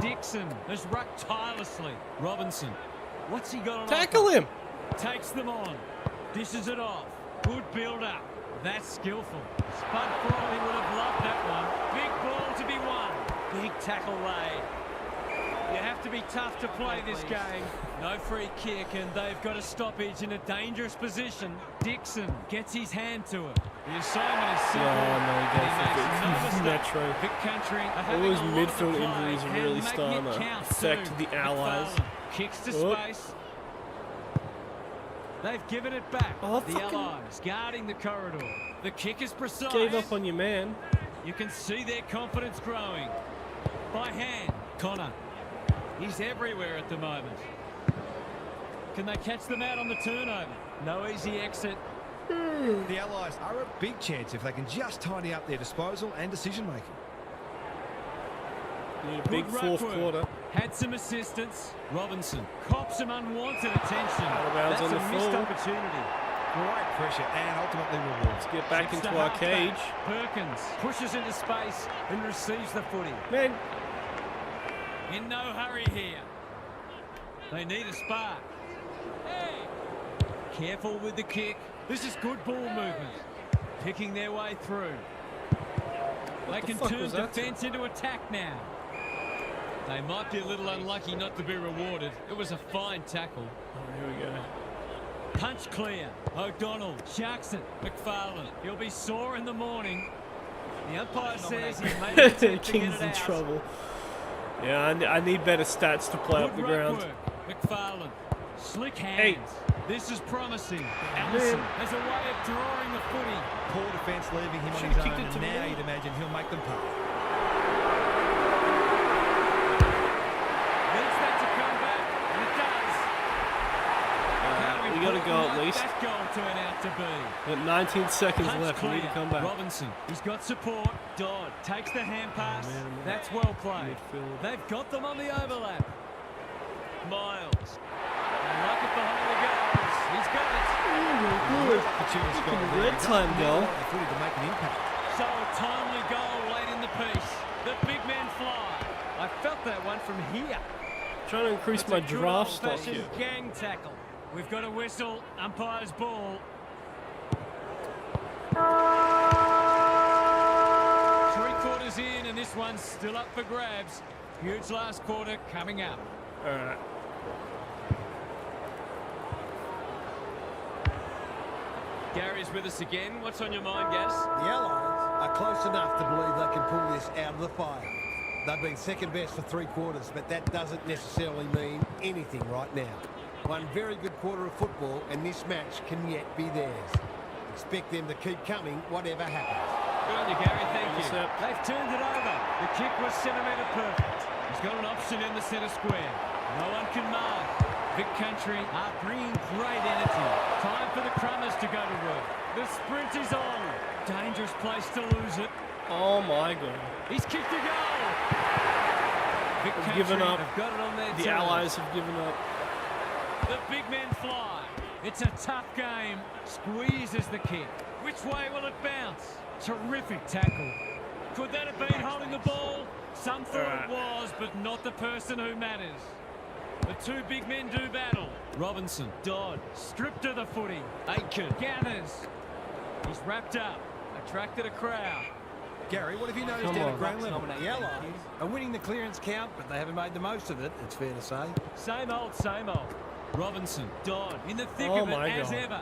Dixon has rucked tirelessly. Robinson. What's he got on Tackle offer? him. Takes them on. Dishes it off. Good build-up. That's skillful. Spud Frawley would have loved that one. Big ball to be won. Big tackle laid. You have to be tough to play this game. No free kick, and they've got a stoppage in a dangerous position. Dixon gets his hand to it. The assignment is simple. Metro. Vic Country are All having those a lot midfield to play injuries are and really making starting it to count affect too. the Allies. McFarlane kicks to Oh. space. They've given it back. Oh, The fucking- Allies guarding the corridor. The kick is precise. Gave up on your man. You can see their confidence growing. By hand, Connor. He's everywhere at the moment. Can they catch them out on the turnover? No easy exit. The Allies are a big chance if they can just tidy up their disposal and decision-making. Need a big Good ruck fourth work. quarter. Had some assistance. Robinson cops some unwanted attention. Out of bounds That's on a the missed full. opportunity. Great pressure and ultimately rewards. Get back Gets into the our halfback. cage. Perkins pushes into space and receives the footy. Man, In no hurry here. They need a spark. Hey. Careful with the kick. This is good ball movement. Picking their way through. They the can fuck turn was that? defence into attack now. They might be a little unlucky not to be rewarded. It was a fine tackle. oh, here we go. Punch clear. O'Donnell sharks it. McFarlane. He'll be sore in the morning. The umpire says he made an attempt to get King's it in out. trouble. Yeah, I need better stats to play up the Good ruck ground. work. McFarlane. Slick hands. This is promising. Allison has a way of drawing the footy. Poor defence leaving him on Should've his kicked own, it to and now me. you'd imagine he'll make them pay. Needs that to come back, and it does. How We got to go important at might least. that goal turn out to be? Got 19 seconds Punch left. We need to clear. come back. Robinson. He's got support. Dodd takes the hand pass. man. That's well played. Midfield. They've got them on the overlap. Miles. They like it behind the goals. He's got it. Opportunity goal there. Red time goal. The footy to make an impact. So a timely goal late in the piece. The big men fly. I felt that one from here. Trying to increase It's my a good draft stock old-fashioned here. gang tackle. We've got a whistle. Umpire's ball. 3/4 in, and this one's still up for grabs. Huge last quarter coming up. All right. Gary's with us again. What's on your mind, Gas? The Allies are close enough to believe they can pull this out of the fire. They've been second best for 3 quarters, but that doesn't necessarily mean anything right now. One very good quarter of football, and this match can yet be theirs. Expect them to keep coming, whatever happens. Good on you, Gary. Thank you. Intercept. They've turned it over. The kick was centimetre perfect. He's got an option in the centre square. No one can mark. Vic Country are bringing great energy. Time for the Crummers to go to work. The sprint is on. Dangerous place to lose it. Oh my god. He's kicked a goal. Vic They've Country given up. have got it on their The terms. Allies have given up. The big men fly. It's a tough game. Squeezes the kick. Which way will it bounce? Terrific tackle. Could that have been holding the ball? Some thought it was, but not the person who matters. The two big men do battle. Robinson, Dodd, stripped of the footy. Aitken gathers. He's wrapped up. Attracted a crowd. Gary, what have you noticed Come down on. at ground level? The Allies are winning the clearance count, but they haven't made the most of it, it's fair to say. Same old, same old. Robinson, Dodd in the thick of it as ever.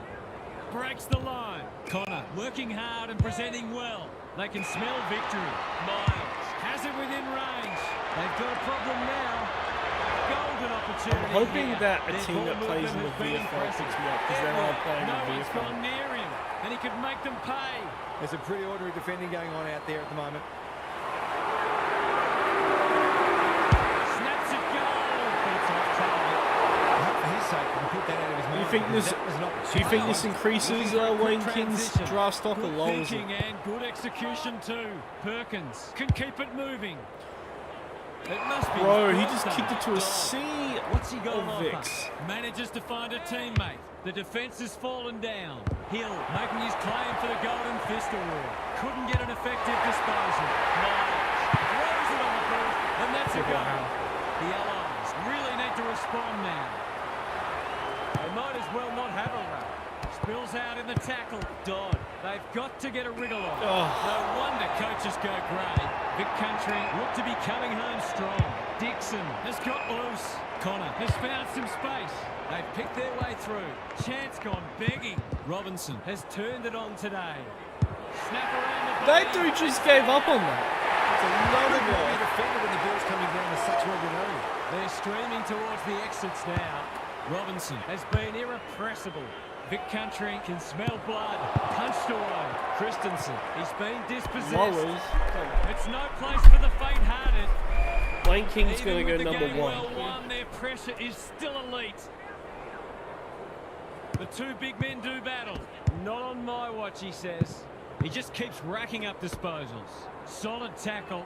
Breaks the line. Connor working hard and presenting well. They can smell victory. Miles has it within range. They've got a problem now. Golden opportunity. I'm hoping here. that a team that plays in the VFL picks me up because they're all playing in the one's VFL. gone near him, and he could make them pay. There's a pretty orderly defending going on out there at the moment. Snaps it goal. It's off target. For his sake, he put that out of his mind. Do you think this increases Wayne King's Transition. draft stock or Good lowers it? thinking and good execution too. Perkins can keep it moving. It must be Bro, he his just birthday. kicked it to a Dodd. sea What's he got of on Vicks. offer? Manages to find a teammate. The defence has fallen down. Hill making his claim for the Golden Fist Award. Couldn't get an effective disposal. Miles throws it on the boot, and that's a goal. The Allies really need to respond now. They might as well not have a run. Spills out in the tackle. Dodd. They've got to get a wriggle on. No wonder coaches go grey. Vic Country look to be coming home strong. Dixon has got loose. Connor has found some space. They've picked their way through. Chance gone begging. Robinson has turned it on today. Snap around the That body. dude just gave up on that. It's another Good goal. defender when the ball's coming down with such regularity. They're streaming towards the exits now. Robinson has been irrepressible. Vic Country can smell blood. Punched away. Christensen, he's been dispossessed. Lowers. It's no place for the faint-hearted. Wayne King's Even going to with go the number game one. well won, their pressure is still elite. The two big men do battle. Not on my watch, he says. He just keeps racking up disposals. Solid tackle.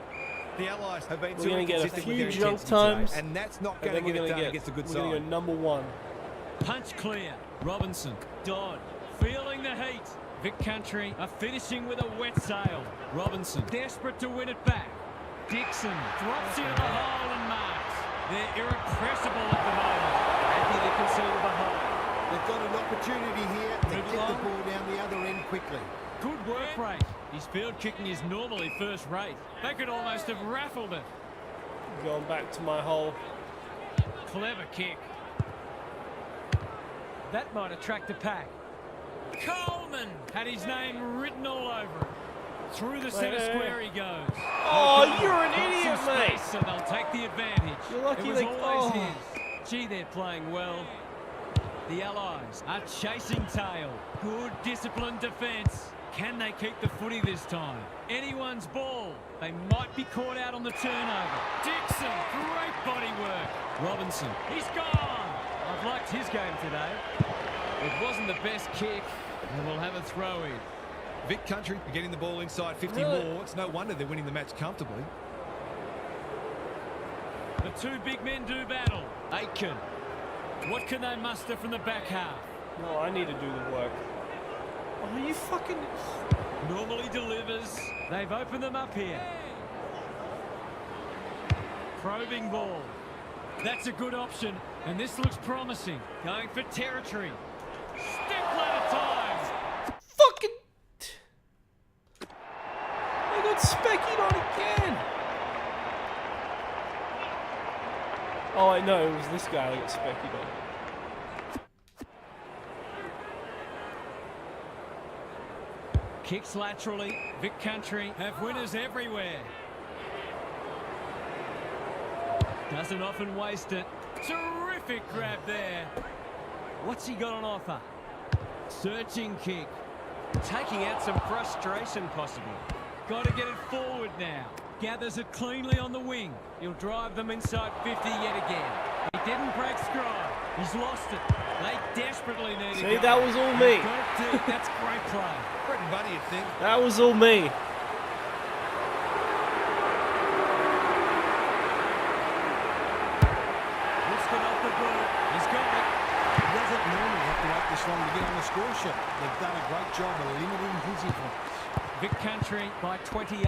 The Allies have been We're too going to get a inconsistent with few their jump intensity today, times. and that's not And going then to get it done against a good we're going to side. go number one. Punch clear. Robinson. Dodd. Feeling the heat. Vic Country are finishing with a wet sail. Robinson desperate to win it back. Dixon drops into the hole and marks. They're irrepressible at the moment. Happy they can see the behind. They've got an opportunity here to Move get the along. ball down the other end quickly. Good work rate. His field kicking is normally first rate. They could almost have raffled it. Going back to my hole. Clever kick. That might attract a pack. Coleman had his name written all over it. Through the centre square he goes. Oh, you're an Got idiot, some mate. space, so they'll take the advantage. You're lucky it was they- always oh. his. Gee, they're playing well. The Allies are chasing tail. Good disciplined defence. Can they keep the footy this time? Anyone's ball. They might be caught out on the turnover. Dixon, great body work. Robinson, he's gone. I've liked his game today. It wasn't the best kick, and we'll have a throw-in. Vic Country are getting the ball inside 50 Really? more. It's no wonder they're winning the match comfortably. The two big men do battle. Aitken. What can they muster from the back half? No, I need to do the work. Oh, you fucking... Normally delivers. They've opened them up here. Probing ball. That's a good option, and this looks promising. Going for territory. Step ladder time. Fucking... I got speckied on again. Oh, I know, it was this guy that got speckied on. Kicks laterally. Vic Country have winners everywhere. Doesn't often waste it. Terrific grab there. What's he got on offer? Searching kick. Taking out some frustration possibly. Got to get it forward now. Gathers it cleanly on the wing. He'll drive them inside 50 yet again. He didn't break stride. He's lost it. They desperately need See, it. that was all me. Got it deep. That's great play. Bread and butter, you'd think. That was all me. Lifts it off the boot. He's got it. He doesn't normally have to wait this long to get on the score sheet. They've done a great job of limiting his influence. Vic Country by 28.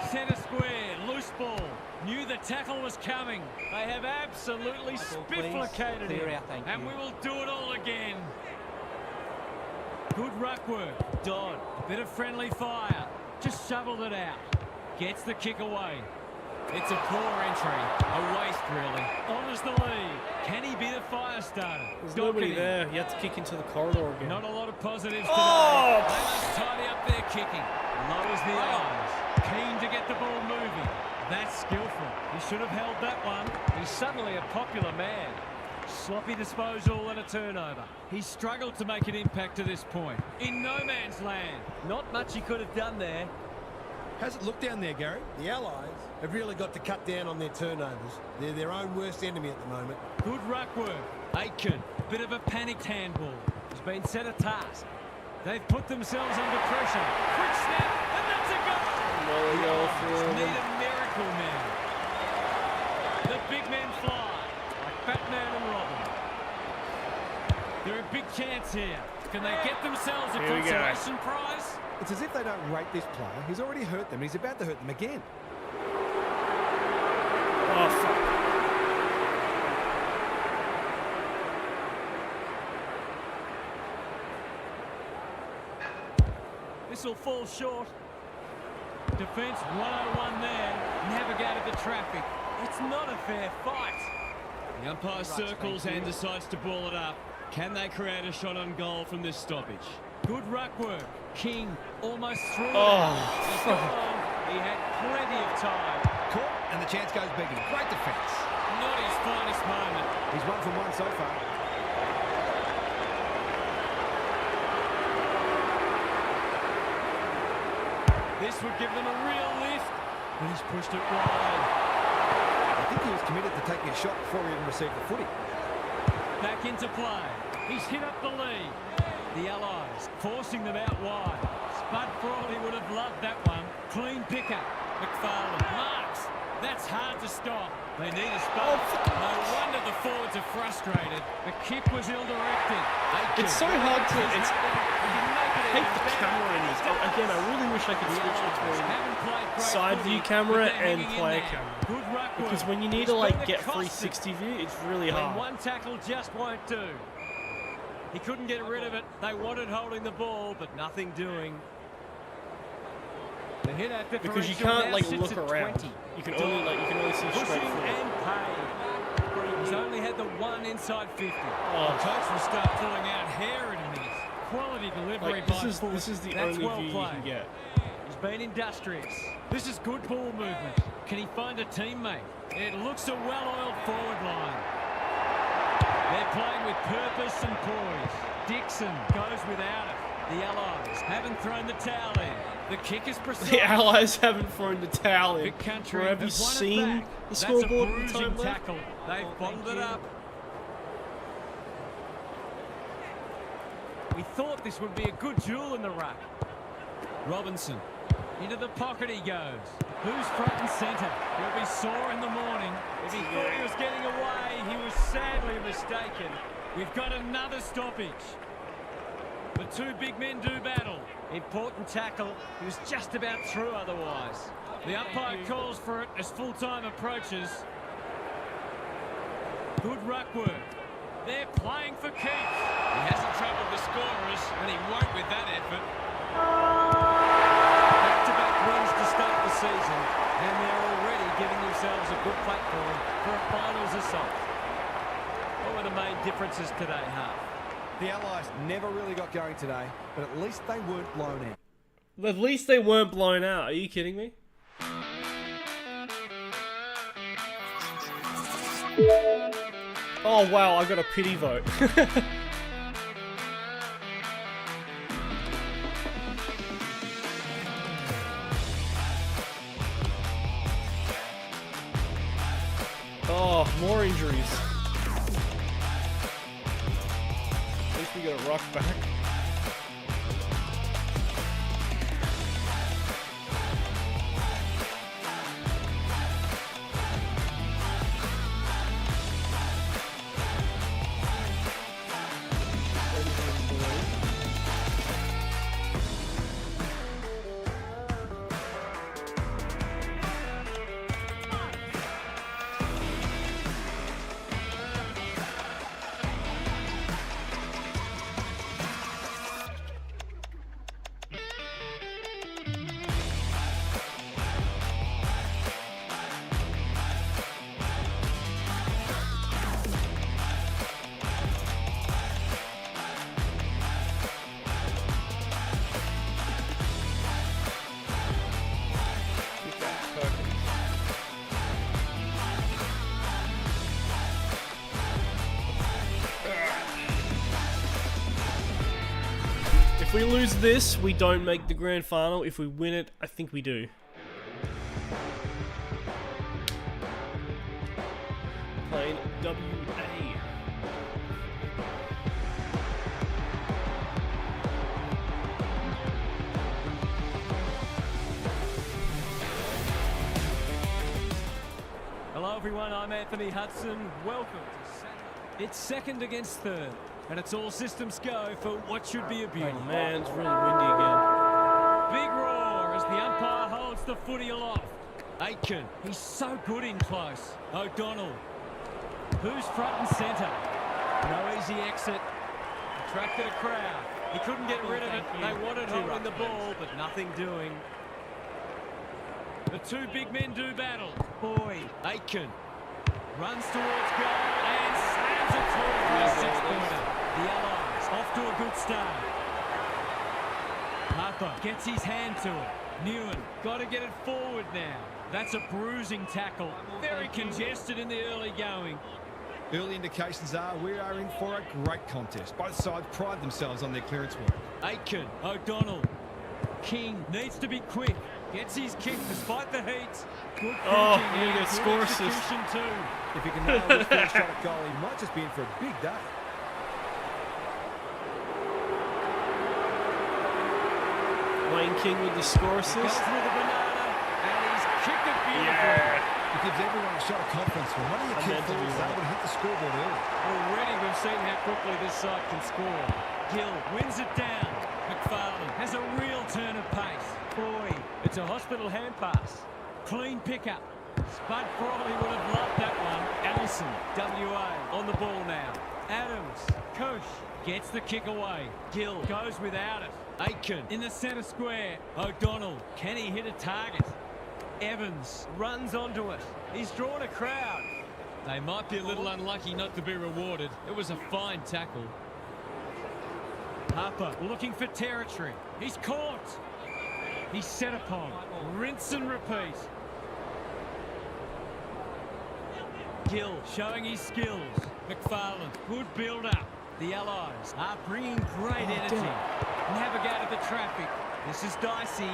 Centre square, loose ball. Knew the tackle was coming. They have absolutely spifflicated him. And we will do it all again. Good ruck work. Dodd, a bit of friendly fire. Just shoveled it out. Gets the kick away. It's a poor entry. A waste, really. Honours the lead. Can he be the fighter? There's nobody there. You have to kick into the corridor again. Not a lot of positives Oh! today. They must tidy up their kicking. Lowers the eyes. Keen to get the ball moving. That's skillful. He should have held that one. He's suddenly a popular man. Sloppy disposal and a turnover. He's struggled to make an impact to this point. In no man's land. Not much he could have done there. How's it look down there, Gary? The Allies have really got to cut down on their turnovers. They're their own worst enemy at the moment. Good ruck work. Aitken, bit of a panicked handball. He's been set a task. They've put themselves under pressure. Quick snap, and that's a goal! Another goal for Need them. a miracle now. The big men fly, like Batman and Robin. They're a big chance here. Can they get themselves a Here we go. consolation prize? It's as if they don't rate this player. He's already hurt them and he's about to hurt them again. Oh, fuck. This will fall short. Defence 101 there. Navigated the traffic. It's not a fair fight. The umpire circles and decides to ball it up. Can they create a shot on goal from this stoppage? Good ruck work. King almost through. Oh, He's gone. He had plenty of time. Caught, and the chance goes begging. Great defence. Not his finest moment. He's 1 from 1 so far. This would give them a real lift, but he's pushed it wide. I think he was committed to taking a shot before he even received the footy. Back into play. He's hit up the lead. The Allies forcing them out wide. Spud Frawley would have loved that one. Clean pickup. McFarlane marks. That's hard to stop. They need a spot. No wonder the forwards are frustrated. The kick was ill-directed. It's so hard to... I hate the camera in this. Again, I really wish I could switch between side view camera and player camera. Because when you need to like get 360 view, it's really When hard. one tackle just won't do. He couldn't get rid of it. They wanted holding the ball, but nothing doing. The hit out Because you differential can't now like sits look at around. 20. You can only see straight Pushing forward. and paid. He's only had the one inside 50. Oh. The coach will start pulling out hair in a minute. Quality delivery Like by this is the That's only well view you played. can get. He's been industrious. This is good ball movement. Can he find a teammate? It looks a well-oiled forward line. They're playing with purpose and poise. Dixon goes without it. The Allies haven't thrown the towel in. The kick is precise. The Allies haven't thrown the towel in. Big country Or have you have won it seen back. the That's scoreboard a at the bruising time left? tackle. They've bottled it up. We thought this would be a good duel in the ruck. Robinson. Into the pocket he goes. Who's front and centre? He'll be sore in the morning. If he thought he was getting away, he was sadly mistaken. We've got another stoppage. The two big men do battle. Important tackle. He was just about through otherwise. The umpire calls for it as full-time approaches. Good ruck work. They're playing for keeps. He hasn't troubled the scorers, and he won't with that effort. Back-to-back wins to start the season, and they're already giving themselves a good platform for a finals assault. What were the main differences today, Hart? The Allies never really got going today, but at least they weren't blown out. At least they weren't blown out. Are you kidding me? Oh wow, I got a pity vote. Oh, more injuries. At least we got a ruck back. If we lose this, we don't make the grand final. If we win it, I think we do. Playing WA. Hello everyone, I'm Anthony Hudson. Welcome to Saturday. It's second against third, and it's all systems go for what should be a beauty. Oh man, it's really windy again. Big roar as the umpire holds the footy aloft. Aitken, he's so good in close. O'Donnell, who's front and centre? No easy exit. Attracted a crowd. He couldn't get rid of it. They wanted holding the ball, but nothing doing. The two big men do battle. Boyd, Aitken runs towards goal and slams it through for a six-pointer. The Allies off to a good start. Harper gets his hand to it. Newen got to get it forward now. That's a bruising tackle. Very congested in the early going. Early indications are we are in for a great contest. Both sides pride themselves on their clearance work. Aitken, O'Donnell. King needs to be quick. Gets his kick despite the heat. Good Oh, thinking you and get good score assist. execution too. If he can nail this first shot at goal, he might just be in for a big day. Wayne King with the score Goes assist. with the banana and he's kicked it beautifully. It gives everyone a shot of confidence when one of your key meant to do forwards is that. able to hit the scoreboard early. Already we've seen how quickly this side can score. Gill wins it down. McFarlane has a real turn of pace. Boyd, it's a hospital hand pass. Clean pickup. Spud Frawley would have loved that one. Allison, WA, on the ball now. Adams, Koch gets the kick away. Gill goes without it. Aitken in the centre square. O'Donnell, can he hit a target? Evans runs onto it. He's drawn a crowd. They might be a little unlucky not to be rewarded. It was a fine tackle. Harper looking for territory. He's caught. He's set upon. Rinse and repeat. Gill showing his skills. McFarlane, good build-up. The Allies are bringing great energy. Navigated the traffic. This is dicey.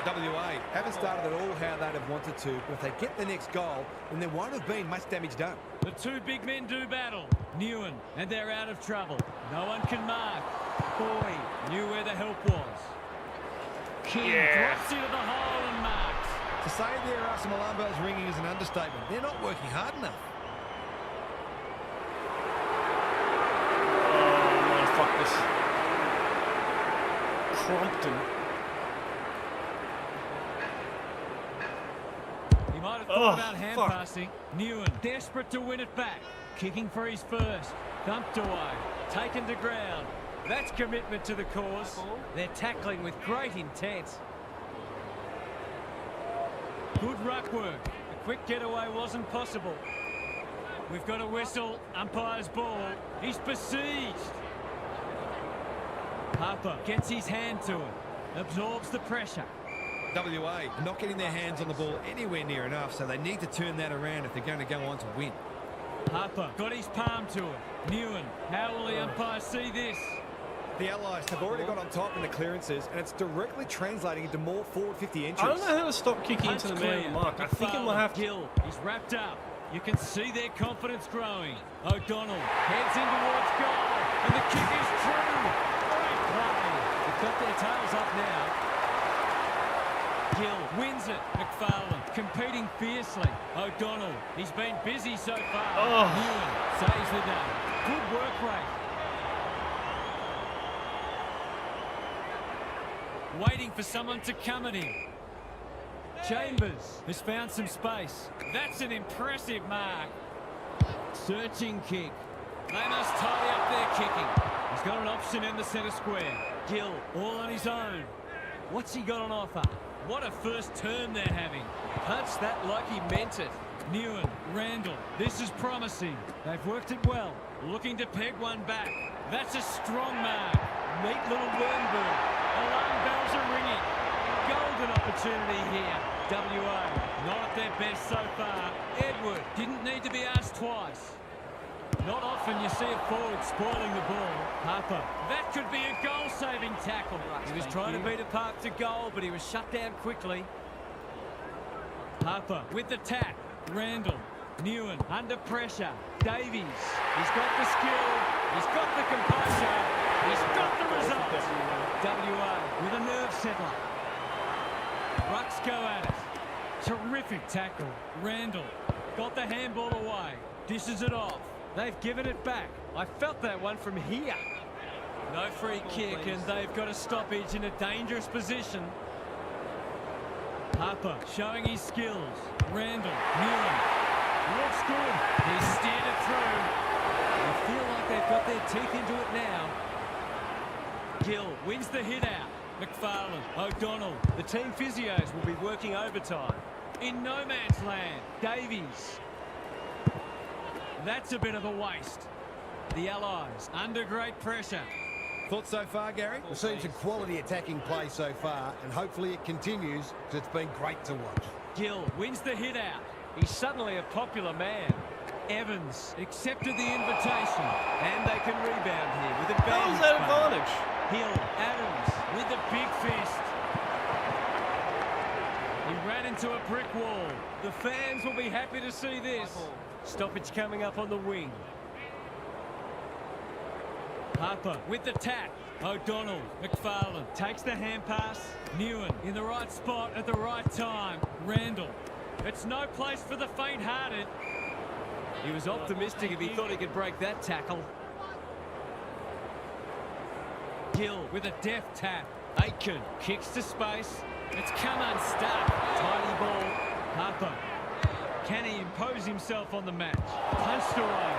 WA haven't started at all how they'd have wanted to, but if they get the next goal, then there won't have been much damage done. The two big men do battle. Newen, and they're out of trouble. No one can mark. Boyd knew where the help was. King drops into the hole and marks. To say there are some alarm bells ringing is an understatement. They're not working hard enough. Oh man, fuck this. Crompton. He might have thought Oh, about hand fuck. passing. Newen, desperate to win it back. Kicking for his first. Dumped away. Taken to ground. That's commitment to the cause. They're tackling with great intent. Good ruck work. A quick getaway wasn't possible. We've got a whistle. Umpire's ball. He's besieged. Harper gets his hand to it. Absorbs the pressure. WA are not getting their hands on the ball anywhere near enough, so they need to turn that around if they're going to go on to win. Harper got his palm to it. Newen, how will the umpire see this? The Allies have already got on top in the clearances, and it's directly translating into more forward 50 entries. I don't know how to stop kicking Punch into the man clear. of the mark. I think it might have to. Gill, he's wrapped up. You can see their confidence growing. O'Donnell heads in towards goal, and the kick is true. Great play. They've got their tails up now. Gill wins it. McFarlane competing fiercely. O'Donnell, he's been busy so far. Oh. Newen saves the day. Good work rate. Waiting for someone to come at him. Chambers has found some space. That's an impressive mark. Searching kick. They must tidy up their kicking. He's got an option in the centre square. Gill all on his own. What's he got on offer? What a first turn they're having. Punched that like he meant it. Newen, Randall, this is promising. They've worked it well. Looking to peg one back. That's a strong mark. Neat little worm bird. Alarm bells are ringing. Golden opportunity here. WA, not at their best so far. Edward didn't need to be asked twice. Not often you see a forward spoiling the ball. Harper. That could be a goal-saving tackle. He was trying to beat a path to goal, but he was shut down quickly. Harper with the tap. Randall. Newen under pressure. Davies. He's got the skill. He's got the composure. He's got the result. WA with a nerve settler. Rucks go at it. Terrific tackle. Randall got the handball away. Dishes it off. They've given it back. I felt that one from here. No free kick, and they've got a stoppage in a dangerous position. Harper showing his skills. Randall. Newen. Looks good. He steered it through. They feel like they've got their teeth into it now. Gill wins the hit out. McFarlane, O'Donnell. The team physios will be working overtime. In no man's land, Davies. That's a bit of a waste. The Allies under great pressure. Thoughts so far, Gary? We've seen some quality attacking play so far, and hopefully it continues, because it's been great to watch. Gill wins the hit out. He's suddenly a popular man. Evans accepted the invitation, and they can rebound here with advantage. How is that advantage? Hill, Adams with the big fist. He ran into a brick wall. The fans will be happy to see this. Stoppage coming up on the wing. Harper with the tap. O'Donnell, McFarlane takes the hand pass. Newen in the right spot at the right time. Randall. It's no place for the faint-hearted. He was optimistic if he thought he could break that tackle. Gill with a deft tap. Aitken kicks to space. It's come unstuck. Tiny ball. Harper. Can he impose himself on the match? Punched away.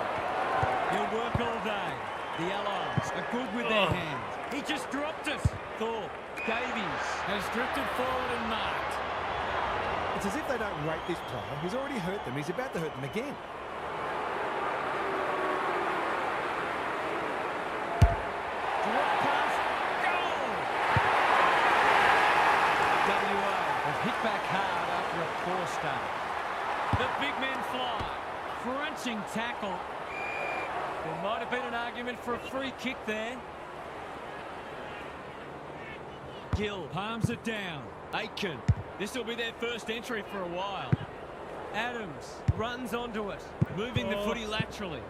He'll work all day. The Allies are good with their hand. He just dropped it. Thorpe. Davies has drifted forward and marked. It's as if they don't rate this player. He's already hurt them. He's about to hurt them again. Drop pass. Goal! WA have hit back hard after a poor start. The big men fly. Crunching tackle. There might have been an argument for a free kick there. Gill palms it down. Aitken. This will be their first entry for a while. Adams runs onto it, moving the footy laterally.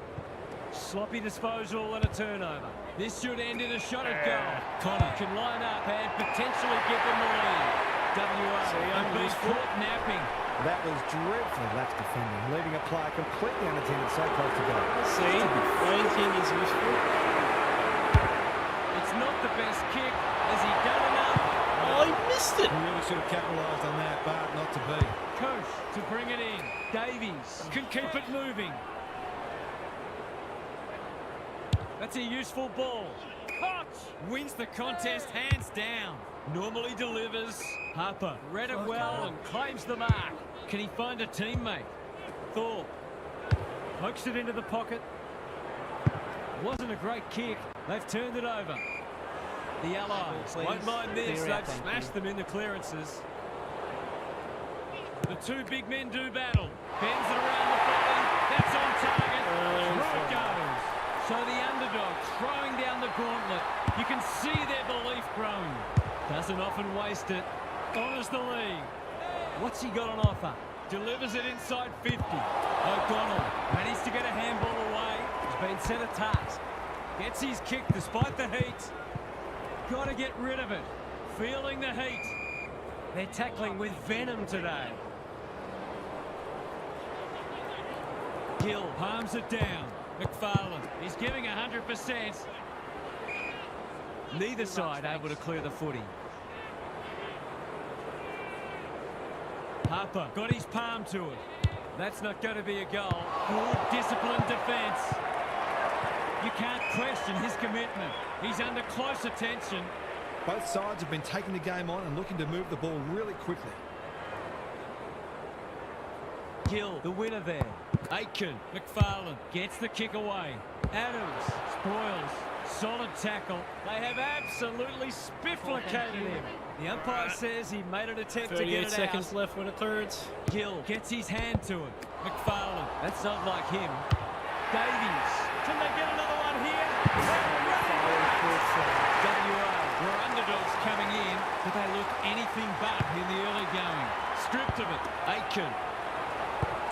Sloppy disposal and a turnover. This should end in a shot at goal. Connor can line up and potentially give them the lead. WA have been caught napping. That was dreadful lax defending, leaving a player completely unattended so close to goal. See, flanking is useful. It's not the best kick. Has he done enough? Oh, he missed it. He really should have capitalised on that, but not to be. Coach to bring it in. Davies can keep it moving. That's a useful ball. Koch wins the contest hands down. Normally delivers. Harper read it well and claims the mark. Can he find a teammate? Thorpe pokes it into the pocket. Wasn't a great kick. They've turned it over. The Allies won't mind this. They've smashed them in the clearances. The two big men do battle. Bends it around the body. That's on target. Through it goes. So the underdog throwing down the gauntlet. You can see their belief growing. Doesn't often waste it. Honours the lead. What's he got on offer? Delivers it inside 50. O'Donnell managed to get a handball away. He's been set a task. Gets his kick despite the heat. Got to get rid of it. Feeling the heat. They're tackling with venom today. Gill palms it down. McFarlane, he's giving 100%. Neither side able to clear the footy. Harper got his palm to it. That's not going to be a goal. Good disciplined defence. You can't question his commitment. He's under close attention. Both sides have been taking the game on and looking to move the ball really quickly. Gill, the winner there. Aitken, McFarlane gets the kick away. Adams spoils. Solid tackle. They have absolutely spifflicated him. The umpire says he made an attempt to get it out. 38 seconds left when it clears. Gill gets his hand to it. McFarlane, that's not like him. Davies Can they get another one here? WA were underdogs coming in, but they look anything but in the early going. Stripped of it. Aitken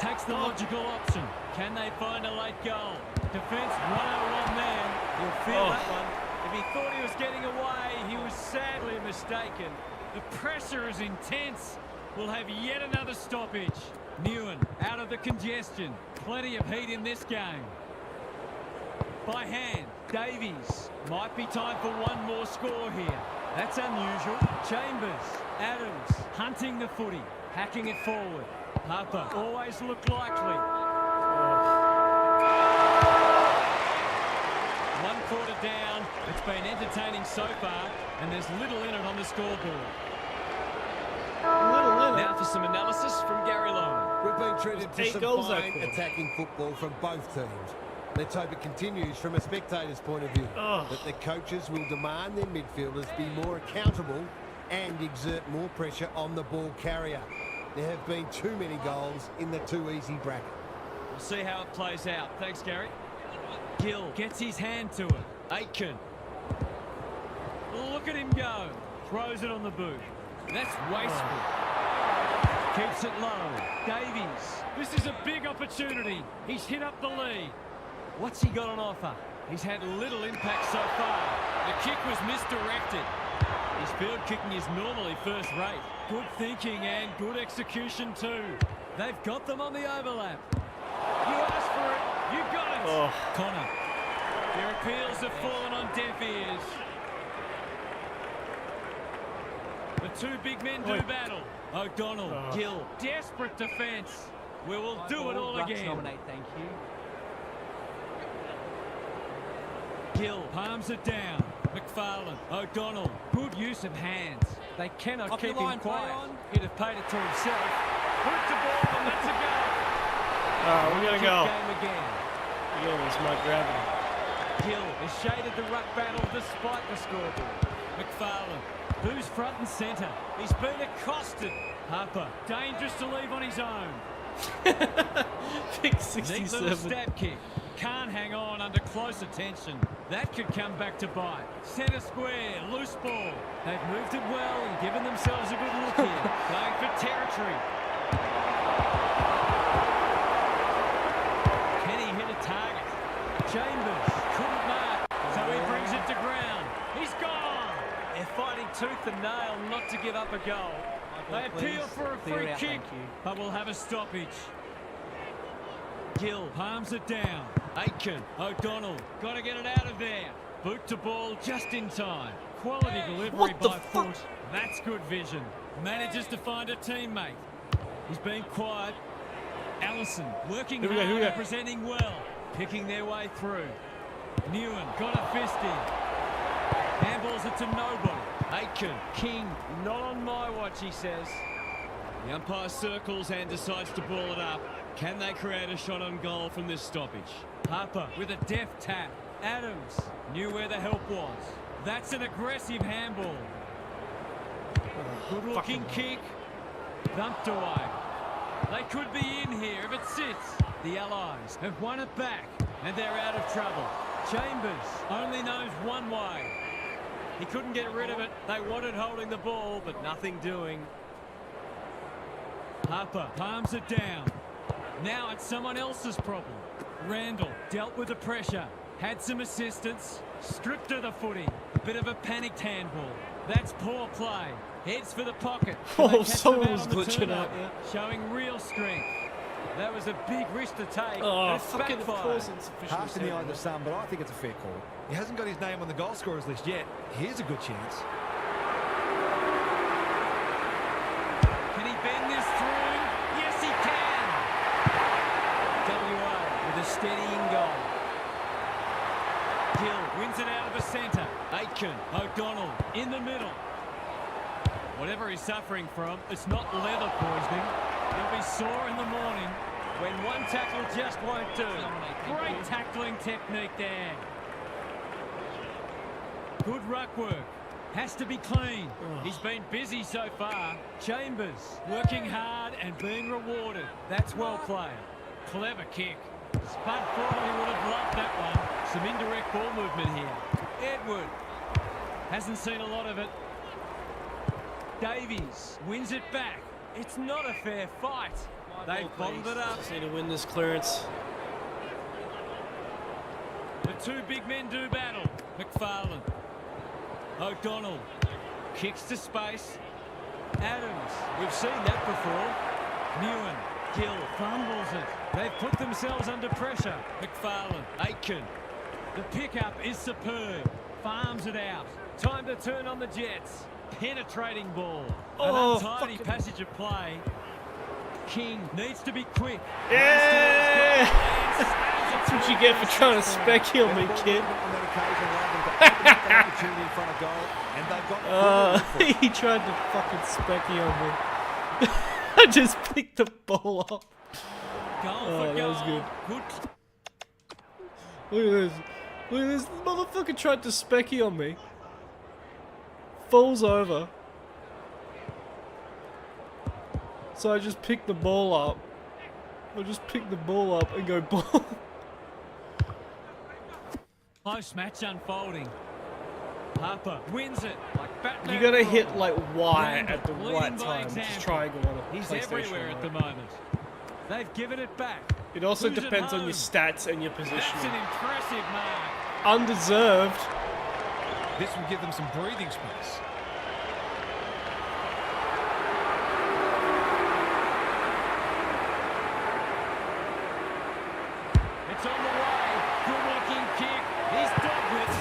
takes the logical option. Can they find a late goal? Defence 101 man. He'll feel that one. If he thought he was getting away, he was sadly mistaken. The pressure is intense. We'll have yet another stoppage. Newen out of the congestion. Plenty of heat in this game. By hand, Davies. Might be time for one more score here. That's unusual. Chambers, Adams, hunting the footy, hacking it forward. Harper always looked likely. 1 quarter down. It's been entertaining so far, and there's little in it on the scoreboard. Now for some analysis from Gary Lowen. We've been treated to 8 some goals fine that attacking football from both teams. Let's hope it continues from a spectator's point of view. That the coaches will demand their midfielders be more accountable and exert more pressure on the ball carrier. There have been too many goals in the too easy bracket. We'll see how it plays out. Thanks, Gary. Gill gets his hand to it. Aitken. Look at him go. Throws it on the boot. That's wasteful. Keeps it low. Davies. This is a big opportunity. He's hit up the lead. What's he got on offer? He's had little impact so far. The kick was misdirected. His field kicking is normally first rate. Good thinking and good execution too. They've got them on the overlap. You asked for it. You got it. Connor. Their appeals have fallen on deaf ears. The two big men do battle. O'Donnell, Gill, desperate defence. We will do it all again. Nominate, thank you. Gill palms it down. McFarlane, O'Donnell, good use of hands. They cannot keep him quiet. He'd have paid it to himself. Put the ball and that's a goal. We're going to go. Game again. Yeah, it's my gravity. Gill has shaded the ruck battle despite the scoreboard. McFarlane, who's front and centre? He's been accosted. Harper, dangerous to leave on his own. Big Neat little 67. stab kick. Can't hang on under close attention. That could come back to bite. Centre square, loose ball. They've moved it well and given themselves a good look here. Going for territory. Can he hit a target? Chambers couldn't mark, so he brings it to ground. He's gone. They're fighting tooth and nail not to give up a goal. They appeal for a free kick, but we'll have a stoppage. Gill palms it down. Aitken, O'Donnell, got to get it out of there. Boot to ball just in time. Quality delivery by foot. That's good vision. Manages to find a teammate. He's been quiet. Allison working hard, representing well. Picking their way through. Newen got a fist in. Handballs it to nobody. Aitken, King, not on my watch, he says. The umpire circles and decides to ball it up. Can they create a shot on goal from this stoppage? Harper with a deft tap. Adams knew where the help was. That's an aggressive handball. Good looking kick. Thumped away. They could be in here if it sits. The Allies have won it back and they're out of trouble. Chambers only knows one way. He couldn't get rid of it. They wanted holding the ball, but nothing doing. Harper palms it down. Now it's someone else's problem. Randall dealt with the pressure. Had some assistance. Stripped of the footy. A bit of a panicked handball. That's poor play. Heads for the pocket. Someone was glitching out there. Showing real strength. That was a big risk to take. Fucking of course insufficient. Harsh in the eye of the sun, but I think it's a fair call. He hasn't got his name on the goal scorers list yet. Here's a good chance. Can he bend this through? Yes, he can. WA with a steadying goal. Gill wins it out of the centre. Aitken, O'Donnell in the middle. Whatever he's suffering from, it's not leather poisoning. He'll be sore in the morning when one tackle just won't do. Great tackling technique there. Good ruck work. Has to be clean. He's been busy so far. Chambers working hard and being rewarded. That's well played. Clever kick. Spud Frawley would have loved that one. Some indirect ball movement here. Edward hasn't seen a lot of it. Davies wins it back. It's not a fair fight. They've bottled it up. Just need to win this clearance. The two big men do battle. McFarlane. O'Donnell kicks to space. Adams, we've seen that before. Newen, Gill fumbles it. They've put themselves under pressure. McFarlane, Aitken. The pickup is superb. Farms it out. Time to turn on the Jets. Penetrating ball. An untidy passage of play. King needs to be quick. Yeah! That's what you get for trying to spec heal me, kid. He tried to fucking spec heal me. I just picked the ball up. Oh, that was good. Look at this. Look at this. The motherfucker tried to specky on me. Falls over. So I just pick the ball up. I just pick the ball up and go ball. Close match unfolding. Harper wins it like Batman. You gotta hit Robin. like Y Randall at the leading right by time. example. Just triangle on a He's PlayStation everywhere at the remote. moment. They've given it back. It also Who's at depends on home? your stats and your That's positioning. an impressive mark. Undeserved. This will give them some breathing space. It's on the way. Good looking kick. He's dogged it.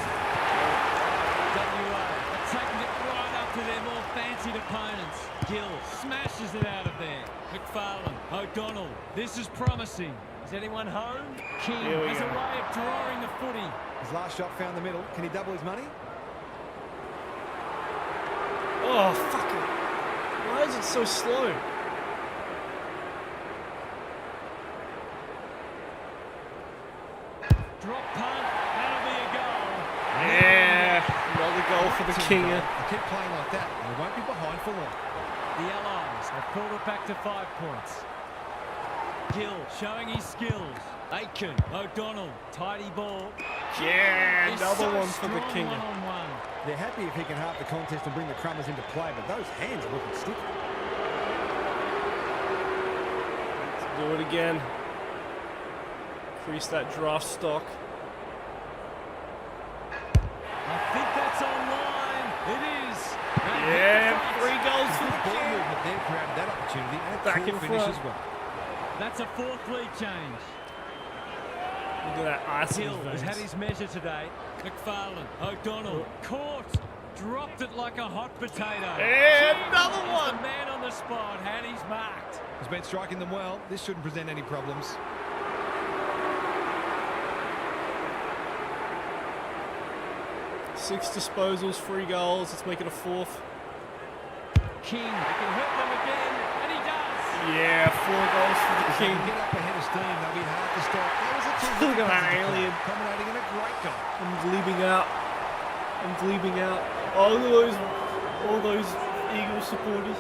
WA are taking it right up to their more fancied opponents. Gill smashes it out of there. McFarlane, O'Donnell. This is promising. Is anyone home? King has a way of drawing the footy. His last shot found the middle. Can he double his money? Oh, fuck it. Why is it so slow? Drop punt. That'll be a goal. Yeah. Another goal for the King. They keep playing like that, and they won't be behind for long. The Allies have pulled it back to 5 points. Gill showing his skills. Aitken, O'Donnell, tidy ball. Yeah, He's another so one for the strong King. one-on-one. They're happy if he can halve the contest and bring the Crummers into play, but those hands are looking sticky. Let's do it again. Increase that draft stock. I think that's online. It is. Yeah, 3 goals for the Ball King. movement there created that opportunity, and a Back cool in finish front. as well. That's a 4th lead change. Look at that ice in Gill his has had veins. his measure today. McFarlane, O'Donnell, caught, dropped it like a hot potato. And another He's one. the man on the spot, and he's marked. He's been striking them well. This shouldn't present any problems. Six disposals, 3 goals. Let's make it a 4th. King, he can hurt them again, and he does. Yeah, 4 goals for the If they King. can get up ahead of steam, they'll be hard to stop. That was a Look at that alien. culminating in a great goal. I'm gleaming out. I'm gleaming out. Oh, look at all those Eagles supporters.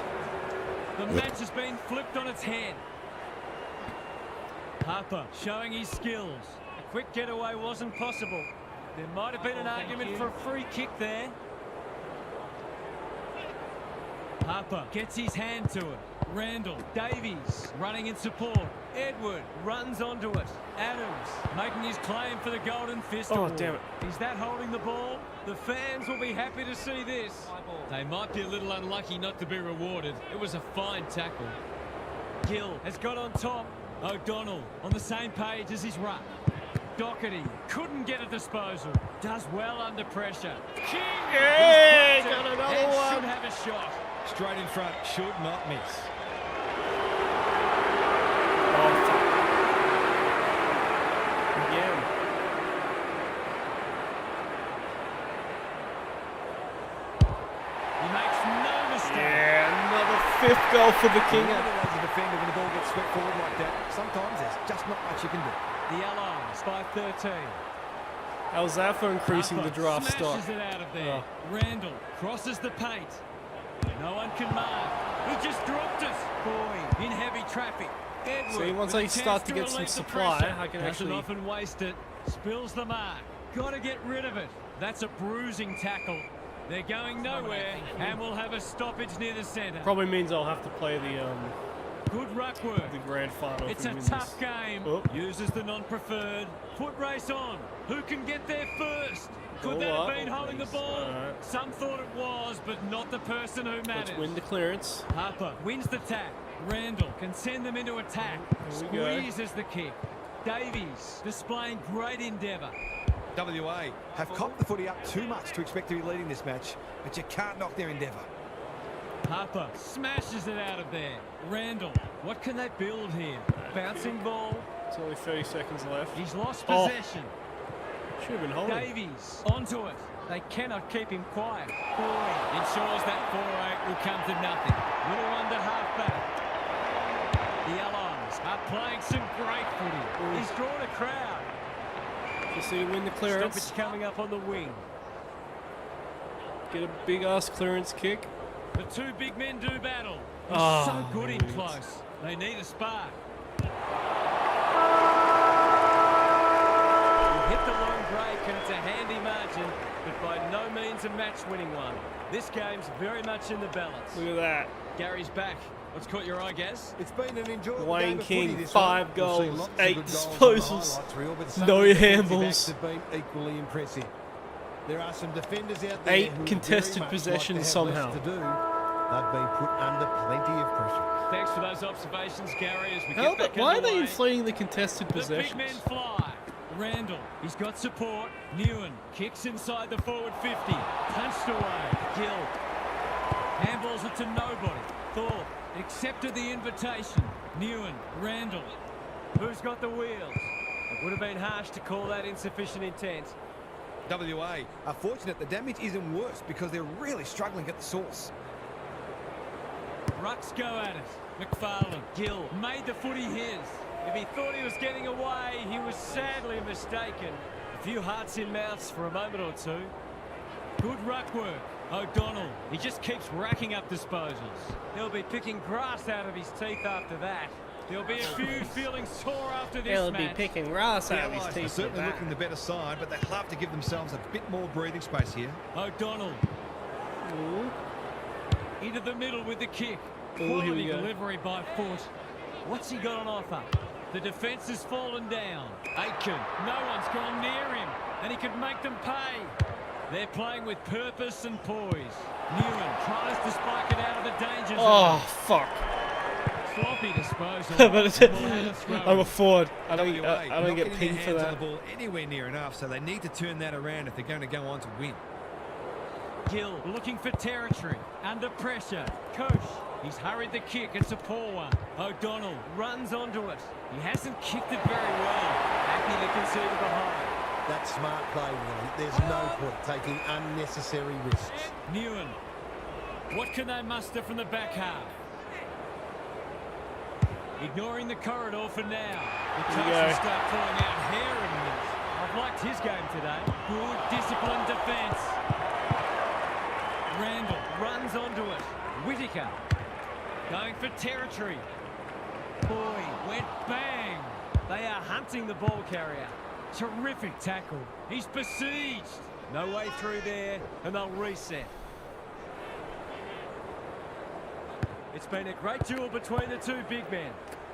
The match has been flipped on its head. Harper showing his skills. A quick getaway wasn't possible. There might have been an argument for a free kick there. Harper gets his hand to it. Randall, Davies running in support. Edward runs onto it. Adams making his claim for the Golden Fist Oh, award. damn it. Is that holding the ball? The fans will be happy to see this. They might be a little unlucky not to be rewarded. It was a fine tackle. Gill has got on top. O'Donnell on the same page as his ruck. Doherty couldn't get a disposal. Does well under pressure. King Yeah, is got another and one. should have a shot. Straight in front, should not miss. Oh, fuck. Again. He makes no mistake. Yeah, another 5th goal for the King. Remember as a defender when the ball gets swept forward like that, sometimes there's just not much you can do. The Allies by 13. How's that for increasing the Harper draft stock? smashes it out of there. Oh. Randall crosses the paint. No one can mark. He just dropped it. Boy, in heavy traffic. Edward, See, once with I a start chance to get some relieve the supply, pressure. I can Doesn't actually... often waste it. Spills the mark. Got to get rid of it. That's a bruising tackle. They're going nowhere, and we'll have a stoppage near the centre. Probably means I'll have to play Good ruck work. the grand final. It's if a we win tough this. game. Oh. Uses the non-preferred. Foot race on. Who can get there first? Could that All have right. been holding the ball? Alright. Some thought it was, but not the person who matters. Let's win the clearance. Harper wins the tack. Randall can send them into attack. Here we go. Squeezes the kick. Davies displaying great endeavour. WA have cocked the footy up too much to expect to be leading this match, but you can't knock their endeavour. Harper smashes it out of there. Randall, what can they build here? Bouncing ball. It's only 30 seconds left. He's lost Oh. possession. Should have been holding. Davies onto it. They cannot keep him quiet. Boyd ensures that 4-8 will come to nothing. Little under half back. The Allies are playing some great footy. He's drawn a crowd. Just need to win the clearance. Stoppage coming up on the wing. Get a big ass clearance kick. The two big men do battle. He's Oh, so good in yes. close. They need a spark. Hit the long break and it's a handy margin, but by no means a match-winning one. This game's very much in the balance. Look at that. Gary's back. What's caught your eye, Gaz? It's been an enjoyable Wayne game of King, footy this 5 one. We've seen goals, lots of 8 good goals on the disposals, highlights reel, but some no of the defensive handballs. backs have been equally impressive. There are some defenders out there 8 who would contested very much possessions like to have somehow. less to do. They've been put under plenty of pressure. Thanks for those observations, Gary, as we How, get back why are they underway. inflating the contested The big possessions? men fly. Randall, he's got support. Newen kicks inside the forward 50. Punched away. Gill handballs it to nobody. Thorpe accepted the invitation. Newen, Randall. Who's got the wheels? It would have been harsh to call that insufficient intent. WA are fortunate the damage isn't worse because they're really struggling at the source. Rucks go at it. McFarlane, Gill made the footy his. If he thought he was getting away, he was sadly mistaken. A few hearts in mouths for a moment or two. Good ruck work. O'Donnell, he just keeps racking up disposals. He'll be picking grass out of his teeth after that. There'll be a few feeling sore after this They'll match. be picking grass The out of his Allies are teeth. with certainly that. looking the better side, but they'll have to give themselves a bit more breathing space here. O'Donnell Ooh. into the middle with the kick. Ooh, here Quality we go. delivery by Foot. What's he got on offer? The defence has fallen down. Aitken, no one's gone near him, and he could make them pay. They're playing with purpose and poise. Newen tries to spike it out of the danger zone. Oh, fuck. Sloppy disposal. But it's, And we'll have a throw. I'm a forward. I don't WA get not getting pinged their for hands that. on the ball anywhere near enough, so they need to turn that around if they're going to go on to win. Gill looking for territory. Under pressure. Koch. He's hurried the kick. It's a poor one. O'Donnell runs onto it. He hasn't kicked it very well. Happy to concede it behind. That's smart play, really. There's no point taking unnecessary risks. Newen. What can they muster from the back half? Ignoring the corridor for now. The Here coach we go. will start pulling out hair in this. I've liked his game today. Good disciplined defence. Randall runs onto it. Whittaker going for territory. Boyd went bang. They are hunting the ball carrier. Terrific tackle. He's besieged. No way through there, and they'll reset. It's been a great duel between the two big men.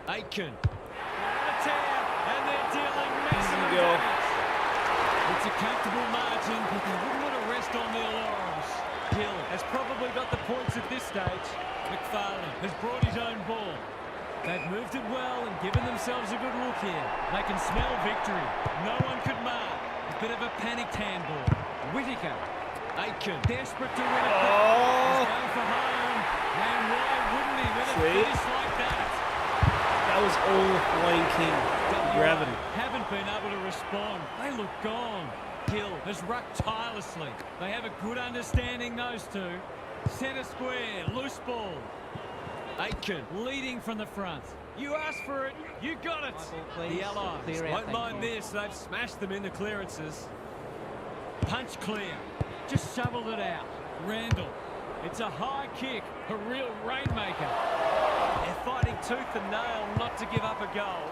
Aitken. What a tear, and they're dealing maximum Easy go. damage. It's a comfortable margin, but they wouldn't want to rest on their laurels. Gill has probably got the points at this stage. McFarlane has brought his own ball. They've moved it well and given themselves a good look here. They can smell victory. No one could mark. A bit of a panicked handball. Whittaker. Aitken desperate to win it back. Oh. He's going for home. And why wouldn't he with a See? finish like that? That was all Wayne King. Gravity. Haven't been able to respond. They look gone. Gill has rucked tirelessly. They have a good understanding, those two. Centre square, loose ball. Aitken leading from the front. You asked for it, you got it. The Allies won't mind this. They've smashed them in the clearances. Punch clear. Just shoveled it out. Randall. It's a high kick. A real rainmaker. fighting tooth and nail not to give up a goal.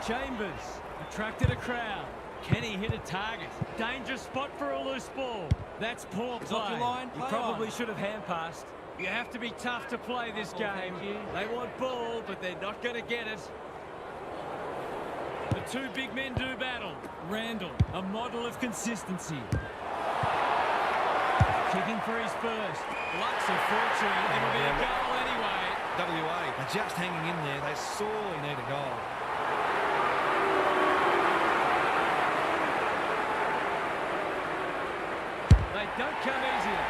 Chambers attracted a crowd. Can he hit a target? Dangerous spot for a loose ball. That's poor play. He probably should have hand passed. You have to be tough to play this game. They want ball, but they're not going to get it. The two big men do battle. Randall, a model of consistency. Kicking for his first. Luck's of fortune. It'll be a goal anyway. WA are just hanging in there. They sorely need a goal. They don't come easier.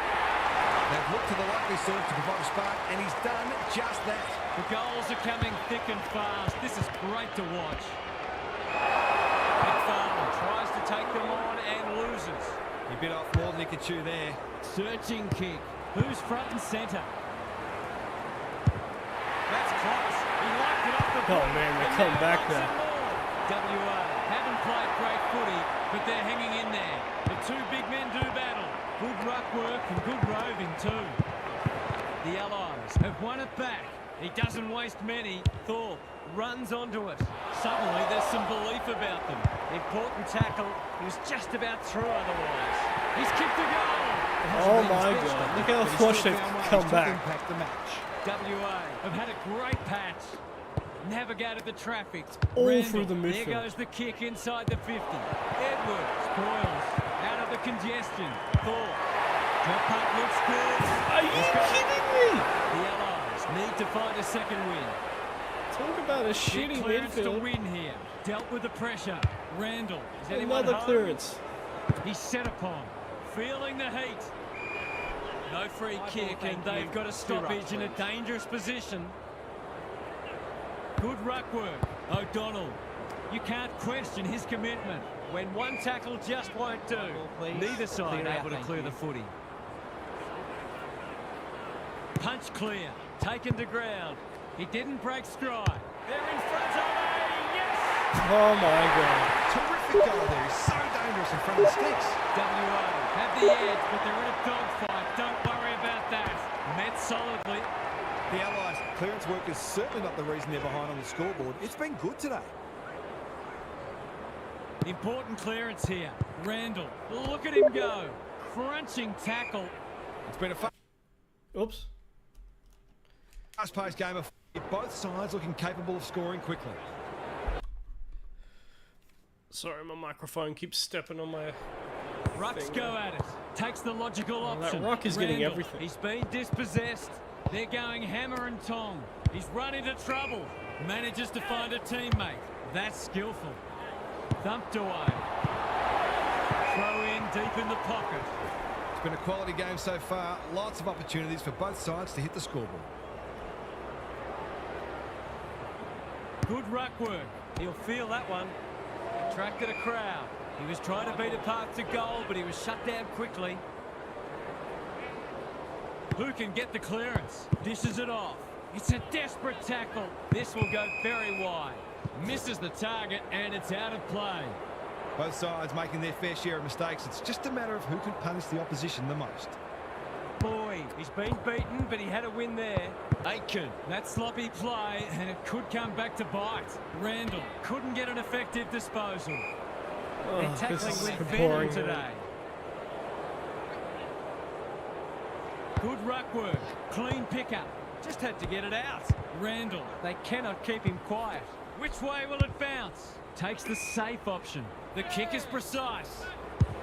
They've looked to the likely serve to provide a spark, and he's done just that. The goals are coming thick and fast. This is great to watch. McFarlane tries to take them on and loses. He bit off more than he could chew there. Searching kick. Who's front and centre? That's close. He liked it off the ball. Oh man, they come back now. WA haven't played great footy, but they're hanging in there. The two big men do battle. Good ruck work and good roving too. The Allies have won it back. He doesn't waste many. Thorpe runs onto it. Suddenly there's some belief about them. Important tackle. He was just about through otherwise. He's kicked a goal. Oh my god, look how flush they've come back. WA have had a great patch. Navigated the traffic. All Randall, through the midfield. There goes the kick inside the 50. Edwards spoils. Out of the congestion. Thorpe. Drop punt looks good. Are you kidding me? The Allies need to find a second win. Talk about a shitty Big clearance to midfield. win here. Dealt with the pressure. Randall. Is anyone Another home? clearance. He's set upon. Feeling the heat. No free kick, and they've got a stoppage in a dangerous position. Good ruck work. O'Donnell. You can't question his commitment. When one tackle just won't do. Neither side able to clear the footy. Punch clear. Taken to ground. He didn't break stride. They're in front of me. Yes! Oh my god. Terrific goal there. He's so dangerous in front of the sticks. WA have the edge, but they're in a dogfight. Don't worry about that. Met solidly. The Allies' clearance work is certainly not the reason they're behind on the scoreboard. It's been good today. Important clearance here. Randall. Look at him go. Crunching tackle. It's been a Oops. fast-paced game of both sides looking capable of scoring quickly. Sorry, my microphone keeps stepping on my... Rucks go at it. Takes the logical option. That ruck is getting Randall, everything. He's been dispossessed. They're going hammer and tong. He's run into trouble. Manages to find a teammate. That's skillful. Thumped away. Throw in deep in the pocket. It's been a quality game so far. Lots of opportunities for both sides to hit the scoreboard. Good ruck work. He'll feel that one. Attracted a crowd. He was trying to beat a path to goal, but he was shut down quickly. Who can get the clearance? Dishes it off. It's a desperate tackle. This will go very wide. Misses the target, and it's out of play. Both sides making their fair share of mistakes. It's just a matter of who can punish the opposition the most. Boy, he's been beaten, but he had a win there. Aitken, that sloppy play, and it could come back to bite. Randall couldn't get an effective disposal. They're tackling this is with boring, venom today. Good ruck work, clean pickup. Just had to get it out. Randall, they cannot keep him quiet. Which way will it bounce? Takes the safe option. The kick is precise.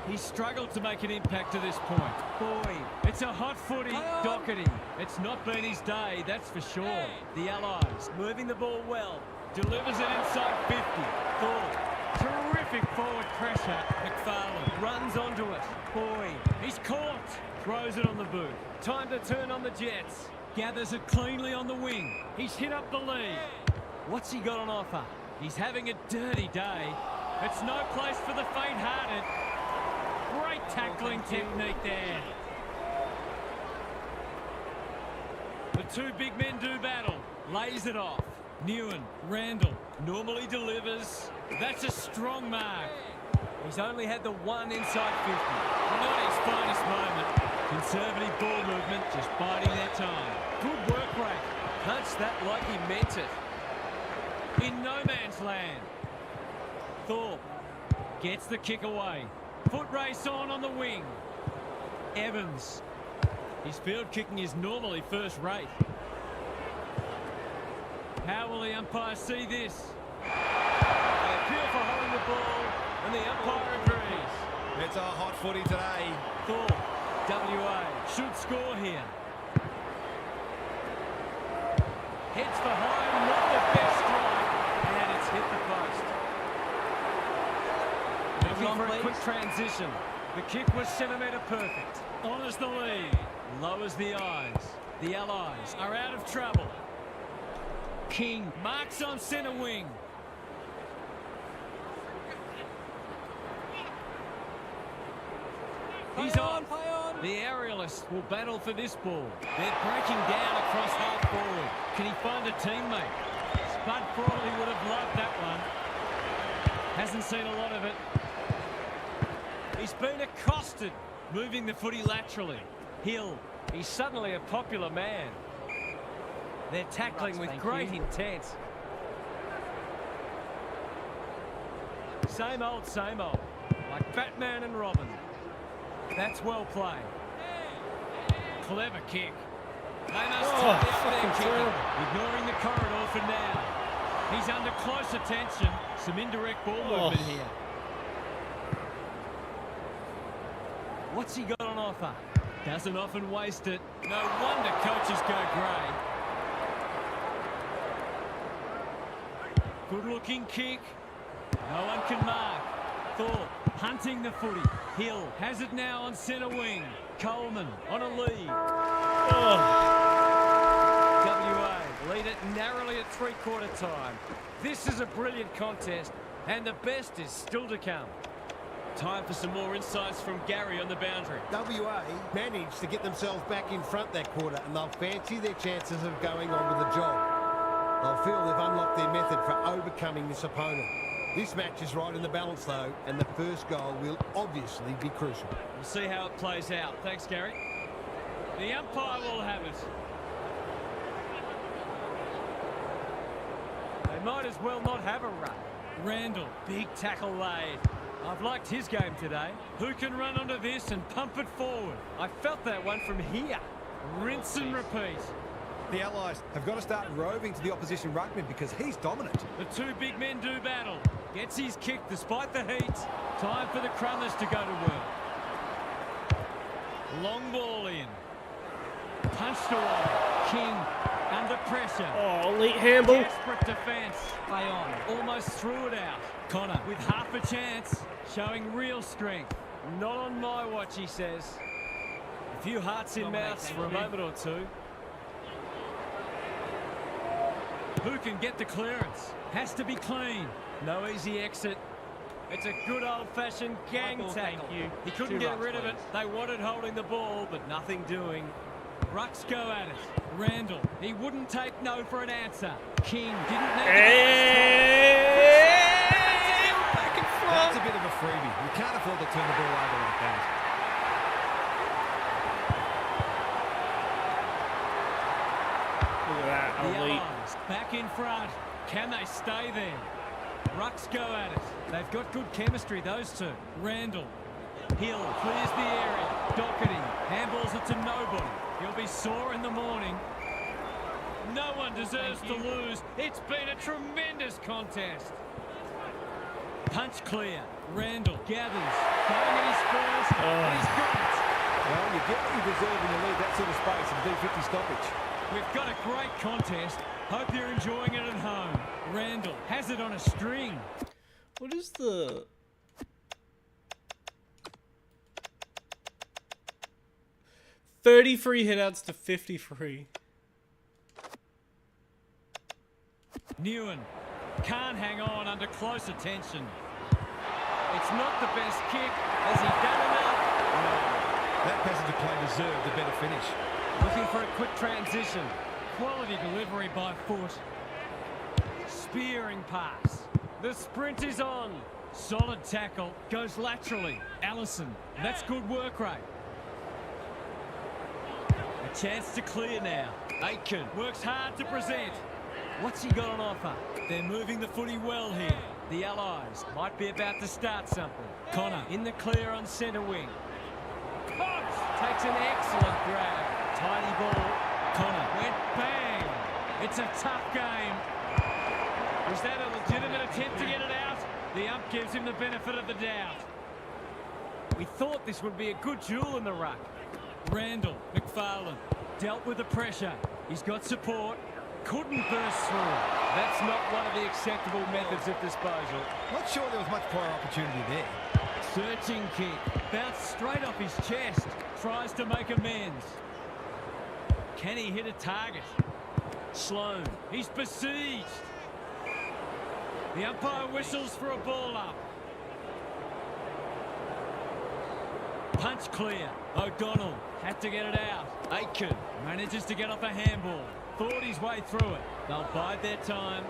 He's struggled to make an impact to this point. Boy, it's a hot footy. Doherty. It's not been his day, that's for sure. The Allies moving the ball well. Delivers it inside 50. Thorpe. Terrific forward pressure. McFarlane runs onto it. Boy, he's caught. Throws it on the boot. Time to turn on the Jets. Gathers it cleanly on the wing. He's hit up the lead. What's he got on offer? He's having a dirty day. It's no place for the faint-hearted. Great tackling technique there. The two big men do battle. Lays it off. Newen, Randall, normally delivers. That's a strong mark. He's only had the one inside 50. Not his finest moment. Conservative ball movement, just biding their time. Good work rate. punched that like he meant it. In no man's land. Thorpe gets the kick away. Foot race on the wing. Evans. His field kicking is normally first rate. How will the umpire see this? They appeal for holding the ball, and the umpire agrees. It's a hot footy today. Thorpe, WA, should score here. Hits for home, not the best strike, and it's hit the post. Looking for a quick transition. The kick was centimetre perfect. Honours the lead. Lowers the eyes. The Allies are out of trouble. King marks on centre wing. He's on. The aerialists will battle for this ball. They're breaking down across half forward. Can he find a teammate? Spud Frawley would have loved that one. Hasn't seen a lot of it. He's been accosted, moving the footy laterally. Hill, he's suddenly a popular man. They're tackling with great intent. Same old, like Batman and Robin. That's well played. Clever kick. They must tie out their kicker, ignoring the corridor for now. He's under close attention. Some indirect ball movement here. What's he got on offer? Doesn't often waste it. No wonder coaches go grey. Good-looking kick. No one can mark. Thorpe hunting the footy. Hill has it now on centre wing. Coleman on a lead. WA lead it narrowly at three-quarter time. This is a brilliant contest, and the best is still to come. Time for some more insights from Gary on the boundary. WA managed to get themselves back in front that quarter, and they'll fancy their chances of going on with the job. They'll feel they've unlocked their method for overcoming this opponent. This match is right in the balance, though, and the first goal will obviously be crucial. We'll see how it plays out. Thanks, Gary. The umpire will have it. They might as well not have a run. Randall, big tackle laid. I've liked his game today. Who can run onto this and pump it forward? I felt that one from here. Rinse and repeat. The Allies have got to start roving to the opposition ruckman because he's dominant. The two big men do battle. Gets his kick despite the heat. Time for the Crummers to go to work. Long ball in. Punched away. King under pressure. Oh, elite handball. Desperate defence. Play on. Almost threw it out. Connor with half a chance. Showing real strength. Not on my watch, he says. A few hearts in mouths for a moment or two. Who can get the clearance? Has to be clean. No easy exit. It's a good old-fashioned gang tackle. He couldn't get rid of it. They wanted holding the ball, but nothing doing. Rucks go at it. Randall, he wouldn't take no for an answer. King didn't need That's a bit of a freebie. You can't afford to turn the ball over like that. Look at that, The elite. Allies back in front. Can they stay there? Rucks go at it. They've got good chemistry, those two. Randall. Hill clears the area. Doherty handballs it to nobody. He'll be sore in the morning. No one deserves to lose. It's been a tremendous contest. Punch clear. Randall gathers. Going at his first. He's got it. Well, you get what you deserve when you leave that sort of space and do 50 stoppage. We've got a great contest. Hope you're enjoying it at home. Randall has it on a string. What is the... 33 hitouts to 53. Newen can't hang on under close attention. It's not the best kick. Has he done enough? No. That passage of play deserved a better finish. Looking for a quick transition. Quality delivery by foot. Spearing pass. The sprint is on. Solid tackle. Goes laterally. Allison. That's good work rate. A Chance to clear now. Aitken works hard to present. What's he got on offer? They're moving the footy well here. The Allies might be about to start something. Connor in the clear on centre wing. Cox takes an excellent grab. Tiny ball. Connor went bang. It's a tough game. Was that a legitimate attempt to get it out? The ump gives him the benefit of the doubt. We thought this would be a good duel in the ruck. Randall, McFarlane, dealt with the pressure. He's got support. Couldn't burst through. That's not one of the acceptable methods of disposal. Not sure there was much prior opportunity there. Searching kick. Bounced straight off his chest. Tries to make amends. Can he hit a target? Sloan. He's besieged. The umpire whistles for a ball up. Punch clear. O'Donnell had to get it out. Aitken manages to get off a handball. Thought his way through it. They'll bide their time.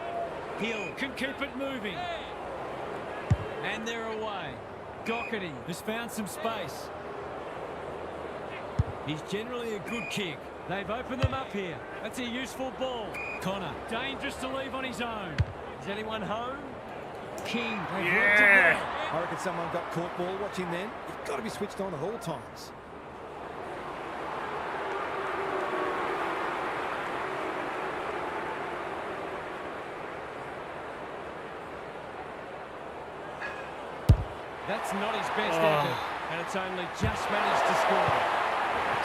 Hill can keep it moving. And they're away. Doherty has found some space. He's generally a good kick. They've opened them up here. That's a useful ball. Connor, dangerous to leave on his own. Is anyone home? King, they've worked it well. I reckon someone got caught ball watching then. You've got to be switched on at all times. That's not his best effort, and it's only just managed to score.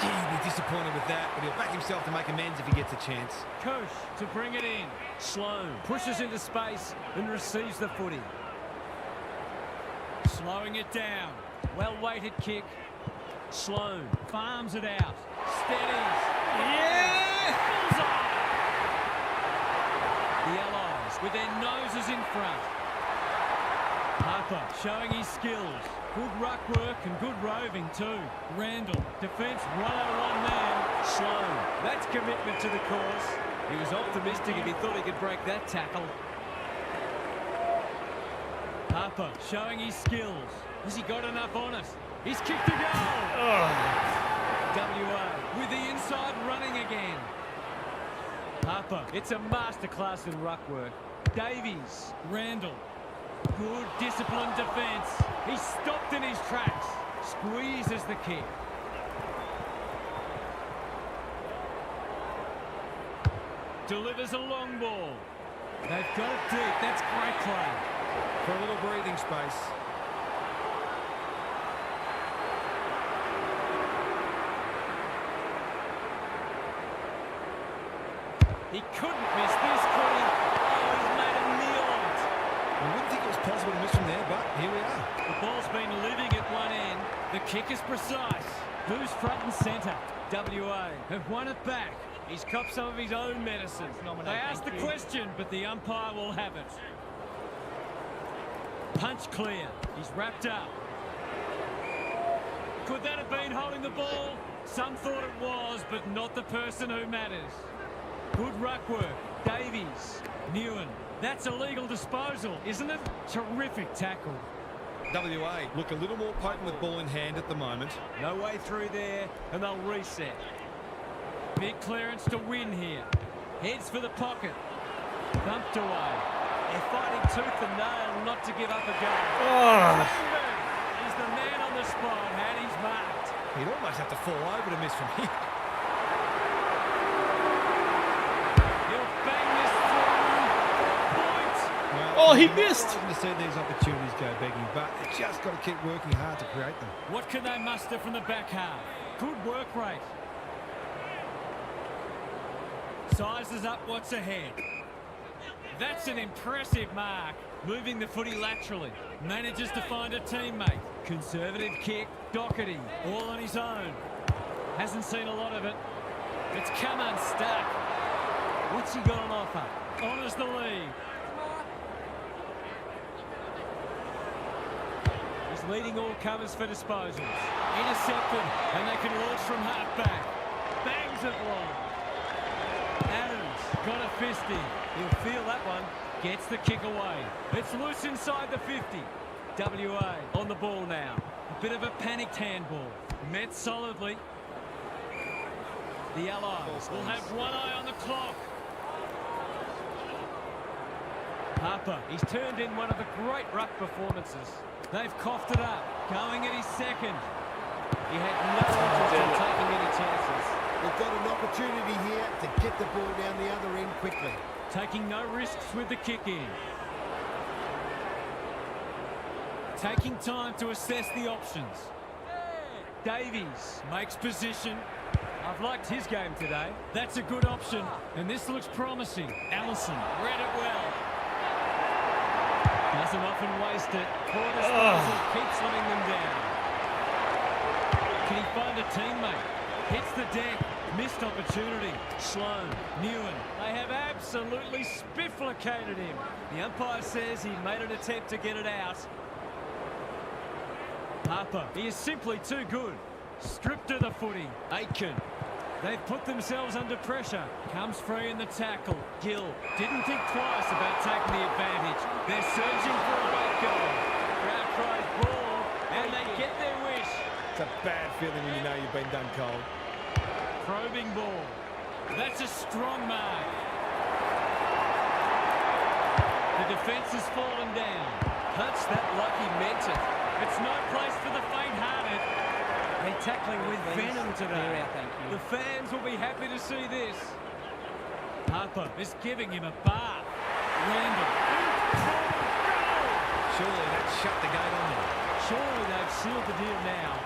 Gee, he'll be disappointed with that, but he'll back himself to make amends if he gets a chance. Koch to bring it in. Sloan pushes into space and receives the footy. Slowing it down. Well-weighted kick. Sloan farms it out. Steadies. Yeah! Bullseye! The Allies with their noses in front. Harper showing his skills. Good ruck work and good roving too. Randall, defence 101 man. Sloan, that's commitment to the cause. He was optimistic if he thought he could break that tackle. Harper showing his skills. Has he got enough on it? He's kicked a goal. WA with the inside running again. Harper, it's a masterclass in ruck work. Davies, Randall. Good disciplined defence. He's stopped in his tracks. Squeezes the kick. Delivers a long ball. They've got it deep. That's great play. For a little breathing space. He couldn't miss this, could he? Oh, he's made a meal of it. I wouldn't think it was possible to miss from there, but here we are. The ball's been living at one end. The kick is precise. Who's front and centre? WA have won it back. He's copped some of his own medicine. They asked the question, but the umpire will have it. Punch clear. He's wrapped up. Could that have been holding the ball? Some thought it was, but not the person who matters. Good ruck work. Davies. Newen. That's a legal disposal, isn't it? Terrific tackle. WA look a little more potent with ball in hand at the moment. No way through there, and they'll reset. Big clearance to win here. Heads for the pocket. Bumped away. They're fighting tooth and nail not to give up a goal. He's the man on the spot, and he's marked. He'd almost have to fall over to miss from here. He'll bang this through. Point. Oh, he missed. To see these opportunities go begging, but they just got to keep working hard to create them. What can they muster from the back half? Good work rate. Sizes up what's ahead. That's an impressive mark. Moving the footy laterally. Manages to find a teammate. Conservative kick. Doherty all on his own. Hasn't seen a lot of it. It's come unstuck. What's he got on offer? Honours the lead. He's leading all comers for disposals. Intercepted, and they can launch from half-back. Bangs it long. Adams got a fisty. He'll feel that one. Gets the kick away. It's loose inside the 50. WA on the ball now. A bit of a panicked handball. Met solidly. The Allies will have one eye on the clock. Harper, he's turned in one of the great ruck performances. They've coughed it up, going at his second. He had no interest in taking any chances. They've got an opportunity here to get the ball down the other end quickly. Taking no risks with the kick in. Taking time to assess the options. Davies makes position. I've liked his game today. That's a good option. And this looks promising. Allison read it well. Doesn't often waste it. Poor disposal keeps letting them down. Can he find a teammate? Hits the deck. Missed opportunity. Sloan, Newen. They have absolutely spifflicated him. The umpire says he made an attempt to get it out. Harper, he is simply too good. Stripped of the footy. Aitken. They've put themselves under pressure. Comes free in the tackle. Gill didn't think twice about taking the advantage. They're surging for a back goal. Crowd cries ball, and they get their wish. It's a bad feeling when you know you've been done cold. Probing ball. That's a strong mark. The defence has fallen down. Punched that like he meant it. It's no place for the faint-hearted. They're tackling with venom today. The fans will be happy to see this. Harper is giving him a bath. Randall. Surely that shut the gate on them. Surely they've sealed the deal now.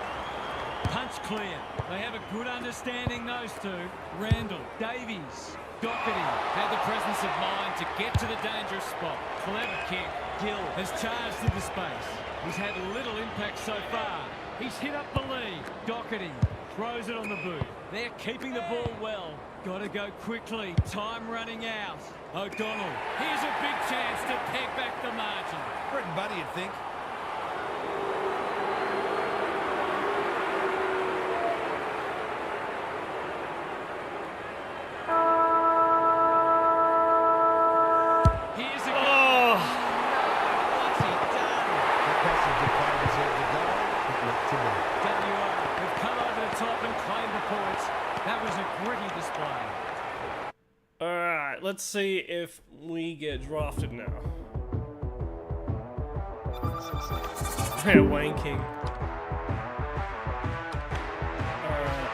Punch clear. They have a good understanding, those two. Randall, Davies, Doherty had the presence of mind to get to the dangerous spot. Clever kick. Gill has charged into space. He's had little impact so far. He's hit up the lead. Doherty throws it on the boot. They're keeping the ball well. Got to go quickly. Time running out. O'Donnell. Here's a big chance to peg back the margin. Brett and Buddy, you'd think. Here's a goal. What's he done? The passage of play deserved a goal. It looked to me. WA have come over the top and claimed the points. That was a gritty display. Alright, let's see if we get drafted now. Yeah, Wayne King. Alright.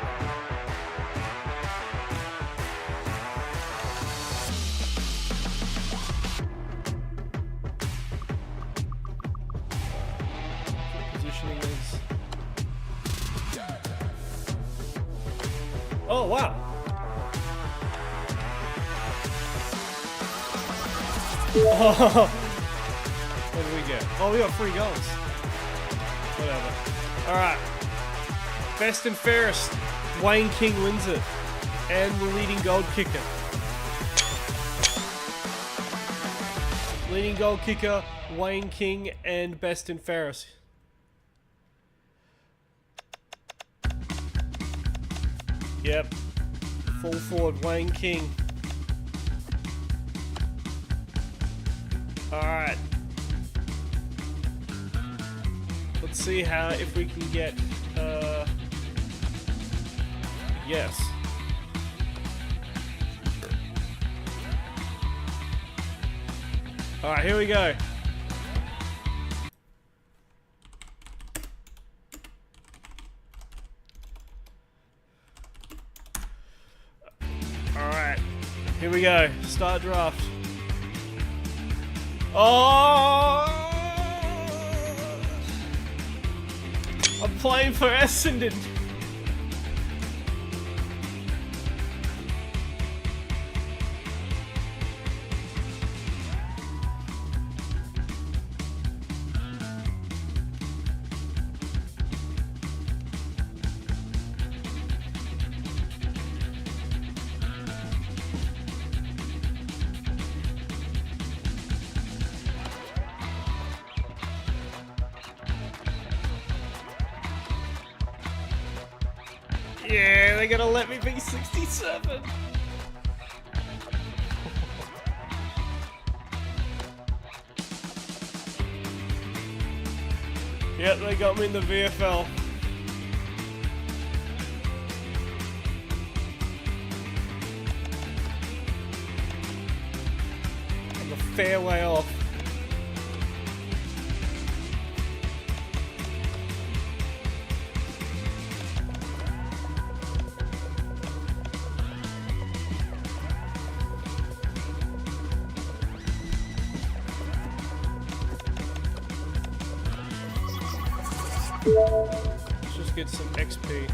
Positioning is... Oh, wow. Oh, what did we get? Oh, we got 3 goals. Whatever. Alright. Best and fairest. Wayne King wins it. And the leading goal kicker. Leading goal kicker, Wayne King, and best and fairest. Yep. Full forward, Wayne King. Alright. Let's see how, if we can get, yes. Alright, here we go. Alright, here we go. Start draft. Oh! I'm playing for Essendon. Yeah, they're gonna let me be 67. Yep, they got me in the VFL. fair way off. Let's just get some XP.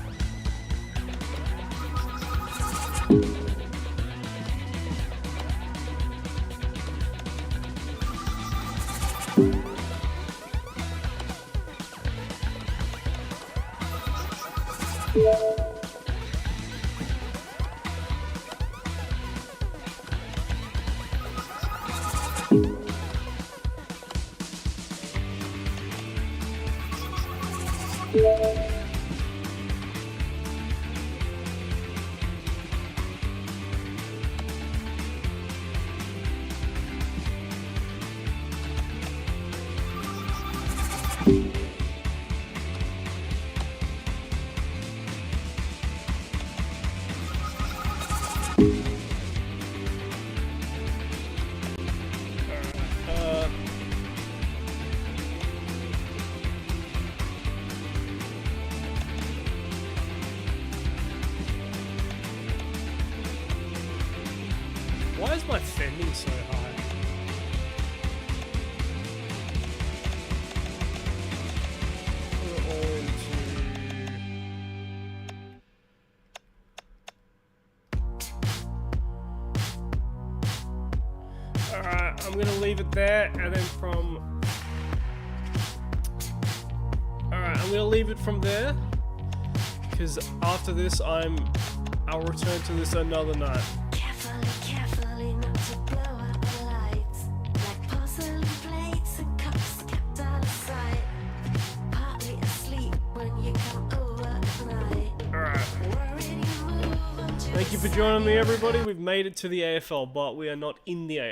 Why is my fending so high? Put it all into... Alright, I'm gonna leave it there, and then from... Alright, I'm gonna leave it from there, because after this I'll return to this another night. Carefully not to blow out the lights, like porcelain plates and cups kept out of sight. Partly asleep when you come over at night. Alright. Thank you for joining me, everybody. We've made it to the AFL, but we are not in the AFL.